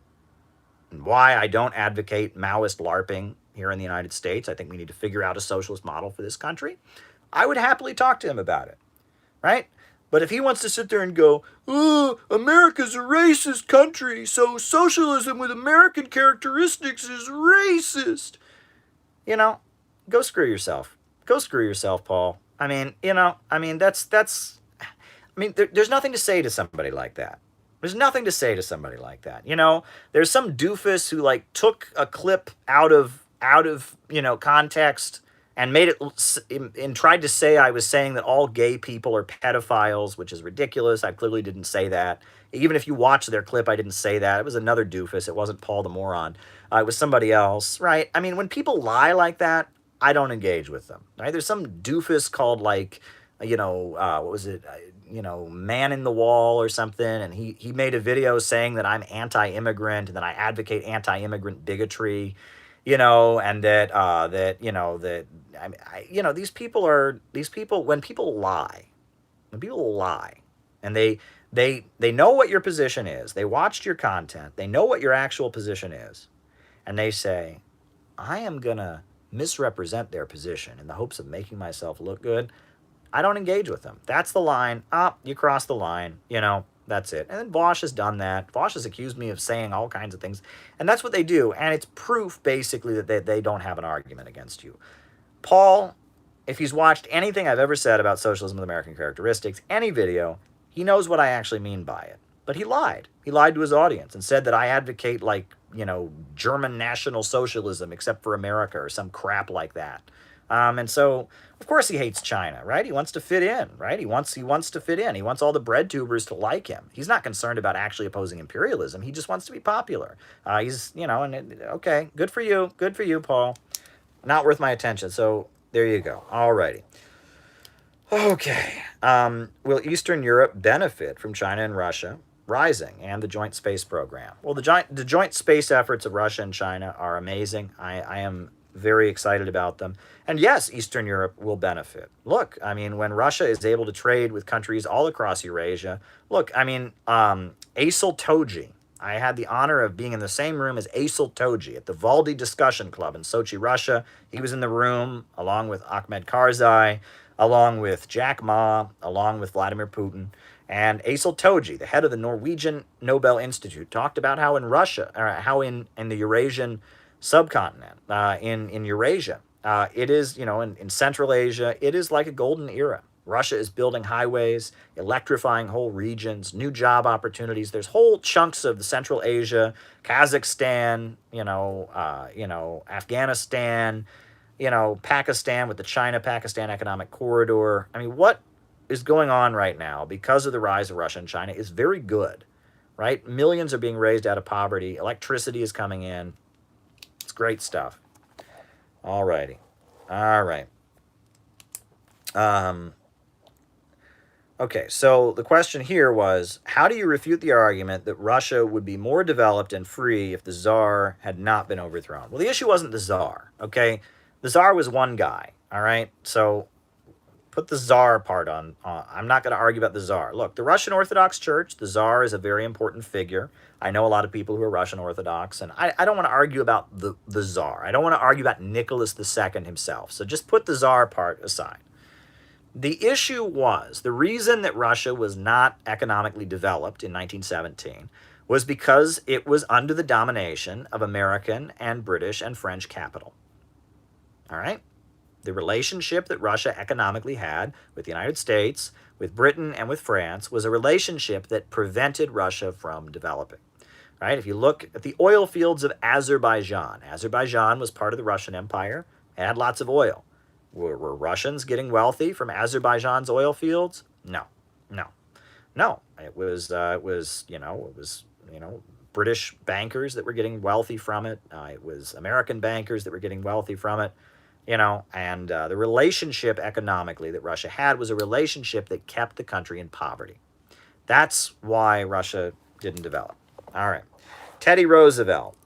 why I don't advocate Maoist LARPing here in the United States, I think we need to figure out a socialist model for this country, I would happily talk to him about it. Right? But if he wants to sit there and go, "Oh, America's a racist country, so socialism with American characteristics is racist," go screw yourself. Go screw yourself, Paul. There's nothing to say to somebody like that. There's nothing to say to somebody like that. There's some doofus who took a clip out of context and made it and tried to say I was saying that all gay people are pedophiles, which is ridiculous. I clearly didn't say that. Even if you watch their clip, I didn't say that. It was another doofus. It wasn't Paul the Moron. It was somebody else, right? When people lie like that, I don't engage with them, right? There's some doofus called what was it? Man in the Wall or something. And he made a video saying that I'm anti-immigrant and that I advocate anti-immigrant bigotry. And these people, when people lie, and they know what your position is, they watched your content, they know what your actual position is, and they say, I am going to misrepresent their position in the hopes of making myself look good, I don't engage with them. That's the line. You cross the line, that's it. And then Vosh has done that. Vosh has accused me of saying all kinds of things. And that's what they do. And it's proof, basically, that they don't have an argument against you. Paul, if he's watched anything I've ever said about socialism with American characteristics, any video, he knows what I actually mean by it. But he lied. He lied to his audience and said that I advocate, German National Socialism except for America or some crap like that. And so, of course, he hates China, right? He wants to fit in, right? He wants to fit in. He wants all the bread tubers to like him. He's not concerned about actually opposing imperialism. He just wants to be popular. Okay, good for you, Paul. Not worth my attention. So there you go. Alrighty. Okay. Will Eastern Europe benefit from China and Russia rising and the joint space program? Well, the joint space efforts of Russia and China are amazing. I am very excited about them. And yes, Eastern Europe will benefit. Look, I mean, when Russia is able to trade with countries all across Eurasia, look, I mean, Asil Toji. I had the honor of being in the same room as Asil Toji at the Valdi Discussion Club in Sochi, Russia. He was in the room along with Ahmed Karzai, along with Jack Ma, along with Vladimir Putin. And Asil Toji, the head of the Norwegian Nobel Institute, talked about how in Russia, or how in the Eurasian subcontinent, in Eurasia, it is, in Central Asia, it is like a golden era. Russia is building highways, electrifying whole regions, new job opportunities. There's whole chunks of the Central Asia, Kazakhstan, Afghanistan, Pakistan with the China-Pakistan economic corridor. I mean, what is going on right now because of the rise of Russia and China is very good, right? Millions are being raised out of poverty. Electricity is coming in. It's great stuff. All righty. All right. Okay, so the question here was, how do you refute the argument that Russia would be more developed and free if the Tsar had not been overthrown? Well, the issue wasn't the Tsar, okay? The Tsar was one guy, all right? So put the Tsar part on. I'm not going to argue about the Tsar. Look, the Russian Orthodox Church, the Tsar is a very important figure. I know a lot of people who are Russian Orthodox, and I don't want to argue about the Tsar. I don't want to argue about Nicholas II himself. So just put the Tsar part aside. The issue was, the reason that Russia was not economically developed in 1917 was because it was under the domination of American and British and French capital. All right? The relationship that Russia economically had with the United States, with Britain, and with France was a relationship that prevented Russia from developing. Right? If you look at the oil fields of Azerbaijan, Azerbaijan was part of the Russian Empire, it had lots of oil. Were Russians getting wealthy from Azerbaijan's oil fields? No. It was British bankers that were getting wealthy from it. It was American bankers that were getting wealthy from it. And the relationship economically that Russia had was a relationship that kept the country in poverty. That's why Russia didn't develop. All right. Teddy Roosevelt.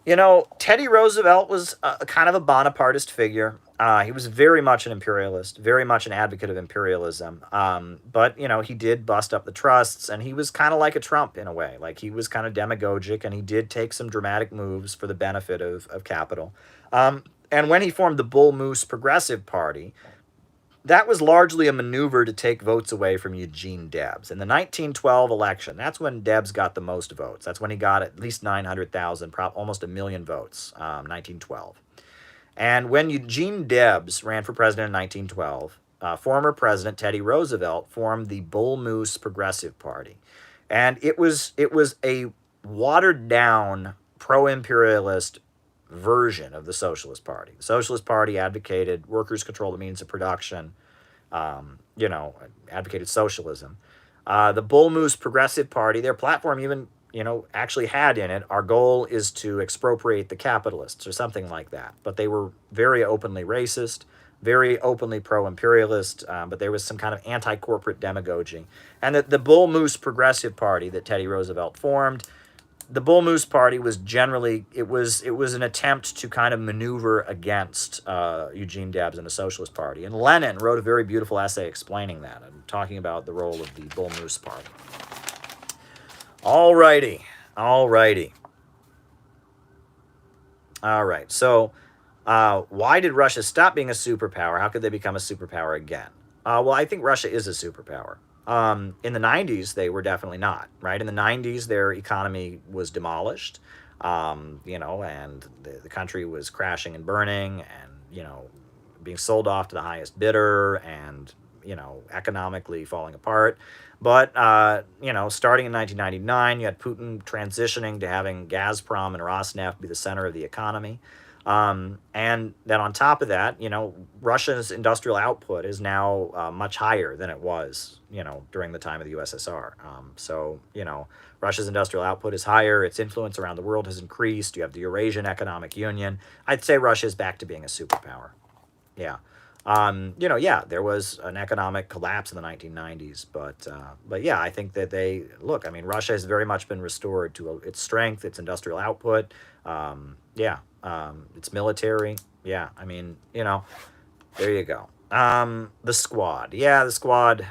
Teddy Roosevelt was a kind of a Bonapartist figure. He was very much an imperialist, very much an advocate of imperialism. But he did bust up the trusts, and he was kind of like a Trump in a way. Like, he was kind of demagogic, and he did take some dramatic moves for the benefit of capital. And when he formed the Bull Moose Progressive Party, that was largely a maneuver to take votes away from Eugene Debs. In the 1912 election, that's when Debs got the most votes. That's when he got at least 900,000, almost 1 million votes, 1912. And when Eugene Debs ran for president in 1912, former President Teddy Roosevelt formed the Bull Moose Progressive Party. And it was a watered-down, pro-imperialist version of the Socialist Party. The Socialist Party advocated workers control the means of production, advocated socialism. The Bull Moose Progressive Party, their platform even, actually had in it, our goal is to expropriate the capitalists or something like that. But they were very openly racist, very openly pro-imperialist, but there was some kind of anti-corporate demagogy. And the Bull Moose Progressive Party that Teddy Roosevelt formed, the Bull Moose Party was generally, it was an attempt to kind of maneuver against Eugene Debs and the Socialist Party. And Lenin wrote a very beautiful essay explaining that and talking about the role of the Bull Moose Party. All righty. All right. So why did Russia stop being a superpower? How could they become a superpower again? Well, I think Russia is a superpower. In the 90s, they were definitely not, right? In the 90s, their economy was demolished, and the country was crashing and burning and, being sold off to the highest bidder and, economically falling apart. But, starting in 1999, you had Putin transitioning to having Gazprom and Rosneft be the center of the economy. And then on top of that, Russia's industrial output is now much higher than it was, during the time of the USSR. So, Russia's industrial output is higher. Its influence around the world has increased. You have the Eurasian Economic Union. I'd say Russia is back to being a superpower. Yeah. Yeah, there was an economic collapse in the 1990s, but yeah, I think that I mean, Russia has very much been restored to its strength, its industrial output, its military. Yeah, I mean, there you go. The Squad. Yeah, the Squad.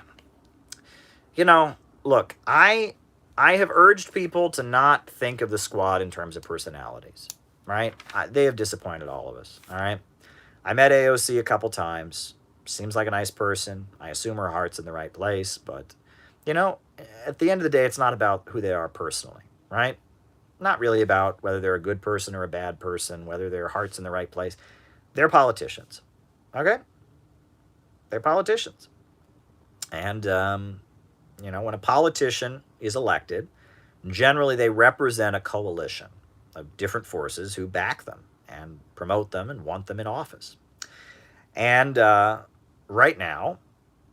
Look, I have urged people to not think of the Squad in terms of personalities, right? They have disappointed all of us, all right? I met AOC a couple times. Seems like a nice person. I assume her heart's in the right place, but, at the end of the day, it's not about who they are personally, right? Not really about whether they're a good person or a bad person, whether their heart's in the right place. They're politicians, okay? They're politicians. And, when a politician is elected, generally they represent a coalition of different forces who back them and promote them and want them in office. And right now,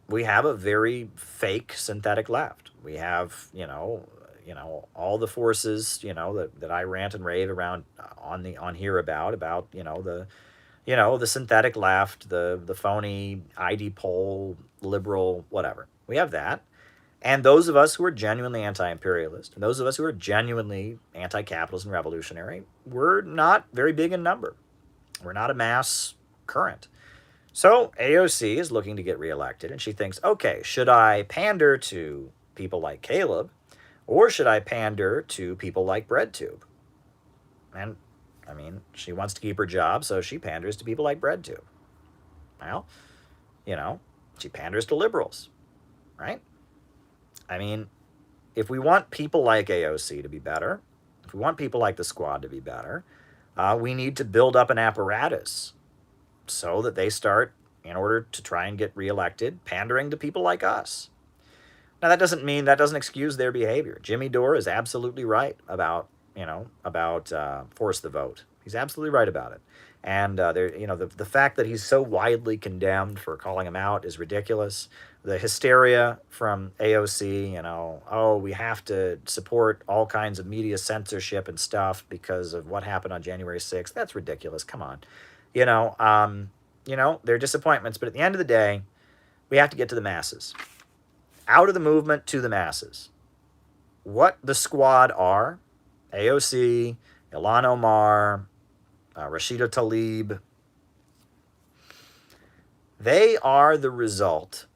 we have a very fake synthetic left. We have, all the forces, that I rant and rave around on here about, the synthetic left, the phony ID poll, liberal, whatever. We have that. And those of us who are genuinely anti-imperialist, and those of us who are genuinely anti-capitalist and revolutionary, we're not very big in number. We're not a mass current. So AOC is looking to get reelected, and she thinks, okay, should I pander to people like Caleb, or should I pander to people like BreadTube? And, I mean, she wants to keep her job, so she panders to people like BreadTube. Well, she panders to liberals, right? I mean, if we want people like AOC to be better, if we want people like the Squad to be better, we need to build up an apparatus so that they start, in order to try and get reelected, pandering to people like us. Now, that doesn't excuse their behavior. Jimmy Dore is absolutely right about force the vote. He's absolutely right about it. And the fact that he's so widely condemned for calling him out is ridiculous. The hysteria from AOC, we have to support all kinds of media censorship and stuff because of what happened on January 6th. That's ridiculous. Come on. They're disappointments, but at the end of the day, we have to get to the masses. Out of the movement to the masses. What the Squad are, AOC, Ilhan Omar, Rashida Tlaib, they are the result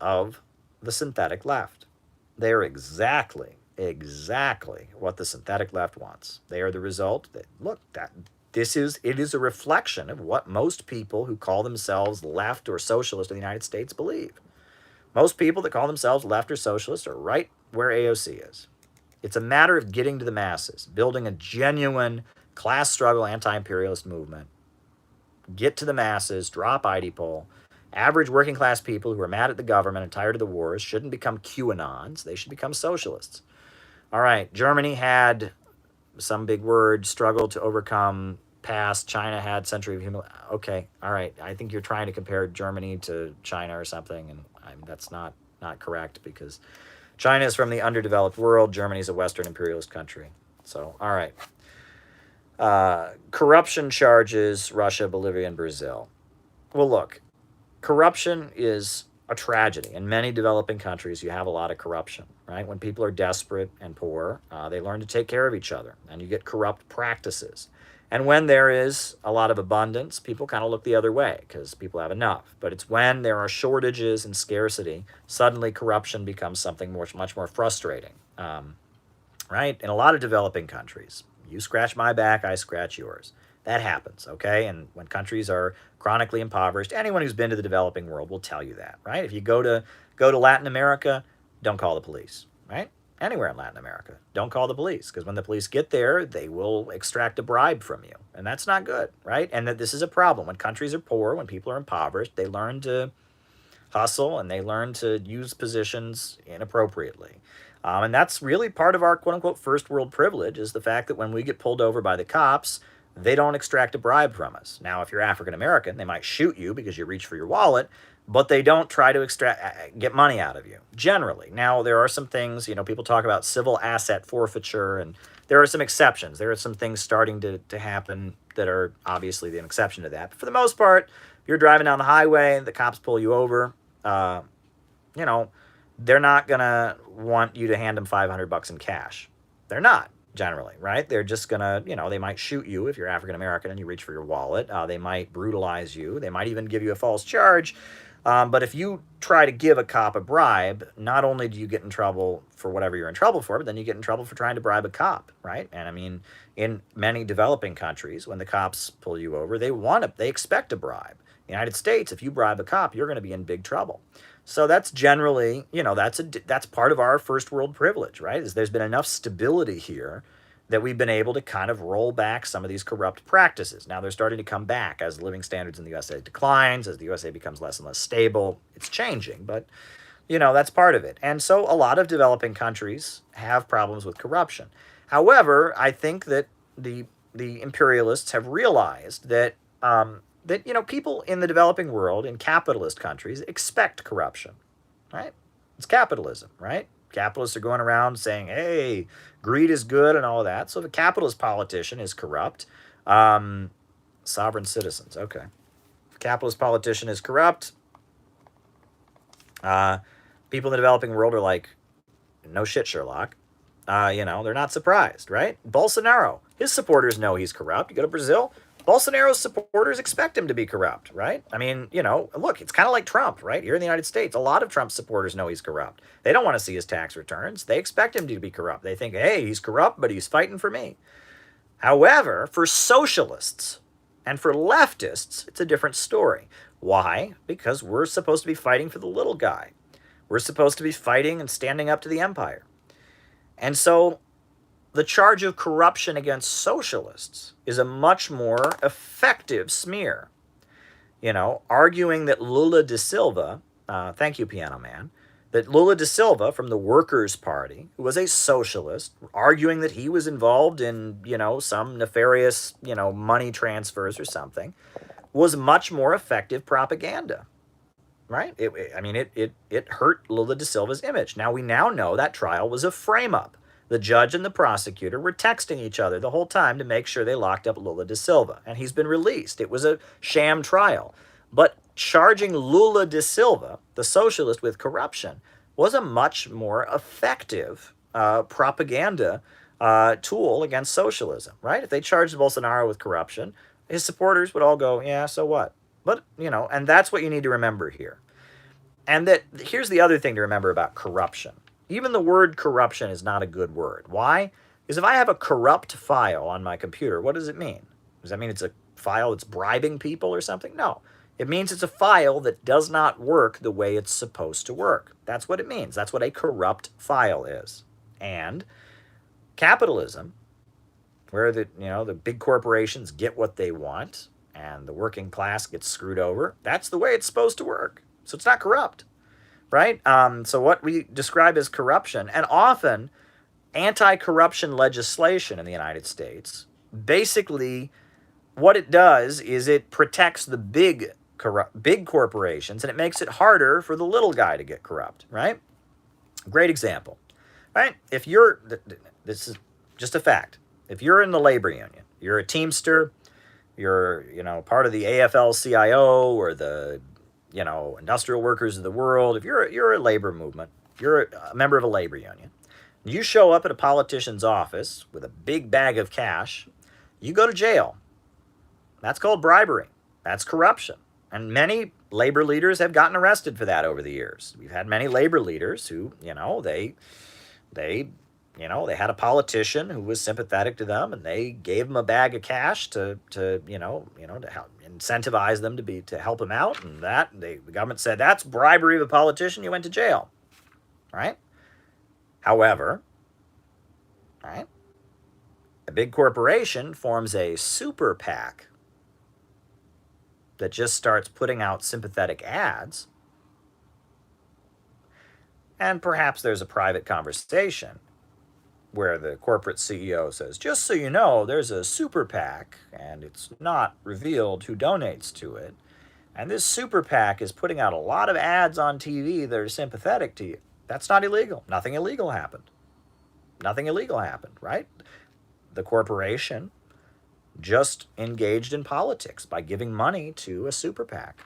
of the synthetic left. They are exactly what the synthetic left wants. They are the result. It is a reflection of what most people who call themselves left or socialist in the United States believe. Most people that call themselves left or socialist are right where AOC is. It's a matter of getting to the masses, building a genuine class struggle anti-imperialist movement. Get to the masses, drop ID poll. Average working class people who are mad at the government and tired of the wars shouldn't become QAnons. They should become socialists. All right, Germany had some big word, struggle to overcome past. China had century of human. Okay, all right. I think you're trying to compare Germany to China or something, and that's not correct because China is from the underdeveloped world. Germany is a Western imperialist country. So, all right. Corruption charges, Russia, Bolivia, and Brazil. Well, look, corruption is a tragedy. In many developing countries, you have a lot of corruption, right? When people are desperate and poor, they learn to take care of each other, and you get corrupt practices. And when there is a lot of abundance, people kind of look the other way because people have enough. But it's when there are shortages and scarcity, suddenly corruption becomes something much more frustrating, right? In a lot of developing countries, you scratch my back, I scratch yours. That happens, okay? And when countries are chronically impoverished, anyone who's been to the developing world will tell you that, right? If you go to Latin America, don't call the police, right? Anywhere in Latin America, don't call the police, because when the police get there, they will extract a bribe from you, and that's not good, right? And that this is a problem. When countries are poor, when people are impoverished, they learn to hustle and they learn to use positions inappropriately. And that's really part of our quote-unquote first world privilege, is the fact that when we get pulled over by the cops, they don't extract a bribe from us. Now, if you're African American, they might shoot you because you reach for your wallet, but they don't try to get money out of you, generally. Now, there are some things, people talk about civil asset forfeiture, and there are some exceptions. There are some things starting to happen that are obviously an exception to that. But for the most part, if you're driving down the highway, the cops pull you over, they're not going to want you to hand them $500 in cash. They're not, generally, right? They're just going to, they might shoot you if you're African American and you reach for your wallet. They might brutalize you. They might even give you a false charge. But if you try to give a cop a bribe, not only do you get in trouble for whatever you're in trouble for, but then you get in trouble for trying to bribe a cop, right? And I mean, in many developing countries, when the cops pull you over, they expect a bribe. In the United States, if you bribe a cop, you're going to be in big trouble. So that's generally, that's part of our first world privilege, right? Is there's been enough stability here that we've been able to kind of roll back some of these corrupt practices. Now they're starting to come back as living standards in the USA declines, as the USA becomes less and less stable. It's changing, but that's part of it. And so a lot of developing countries have problems with corruption. However, I think that the imperialists have realized that people in the developing world, in capitalist countries, expect corruption, right? It's capitalism, right? Capitalists are going around saying, hey, greed is good and all of that. So if a capitalist politician is corrupt, sovereign citizens, okay. If a capitalist politician is corrupt, people in the developing world are like, no shit, Sherlock. They're not surprised, right? Bolsonaro, his supporters know he's corrupt. You go to Brazil, Bolsonaro's supporters expect him to be corrupt, right? I mean, look, it's kind of like Trump, right? Here in the United States, a lot of Trump's supporters know he's corrupt. They don't want to see his tax returns. They expect him to be corrupt. They think, hey, he's corrupt, but he's fighting for me. However, for socialists and for leftists, it's a different story. Why? Because we're supposed to be fighting for the little guy. We're supposed to be fighting and standing up to the empire. And so the charge of corruption against socialists is a much more effective smear. Arguing that Lula da Silva, thank you, Piano Man, that Lula da Silva from the Workers' Party, who was a socialist, arguing that he was involved in, some nefarious, money transfers or something, was much more effective propaganda, right? It hurt Lula da Silva's image. Now, we now know that trial was a frame-up. The judge and the prosecutor were texting each other the whole time to make sure they locked up Lula da Silva, and he's been released. It was a sham trial. But charging Lula da Silva, the socialist, with corruption was a much more effective propaganda tool against socialism, right? If they charged Bolsonaro with corruption, his supporters would all go, yeah, so what? But, and that's what you need to remember here. And that here's the other thing to remember about corruption. Even the word corruption is not a good word. Why? Because if I have a corrupt file on my computer, what does it mean? Does that mean it's a file that's bribing people or something? No. It means it's a file that does not work the way it's supposed to work. That's what it means. That's what a corrupt file is. And capitalism, where the big corporations get what they want and the working class gets screwed over, that's the way it's supposed to work. So it's not corrupt. Right? So what we describe as corruption, and often anti-corruption legislation in the United States, basically what it does is it protects the big corporations, and it makes it harder for the little guy to get corrupt, right? Great example, right? If you're, this is just a fact, if you're in the labor union, you're a Teamster, you're, part of the AFL-CIO or the industrial workers of the world, if you're a labor movement, you're a member of a labor union, you show up at a politician's office with a big bag of cash, you go to jail. That's called bribery. That's corruption. And many labor leaders have gotten arrested for that over the years. We've had many labor leaders who, they had a politician who was sympathetic to them, and they gave them a bag of cash to help incentivize them to help them out, and the government said that's bribery of a politician. You went to jail, right? However, right, a big corporation forms a super PAC that just starts putting out sympathetic ads, and perhaps there's a private conversation. where the corporate CEO says, just so you know, there's a super PAC, and it's not revealed who donates to it. And this super PAC is putting out a lot of ads on TV that are sympathetic to you. That's not illegal. Nothing illegal happened. Nothing illegal happened, right? The corporation just engaged in politics by giving money to a super PAC.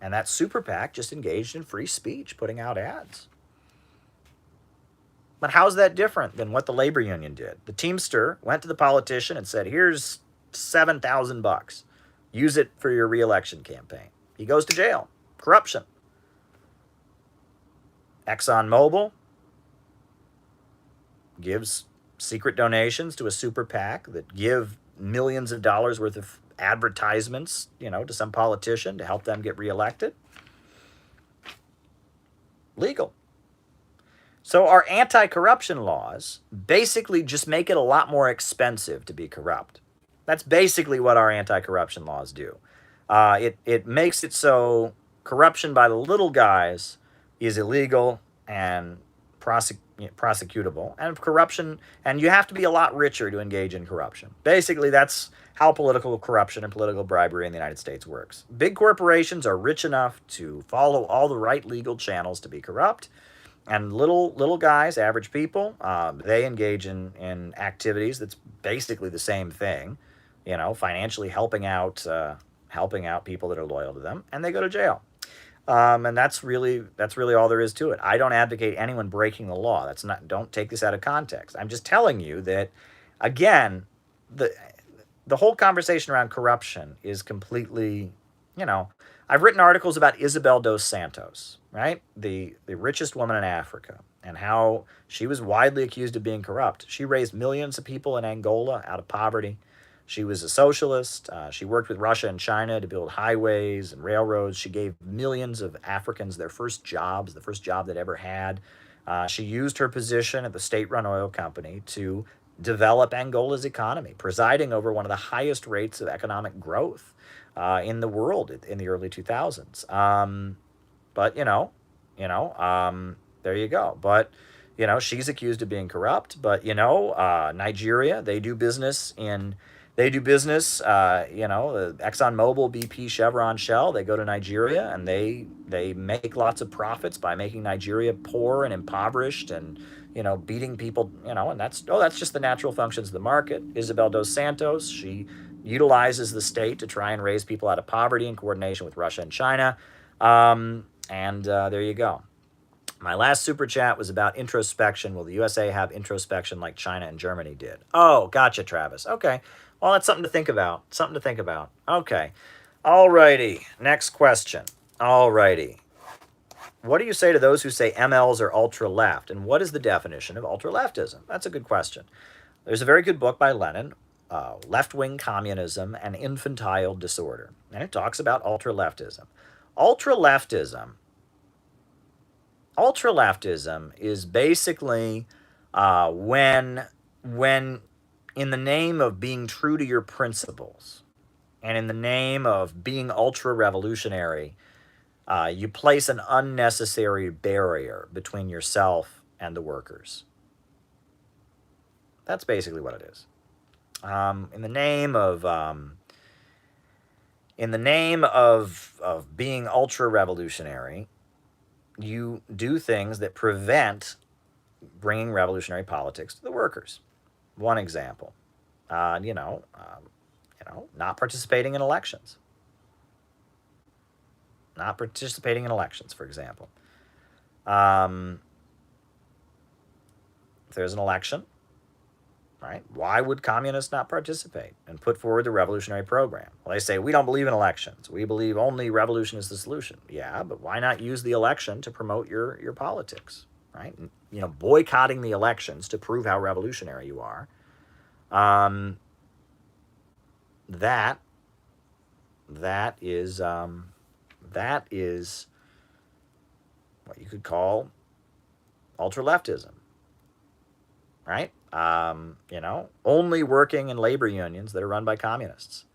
And that super PAC just engaged in free speech, putting out ads. But how's that different than what the labor union did? The Teamster went to the politician and said, here's $7,000. Use it for your re-election campaign. He goes to jail. Corruption. ExxonMobil gives secret donations to a super PAC that give millions of dollars worth of advertisements, to some politician to help them get reelected. Legal. So our anti-corruption laws basically just make it a lot more expensive to be corrupt. That's basically what our anti-corruption laws do. It makes it so corruption by the little guys is illegal and prosecutable, and corruption, and you have to be a lot richer to engage in corruption. Basically, that's how political corruption and political bribery in the United States works. Big corporations are rich enough to follow all the right legal channels to be corrupt, and little guys, average people, they engage in activities that's basically the same thing, financially helping out people that are loyal to them, and they go to jail. And that's really all there is to it. I don't advocate anyone breaking the law. Don't take this out of context. I'm just telling you that, again, the whole conversation around corruption is completely, I've written articles about Isabel dos Santos, right? The richest woman in Africa, and how she was widely accused of being corrupt. She raised millions of people in Angola out of poverty. She was a socialist. She worked with Russia and China to build highways and railroads. She gave millions of Africans their first jobs, the first job they'd ever had. She used her position at the state-run oil company to develop Angola's economy, presiding over one of the highest rates of economic growth in the world in the early 2000s. But, there you go. But, she's accused of being corrupt. But, Nigeria, they do business, ExxonMobil, BP, Chevron, Shell, they go to Nigeria and they make lots of profits by making Nigeria poor and impoverished and, beating people, and that's just the natural functions of the market. Isabel dos Santos, she utilizes the state to try and raise people out of poverty in coordination with Russia and China. There you go. My last super chat was about introspection. Will the USA have introspection like China and Germany did? Oh, gotcha, Travis. Okay. Well, that's something to think about. Okay. Alrighty. Next question. Alrighty. What do you say to those who say MLs are ultra-left? And what is the definition of ultra-leftism? That's a good question. There's a very good book by Lenin, Left-Wing Communism and Infantile Disorder. And it talks about ultra-leftism. Ultra-leftism is basically when in the name of being true to your principles and in the name of being ultra-revolutionary, you place an unnecessary barrier between yourself and the workers. That's basically what it is. In the name of being ultra-revolutionary, you do things that prevent bringing revolutionary politics to the workers. One example, not participating in elections. Not participating in elections, for example. If there's an election, right, why would communists not participate and put forward the revolutionary program? Well, they say, we don't believe in elections. We believe only revolution is the solution. Yeah, but why not use the election to promote your politics, right? Boycotting the elections to prove how revolutionary you are. That is what you could call ultra-leftism, right? Only working in labor unions that are run by communists.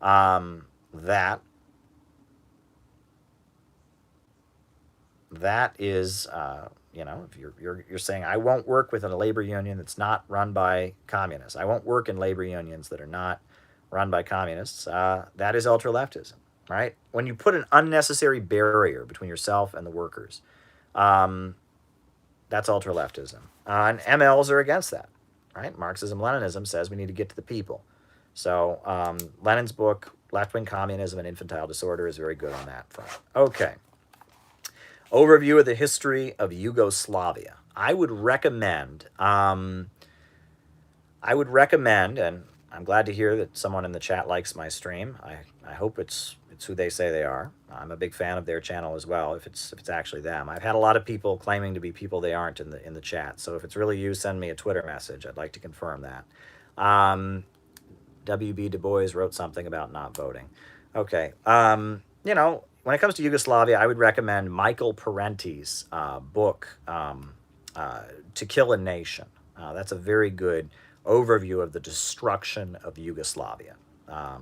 That that is, if you're saying I won't work with a labor union that's not run by communists, I won't work in labor unions that are not run by communists. That is ultra leftism, right? When you put an unnecessary barrier between yourself and the workers, um, that's ultra leftism. And MLs are against that, right? Marxism, Leninism says we need to get to the people. So Lenin's book, Left Wing Communism and Infantile Disorder, is very good on that front. Okay. Overview of the history of Yugoslavia. I would recommend, and I'm glad to hear that someone in the chat likes my stream. I hope it's who they say they are. I'm a big fan of their channel as well, if it's actually them. I've had a lot of people claiming to be people they aren't in the chat. So if it's really you, send me a Twitter message. I'd like to confirm that. W.B. Du Bois wrote something about not voting. Okay. When it comes to Yugoslavia, I would recommend Michael Parenti's book, To Kill a Nation. That's a very good overview of the destruction of Yugoslavia.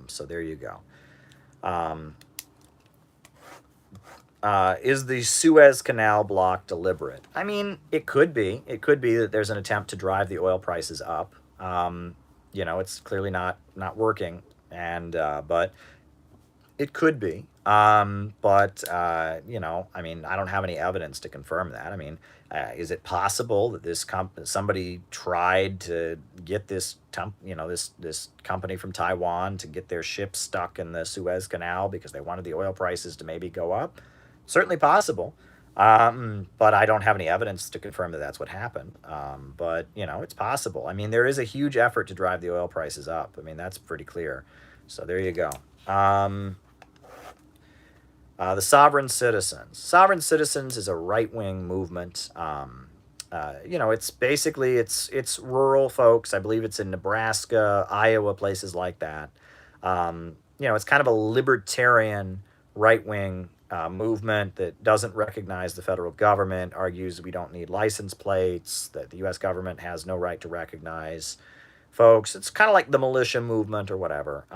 So there you go. Is the Suez Canal block deliberate? I mean, it could be. It could be that there's an attempt to drive the oil prices up. It's clearly not working, but it could be. I mean, I don't have any evidence to confirm that. I mean, is it possible that somebody tried to get this company from Taiwan to get their ship stuck in the Suez Canal because they wanted the oil prices to maybe go up? Certainly possible. But I don't have any evidence to confirm that that's what happened. But it's possible. I mean, there is a huge effort to drive the oil prices up. I mean, that's pretty clear. So there you go. The Sovereign Citizens. Sovereign Citizens is a right-wing movement. It's basically, it's rural folks. I believe it's in Nebraska, Iowa, places like that. It's kind of a libertarian right-wing movement that doesn't recognize the federal government, argues we don't need license plates, that the U.S. government has no right to recognize folks. It's kind of like the militia movement or whatever.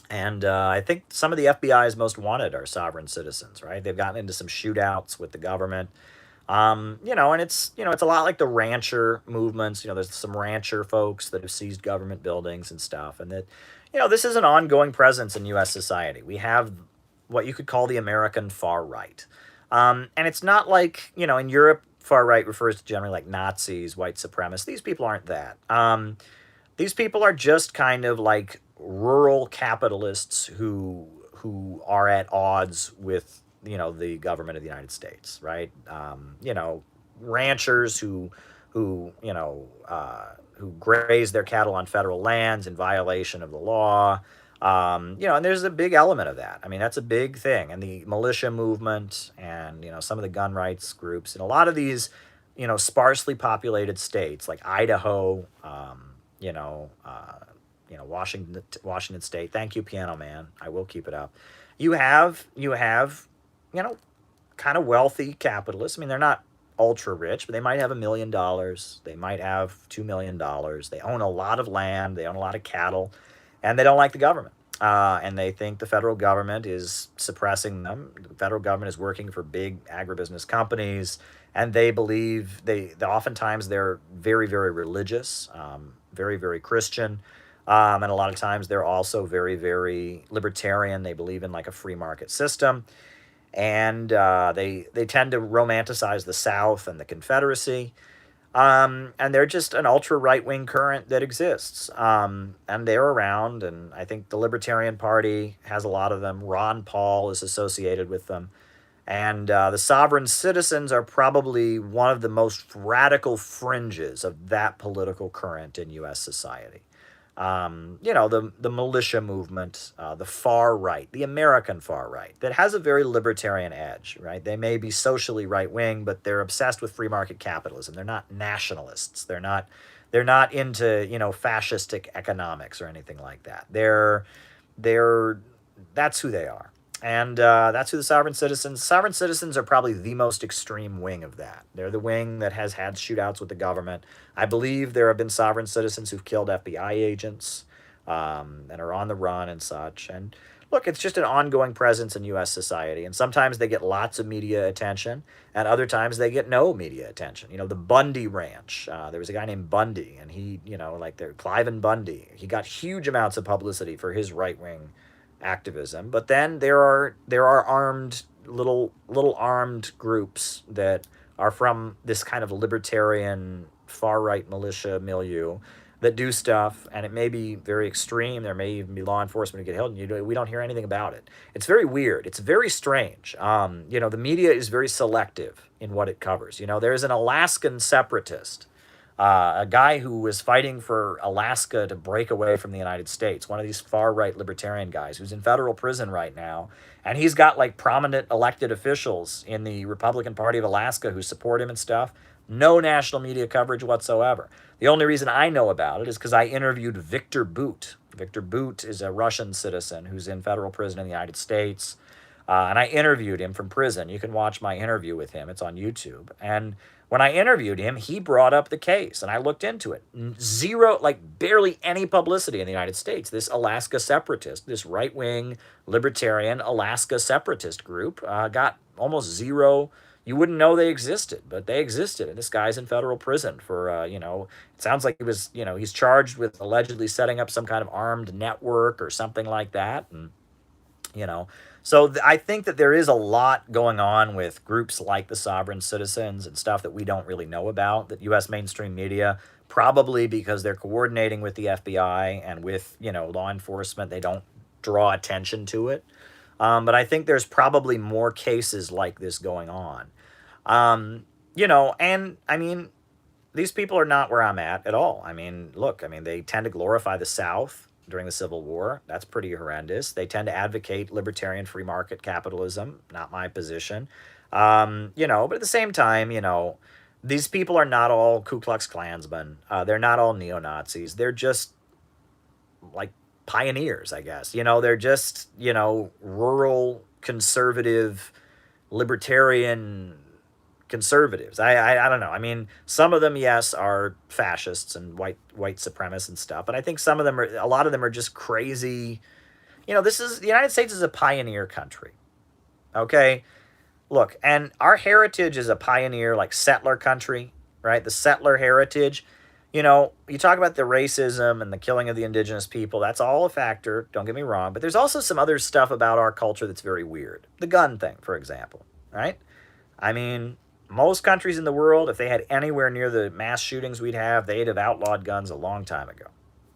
I think some of the FBI's most wanted are sovereign citizens, right? They've gotten into some shootouts with the government. And it's a lot like the rancher movements. There's some rancher folks that have seized government buildings and stuff. And that, this is an ongoing presence in U.S. society. We have what you could call the American far right. And it's not like, in Europe, far right refers to generally like Nazis, white supremacists. These people aren't that. These people are just kind of like rural capitalists who are at odds with the government of the United States, right? Ranchers who graze their cattle on federal lands in violation of the law. And there's a big element of that. I mean, that's a big thing. And the militia movement and some of the gun rights groups in a lot of these sparsely populated states like Idaho, Washington State. Thank you, Piano Man. I will keep it up. You have kind of wealthy capitalists. I mean, they're not ultra rich, but they might have $1 million. They might have $2 million. They own a lot of land. They own a lot of cattle, and they don't like the government. And they think the federal government is suppressing them. The federal government is working for big agribusiness companies, and they believe oftentimes they're very, very religious, very, very Christian. And a lot of times they're also very, very libertarian. They believe in like a free market system. And they tend to romanticize the South and the Confederacy. And they're just an ultra right-wing current that exists. And they're around, and I think the Libertarian Party has a lot of them. Ron Paul is associated with them. And the sovereign citizens are probably one of the most radical fringes of that political current in U.S. society. The militia movement, the far right, the American far right, that has a very libertarian edge, right? They may be socially right-wing, but they're obsessed with free market capitalism. They're not nationalists. They're not into, fascistic economics or anything like that. That's who they are. And that's who the sovereign citizens. Sovereign citizens are probably the most extreme wing of that. They're the wing that has had shootouts with the government. I believe there have been sovereign citizens who've killed FBI agents and are on the run and such. And look, it's just an ongoing presence in U.S. society. And sometimes they get lots of media attention, and other times they get no media attention. The Bundy Ranch. There was a guy named Bundy, and he, like Cliven Bundy. He got huge amounts of publicity for his right wing activism. But then there are armed little armed groups that are from this kind of libertarian far right militia milieu that do stuff, and it may be very extreme. There may even be law enforcement who get held, and we don't hear anything about it. It's very weird. It's very strange. The media is very selective in what it covers. There's an Alaskan separatist, a guy who was fighting for Alaska to break away from the United States, one of these far-right libertarian guys who's in federal prison right now, and he's got like prominent elected officials in the Republican Party of Alaska who support him and stuff. No national media coverage whatsoever. The only reason I know about it is because I interviewed Victor Bout. Victor Bout is a Russian citizen who's in federal prison in the United States. And I interviewed him from prison. You can watch my interview with him. It's on YouTube. And when I interviewed him, he brought up the case, and I looked into it. Zero, like barely any publicity in the United States. This Alaska separatist, this right-wing libertarian Alaska separatist group got almost zero. You wouldn't know they existed, but they existed. And this guy's in federal prison for, it sounds like he was, he's charged with allegedly setting up some kind of armed network or something like that. And, so I think that there is a lot going on with groups like the Sovereign Citizens and stuff that we don't really know about, that U.S. mainstream media, probably because they're coordinating with the FBI and with, law enforcement, they don't draw attention to it. But I think there's probably more cases like this going on. And I mean, these people are not where I'm at all. I mean, look, they tend to glorify the South during the Civil War. That's pretty horrendous. They tend to advocate libertarian free market capitalism. Not my position. But at the same time, these people are not all Ku Klux Klansmen. They're not all neo-Nazis. They're just like pioneers, I guess. They're just, rural conservative libertarian conservatives. I don't know. Some of them, yes, are fascists and white supremacists and stuff, but I think a lot of them are just crazy. The United States is a pioneer country. Okay? Look, and our heritage is a pioneer, like settler country, right? The settler heritage. You talk about the racism and the killing of the indigenous people. That's all a factor. Don't get me wrong. But there's also some other stuff about our culture that's very weird. The gun thing, for example, right? Most countries in the world, if they had anywhere near the mass shootings we'd have, they'd have outlawed guns a long time ago.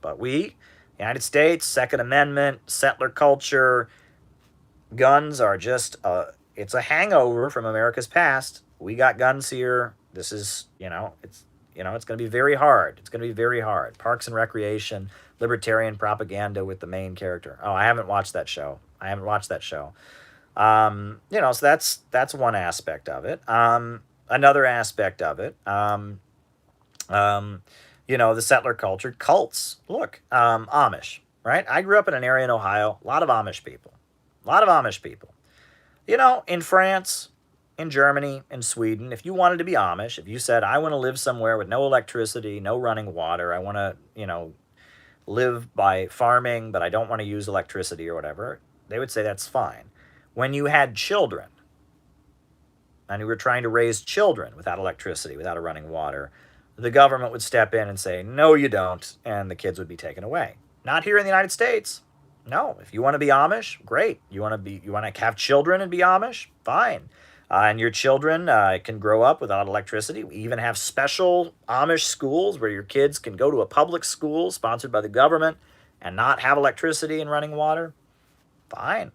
But United States, Second Amendment, settler culture, guns are just, it's a hangover from America's past. We got guns here. This is, it's going to be very hard. It's going to be very hard. Parks and Recreation, libertarian propaganda with the main character. Oh, I haven't watched that show. So that's one aspect of it. Another aspect of it, the settler culture, cults. Look, Amish, right? I grew up in an area in Ohio, a lot of Amish people. In France, in Germany, in Sweden, if you wanted to be Amish, if you said, I want to live somewhere with no electricity, no running water, I want to, live by farming, but I don't want to use electricity or whatever, they would say that's fine. When you had children, and you were trying to raise children without electricity, without a running water, the government would step in and say, no, you don't, and the kids would be taken away. Not here in the United States. No, if you want to be Amish, great. You want to have children and be Amish? Fine. And your children can grow up without electricity. We even have special Amish schools where your kids can go to a public school sponsored by the government and not have electricity and running water. Fine.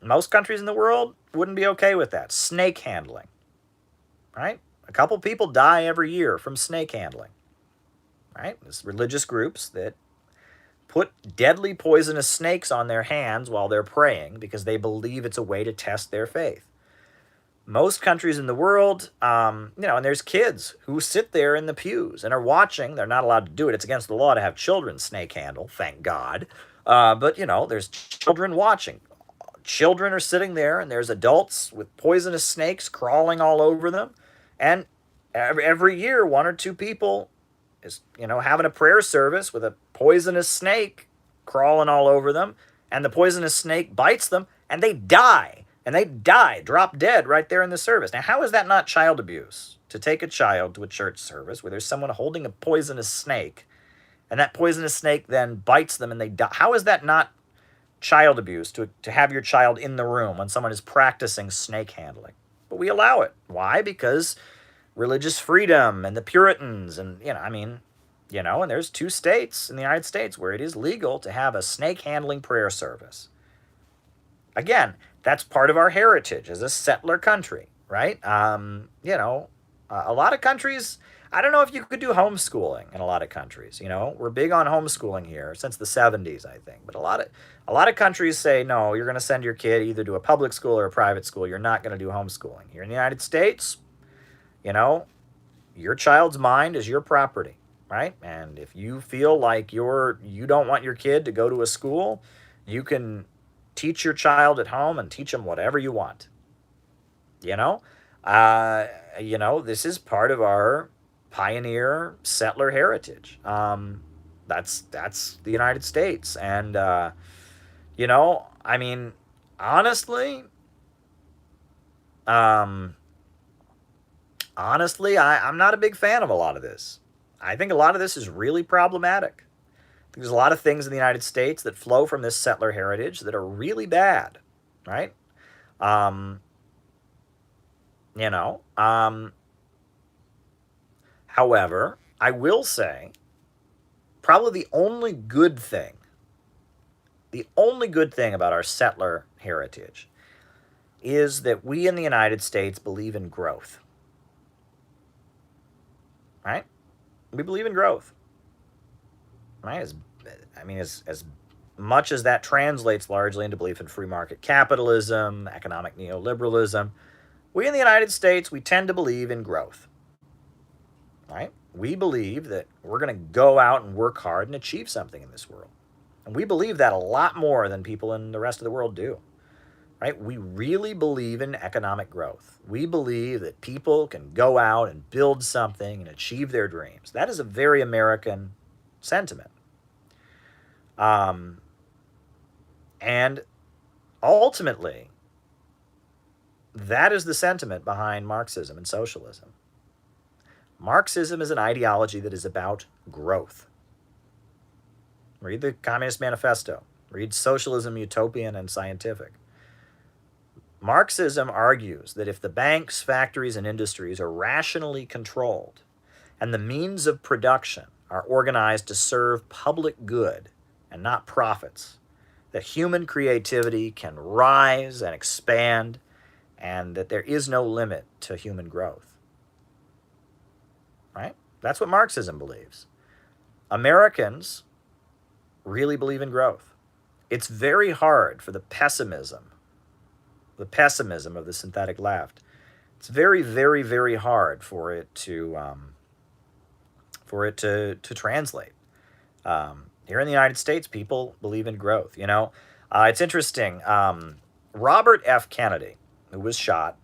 Most countries in the world wouldn't be okay with that. Snake handling, right? A couple people die every year from snake handling, right? There's religious groups that put deadly poisonous snakes on their hands while they're praying because they believe it's a way to test their faith. Most countries in the world, and there's kids who sit there in the pews and are watching. They're not allowed to do it. It's against the law to have children snake handle, thank God. But there's children watching. Children are sitting there, and there's adults with poisonous snakes crawling all over them. And every year, one or two people is, having a prayer service with a poisonous snake crawling all over them, and the poisonous snake bites them, and they die. And they die, drop dead right there in the service. Now, how is that not child abuse? To take a child to a church service where there's someone holding a poisonous snake, and that poisonous snake then bites them and they die. How is that not child abuse to have your child in the room when someone is practicing snake handling? But we allow it. Why? Because religious freedom and the Puritans and, and there's 2 states in the United States where it is legal to have a snake handling prayer service. Again, that's part of our heritage as a settler country, right? A lot of countries, I don't know if you could do homeschooling in a lot of countries. We're big on homeschooling here since the 70s, I think. But a lot of countries say, no, you're going to send your kid either to a public school or a private school. You're not going to do homeschooling. Here in the United States, your child's mind is your property, right? And if you feel like you don't want your kid to go to a school, you can teach your child at home and teach them whatever you want. This is part of our pioneer settler heritage. That's the United States. And, honestly, I'm not a big fan of a lot of this. I think a lot of this is really problematic. There's a lot of things in the United States that flow from this settler heritage that are really bad, right? However, I will say probably the only good thing about our settler heritage is that we in the United States believe in growth, right? We believe in growth, right? As much as that translates largely into belief in free market capitalism, economic neoliberalism, we in the United States, we tend to believe in growth, right? We believe that we're going to go out and work hard and achieve something in this world. And we believe that a lot more than people in the rest of the world do, right? We really believe in economic growth. We believe that people can go out and build something and achieve their dreams. That is a very American sentiment. And ultimately, that is the sentiment behind Marxism and socialism. Marxism is an ideology that is about growth. Read the Communist Manifesto. Read Socialism, Utopian, and Scientific. Marxism argues that if the banks, factories, and industries are rationally controlled and the means of production are organized to serve public good and not profits, that human creativity can rise and expand and that there is no limit to human growth. Right? That's what Marxism believes. Americans really believe in growth. It's very hard for the pessimism of the synthetic left. It's very, very, very hard for it to translate. Here in the United States, people believe in growth. It's interesting. Robert F. Kennedy, who was shot,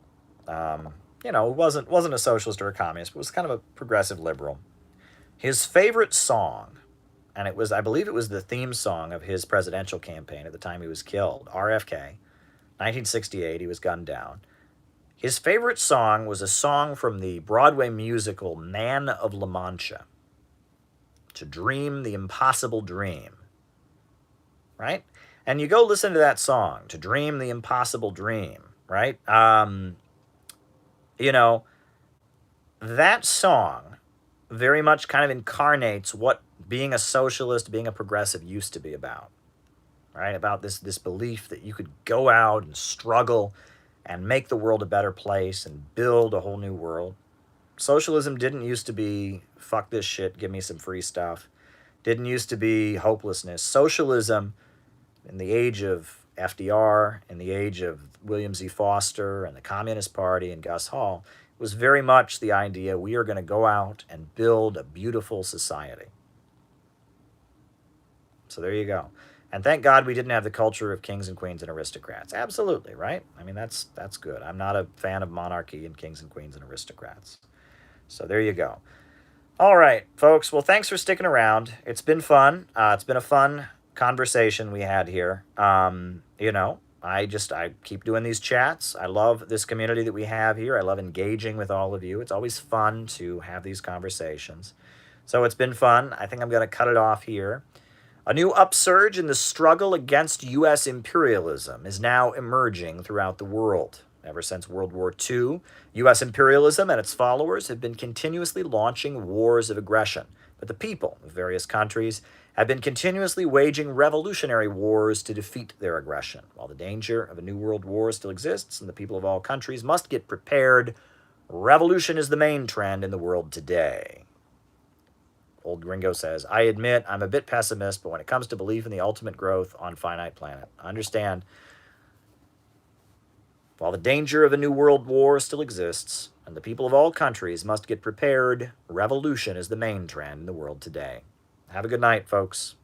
wasn't a socialist or a communist, but was kind of a progressive liberal. His favorite song, and I believe it was the theme song of his presidential campaign at the time he was killed, RFK, 1968, he was gunned down. His favorite song was a song from the Broadway musical Man of La Mancha, To Dream the Impossible Dream, right? And you go listen to that song, To Dream the Impossible Dream, right? That song very much kind of incarnates what being a socialist, being a progressive used to be about, right? About this belief that you could go out and struggle and make the world a better place and build a whole new world. Socialism didn't used to be, fuck this shit, give me some free stuff. Didn't used to be hopelessness. Socialism, in the age of FDR, in the age of William Z. Foster and the Communist Party and Gus Hall, was very much the idea we are going to go out and build a beautiful society. So there you go. And thank God we didn't have the culture of kings and queens and aristocrats. Absolutely, right? I mean, that's good. I'm not a fan of monarchy and kings and queens and aristocrats. So there you go. All right, folks. Well, thanks for sticking around. It's been fun. It's been a fun conversation we had here. I keep doing these chats. I love this community that we have here. I love engaging with all of you. It's always fun to have these conversations. So it's been fun. I think I'm going to cut it off here. A new upsurge in the struggle against U.S. imperialism is now emerging throughout the world. Ever since World War II, U.S. imperialism and its followers have been continuously launching wars of aggression, but the people of various countries have been continuously waging revolutionary wars to defeat their aggression. While the danger of a new world war still exists and the people of all countries must get prepared, revolution is the main trend in the world today. Old Gringo says, I admit I'm a bit pessimist, but when it comes to belief in the ultimate growth on finite planet, I understand. While the danger of a new world war still exists, and the people of all countries must get prepared, revolution is the main trend in the world today. Have a good night, folks.